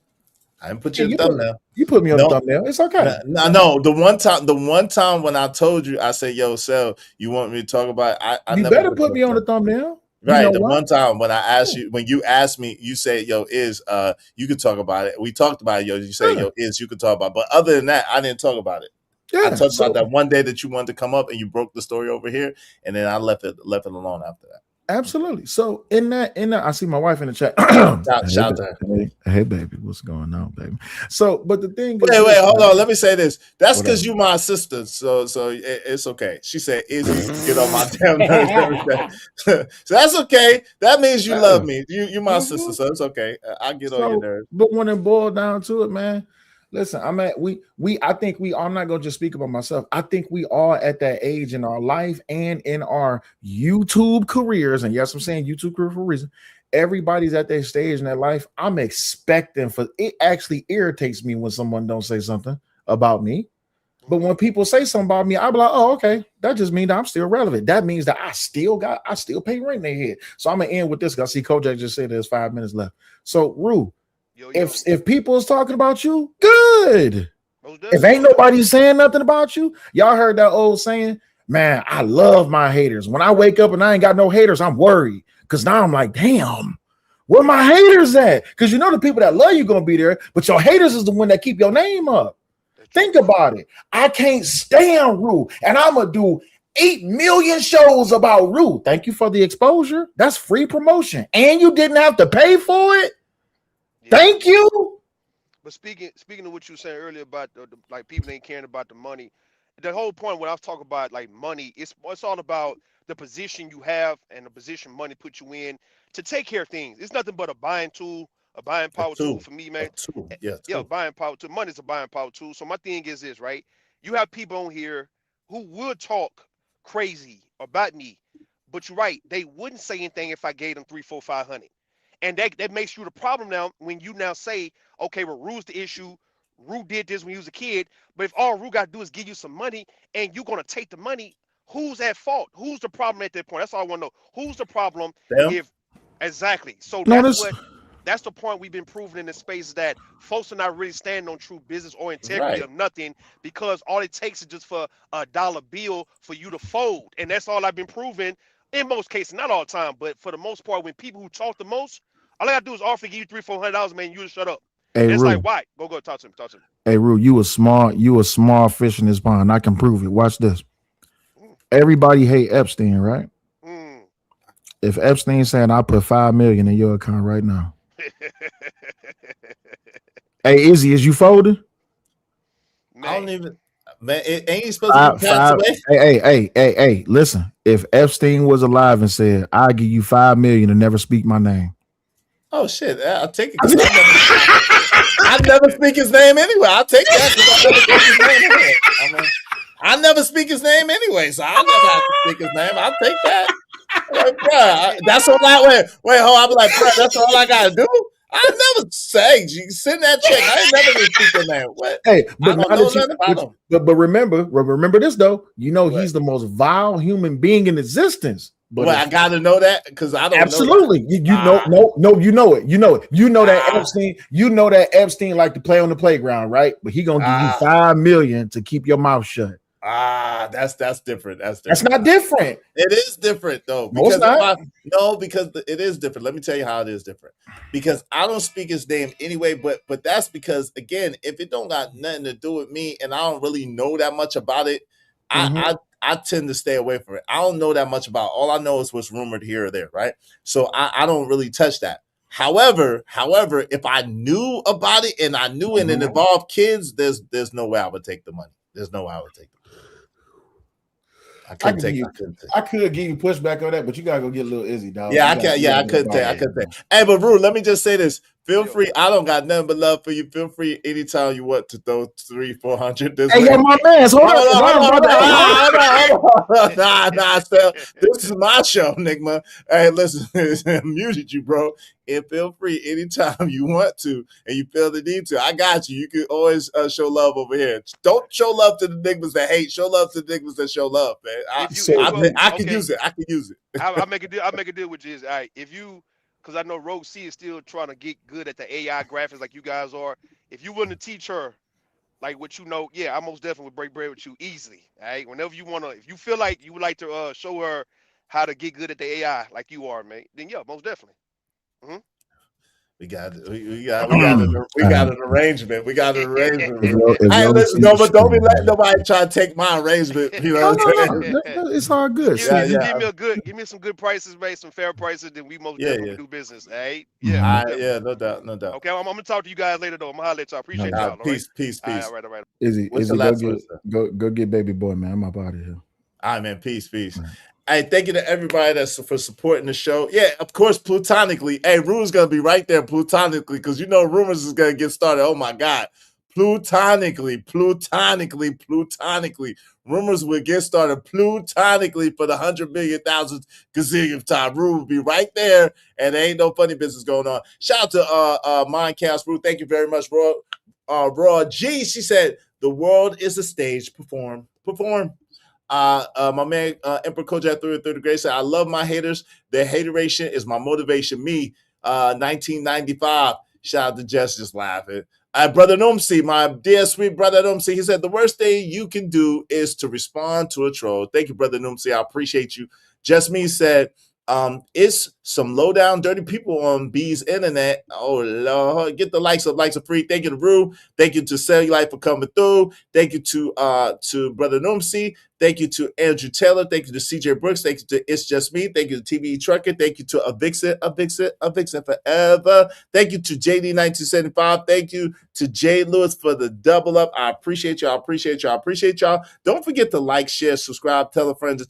I didn't put Yeah, you in the thumbnail. you put me on the No, thumbnail. It's okay. no. The one time when I told you, I said, "Yo, Sel, you want me to talk about it?" I You never better put you put on me on the the thumbnail. thumbnail. You know Right. The why? one time when I asked you, when you asked me, you said, "Yo, you could talk about it." We talked about it, yo. You say, Yeah. "Yo, you could talk about it." But other than that, I didn't talk about it. I Yeah. talked So about that one day that you wanted to come up and you broke the story over here, and then I left it alone after that. absolutely. So in that, I see my wife in the chat. Shout out to her. Hey, baby, what's going on, baby? So, but the thing is, Wait, hold on. Let me say this. That's because Whatever. you my sister, so it's okay. She said, "Izzy, you get on my damn nerves every day." So that's okay. That means you love me. You my sister, so it's okay. I get on your So, nerves. but when it boiled down to it, man, listen, I think I'm not gonna just speak about myself. I think we are at that age in our life and in our YouTube careers, and yes, I'm saying YouTube career for a reason. Everybody's at that stage in their life. I'm expecting for it. Actually irritates me when someone don't say something about me. But when people say something about me, I'll be like, oh, okay. That just means that I'm still relevant. That means that I still pay rent in their head. So I'm gonna end with this. I see Kojak just said there's 5 minutes left. So Rue, if people is talking about you, good. If ain't nobody saying nothing about you, y'all heard that old saying, man, I love my haters. When I wake up and I ain't got no haters, I'm worried. Because now I'm like, damn, where my haters at? Because you know the people that love you gonna be there, but your haters is the one that keep your name up. Think about it. I can't stand Rue, and I'm gonna do 8 million shows about Rue. Thank you for the exposure. That's free promotion, and you didn't have to pay for it. Yeah. Thank you. But speaking of what you were saying earlier about the like people ain't caring about the money, the whole point when I was talking about like money, it's all about the position you have and the position money put you in to take care of things. It's nothing but a buying tool, a buying power tool for me, man. Yeah, buying power tool. Money's a buying power tool. So my thing is this, right? You have people on here who would talk crazy about me, but you're right, they wouldn't say anything if I gave them 3, 4, 500. And that makes you the problem now when you now say, okay, well, Rue's the issue. Rue did this when he was a kid. But if all Rue got to do is give you some money and you're going to take the money, who's at fault? Who's the problem at that point? That's all I want to know. Who's the problem? If exactly. So that's the point we've been proving in this space is that folks are not really standing on true business or integrity of nothing because all it takes is just for a dollar bill for you to fold. And that's all I've been proving in most cases, not all the time, but for the most part, when people who talk the most, all I gotta do is offer to give you $300-$400, man, you just shut up. Hey, it's like, why? Go talk to him. Hey, Rue, you a small fish in this pond. I can prove it. Watch this. Everybody hate Epstein, right? If Epstein saying I put $5 million in your account right now. Hey, Izzy, is you folding? I don't even, man. Ain't he supposed to be passed away? Hey, listen. If Epstein was alive and said, "I'll give you $5 million and never speak my name," oh shit, I'll take it. I never speak his name anyway. I'll take that because I never speak his name anyway, so I never have to speak his name. I'll take that. Like, bro, that's all I wait, hold on. I'll be like, bro, that's all I gotta do. I never say you send that check. I ain't never gonna speak your name. What? Hey, but I don't know nothing about him. But remember this though. You know he's the most vile human being in existence. But I gotta know that because I don't absolutely. know. You know it. You know it. You know that Epstein. You know that Epstein like to play on the playground, right? But he gonna give you $5 million to keep your mouth shut. That's different. That's not different. It is different though. Because because it is different. Let me tell you how it is different. Because I don't speak his name anyway, but that's because again, if it don't got nothing to do with me and I don't really know that much about it, I tend to stay away from it. I don't know that much about it. All I know is what's rumored here or there, right? So I don't really touch that. However, if I knew about it and I knew it involved kids, there's no way I would take the money. There's no way I would take the money. I could give you pushback on that, but you gotta go get a little Izzy, dog. Yeah, I couldn't take. Hey, but Rue, let me just say this. Feel free. I don't got nothing but love for you. Feel free anytime you want to throw 300-400 this way. Hey, my man, hold on. Nah, Steph. This is my show, Nigma. Hey, listen, I muted you, bro. And feel free anytime you want to and you feel the need to. I got you. You can always show love over here. Don't show love to the niggas that hate. Show love to the niggas that show love, man. I can use it. I can use it. I'll make a deal with you. All right, if you because I know Rogue C is still trying to get good at the AI graphics like you guys are. If you willing to teach her like what you know, yeah, I most definitely would break bread with you easily. All right, whenever you wanna, if you feel like you would like to show her how to get good at the AI like you are, man, then yeah, most definitely. Mm-hmm. We got an arrangement. We got an arrangement. As Hey, long as listen, no, but don't be letting nobody try to take my arrangement. You know no, what I'm no, saying? no. It's all good. Just give me some good prices, man, some fair prices, then we most definitely do business. All right, yeah, most definitely. Yeah, no doubt, no doubt. Okay, I'm gonna talk to you guys later though. I'm gonna holler at y'all. Appreciate All y'all. All right, peace. all right. Izzy, What's the go last get word, sir? go get baby boy, man. I'm up out of here. All right, man. Peace. Right. Hey, thank you to everybody that's for supporting the show. Yeah, of course, platonically. Hey, Rumors gonna be right there platonically because you know Rumors is gonna get started. Oh my God, platonically. Rumors will get started platonically for the 100 million thousand gazillion time. Rumors will be right there, and there ain't no funny business going on. Shout out to Mindcast Rue. Thank you very much, Raw G. She said the world is a stage. Perform. My man Emperor Kojak 30 Great said, I love my haters. Their hateration is my motivation. Me, 1995. Shout out to Jess just laughing. Brother Nomsi, my dear sweet brother Nomsi, he said the worst thing you can do is to respond to a troll. Thank you, brother Nomsi. I appreciate you. Just me said, it's some low down dirty people on B's internet. Oh Lord, get the likes are free. Thank you to Rue. Thank you to Cellulite for coming through. Thank you to Brother Nomsi. Thank you to Andrew Taylor. Thank you to CJ Brooks. Thank you to It's Just Me. Thank you to TVE Trucker. Thank you to a Vixen forever. Thank you to JD1975. Thank you to Jay Lewis for the double up. I appreciate y'all. Don't forget to like, share, subscribe, tell a friend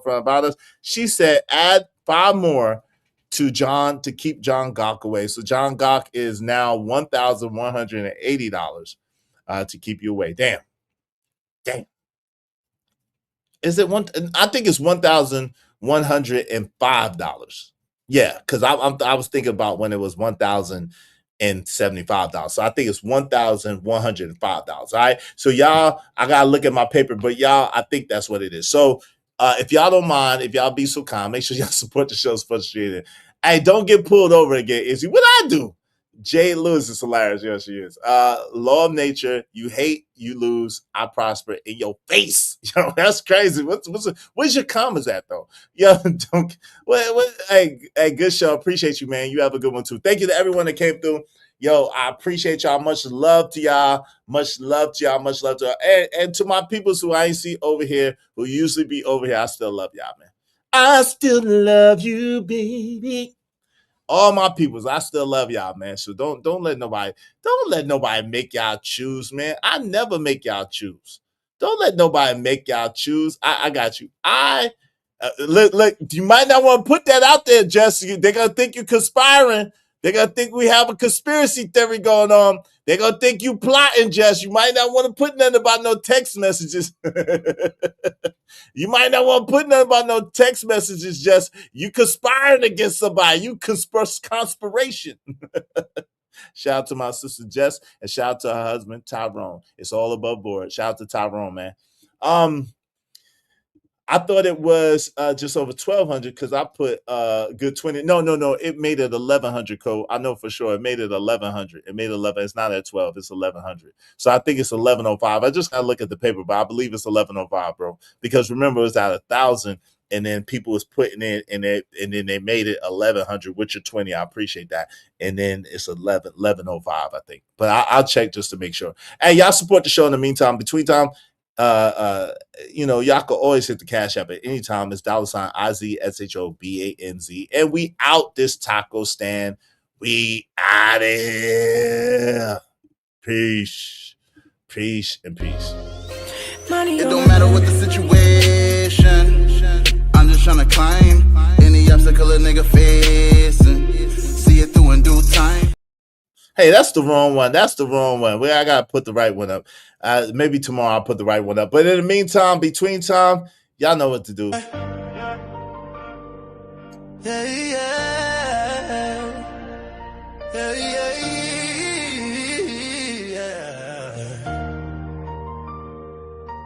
about us. She said, add 5 more to John to keep John Gok away. So John Gok is now $1,180 to keep you away. Damn. Is it one? I think it's $1,105. Yeah, because I was thinking about when it was $1,075. So I think it's $1,105. All right. So y'all, I gotta look at my paper, but y'all, I think that's what it is. So if y'all don't mind, if y'all be so kind, make sure y'all support the show's frustrated. Hey, don't get pulled over again, Izzy. What I do? Jay Lewis is hilarious. Yes, she is. Law of nature. You hate, you lose. I prosper in your face. Yo, that's crazy. Where's your commas at though? Yo, don't. Hey, good show. Appreciate you, man. You have a good one too. Thank you to everyone that came through. Yo, I appreciate y'all. Much love to y'all. And to my peoples who I ain't see over here, who usually be over here, I still love y'all, man. I still love you, baby. All my peoples, I still love y'all, man. So don't let nobody make y'all choose, man. I never make y'all choose. Don't let nobody make y'all choose. I got you. Look, you might not want to put that out there, Jesse. They're gonna think you're conspiring. They're gonna think we have a conspiracy theory going on. They're gonna think you plotting, Jess. You might not want to put nothing about no text messages. You might not want to put nothing about no text messages, Jess. You conspiring against somebody. You conspiration. Shout out to my sister Jess and shout out to her husband Tyrone. It's all above board. Shout out to Tyrone, man. I thought it was just over 1,200 because I put good 20. No. It made it 1,100 code. I know for sure. It made it 1,100. It made 11. It's not at 12. It's 1,100. So I think it's 1,105. I just got to look at the paper, but I believe it's 1,105, bro. Because remember, it was at 1,000, and then people was putting in, and then they made it 1,100 with your 20. I appreciate that. And then it's 1,105, I think. But I'll check just to make sure. Hey, y'all support the show in the meantime. Between time. Y'all can always hit the Cash App at any time. It's $IZSHOBANZ. And we out this taco stand. We out here. Peace. And peace. It don't matter what the situation. I'm just trying to climb any obstacle a nigga facing. See it through in due time. Hey, that's the wrong one. I gotta put the right one up. Maybe tomorrow I'll put the right one up. But in the meantime, between time, y'all know what to do.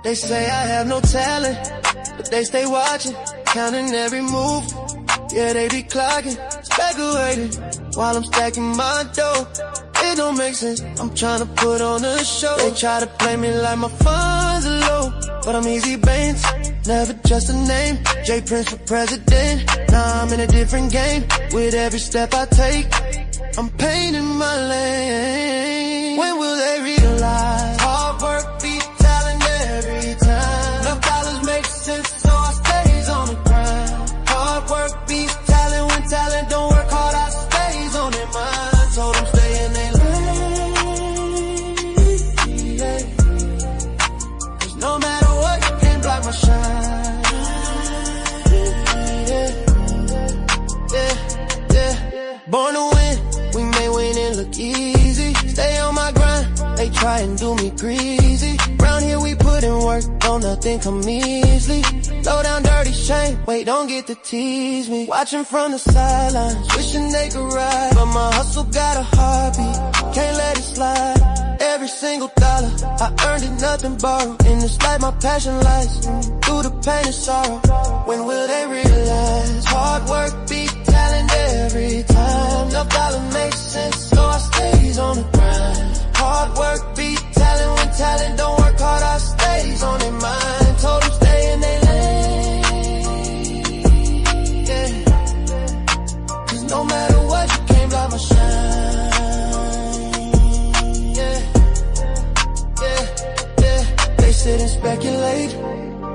They say I have no talent, but they stay watching, counting every move. Yeah, they be clocking, speculating while I'm stacking my dough. It don't make sense, I'm tryna put on a show. They try to play me like my funds are low, but I'm easy Baines, never just a name. J Prince for president, now I'm in a different game. With every step I take, I'm painting my lane. When will they realize hard work beat talent every time? Enough dollars make sense, so I stays on the grind. Hard work beats talent when talent don't work hard, I stays on their mind. Told them stay in their lane, yeah. 'Cause no matter what, you can't block my shine. Yeah, yeah, yeah. Born to win, we may win and look easy. Stay on my grind, they try and do me greasy. Round here we put in work, don't nothing come easily. Low down dirty shame, wait, don't get to tease me. Watching from the sidelines, wishing they could ride, but my hustle got a heartbeat, can't let it slide. Every single dollar, I earned it, nothing borrowed. And it's like my passion lies through the pain and sorrow. When will they realize hard work beat talent every time? No dollar makes sense, so I stays on the grind. Hard work beat talent when talent don't work hard, I stays on their mind. Told them stay in their lane, yeah. 'Cause no matter what, you can't block my shine, yeah, yeah, yeah. They sit and speculate,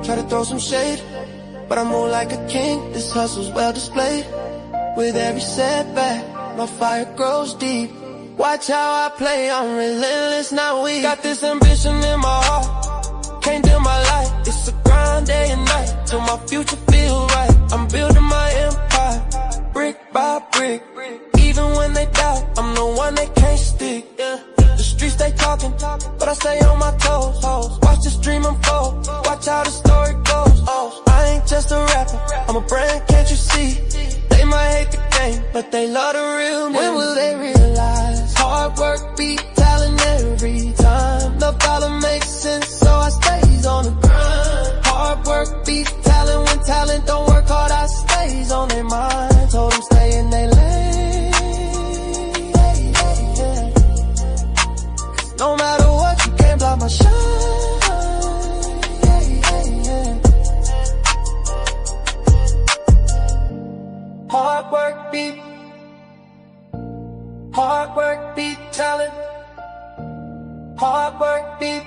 try to throw some shade, but I move like a king, this hustle's well displayed. With every setback, my fire grows deep. Watch how I play, I'm relentless, not weak. Got this ambition in my heart, can't dim my light. It's a grind day and night, till my future feel right. I'm building my empire, brick by brick. Even when they doubt, I'm the one they can't stick, yeah. The streets they talking, but I stay on my toes. Watch this dream unfold, watch how the story goes. Oh, I ain't just a rapper, I'm a brand, can't you see? They might hate the game, but they love the real me. When will they realize hard work beat talent every time? No dollar makes sense, so I stays on the grind. Hard work beat talent when talent don't work hard, I stays on their mind. Told them stay in their lane, yeah. No matter what, you can't block my shine, yeah. Hard work beat talent. Hard work beat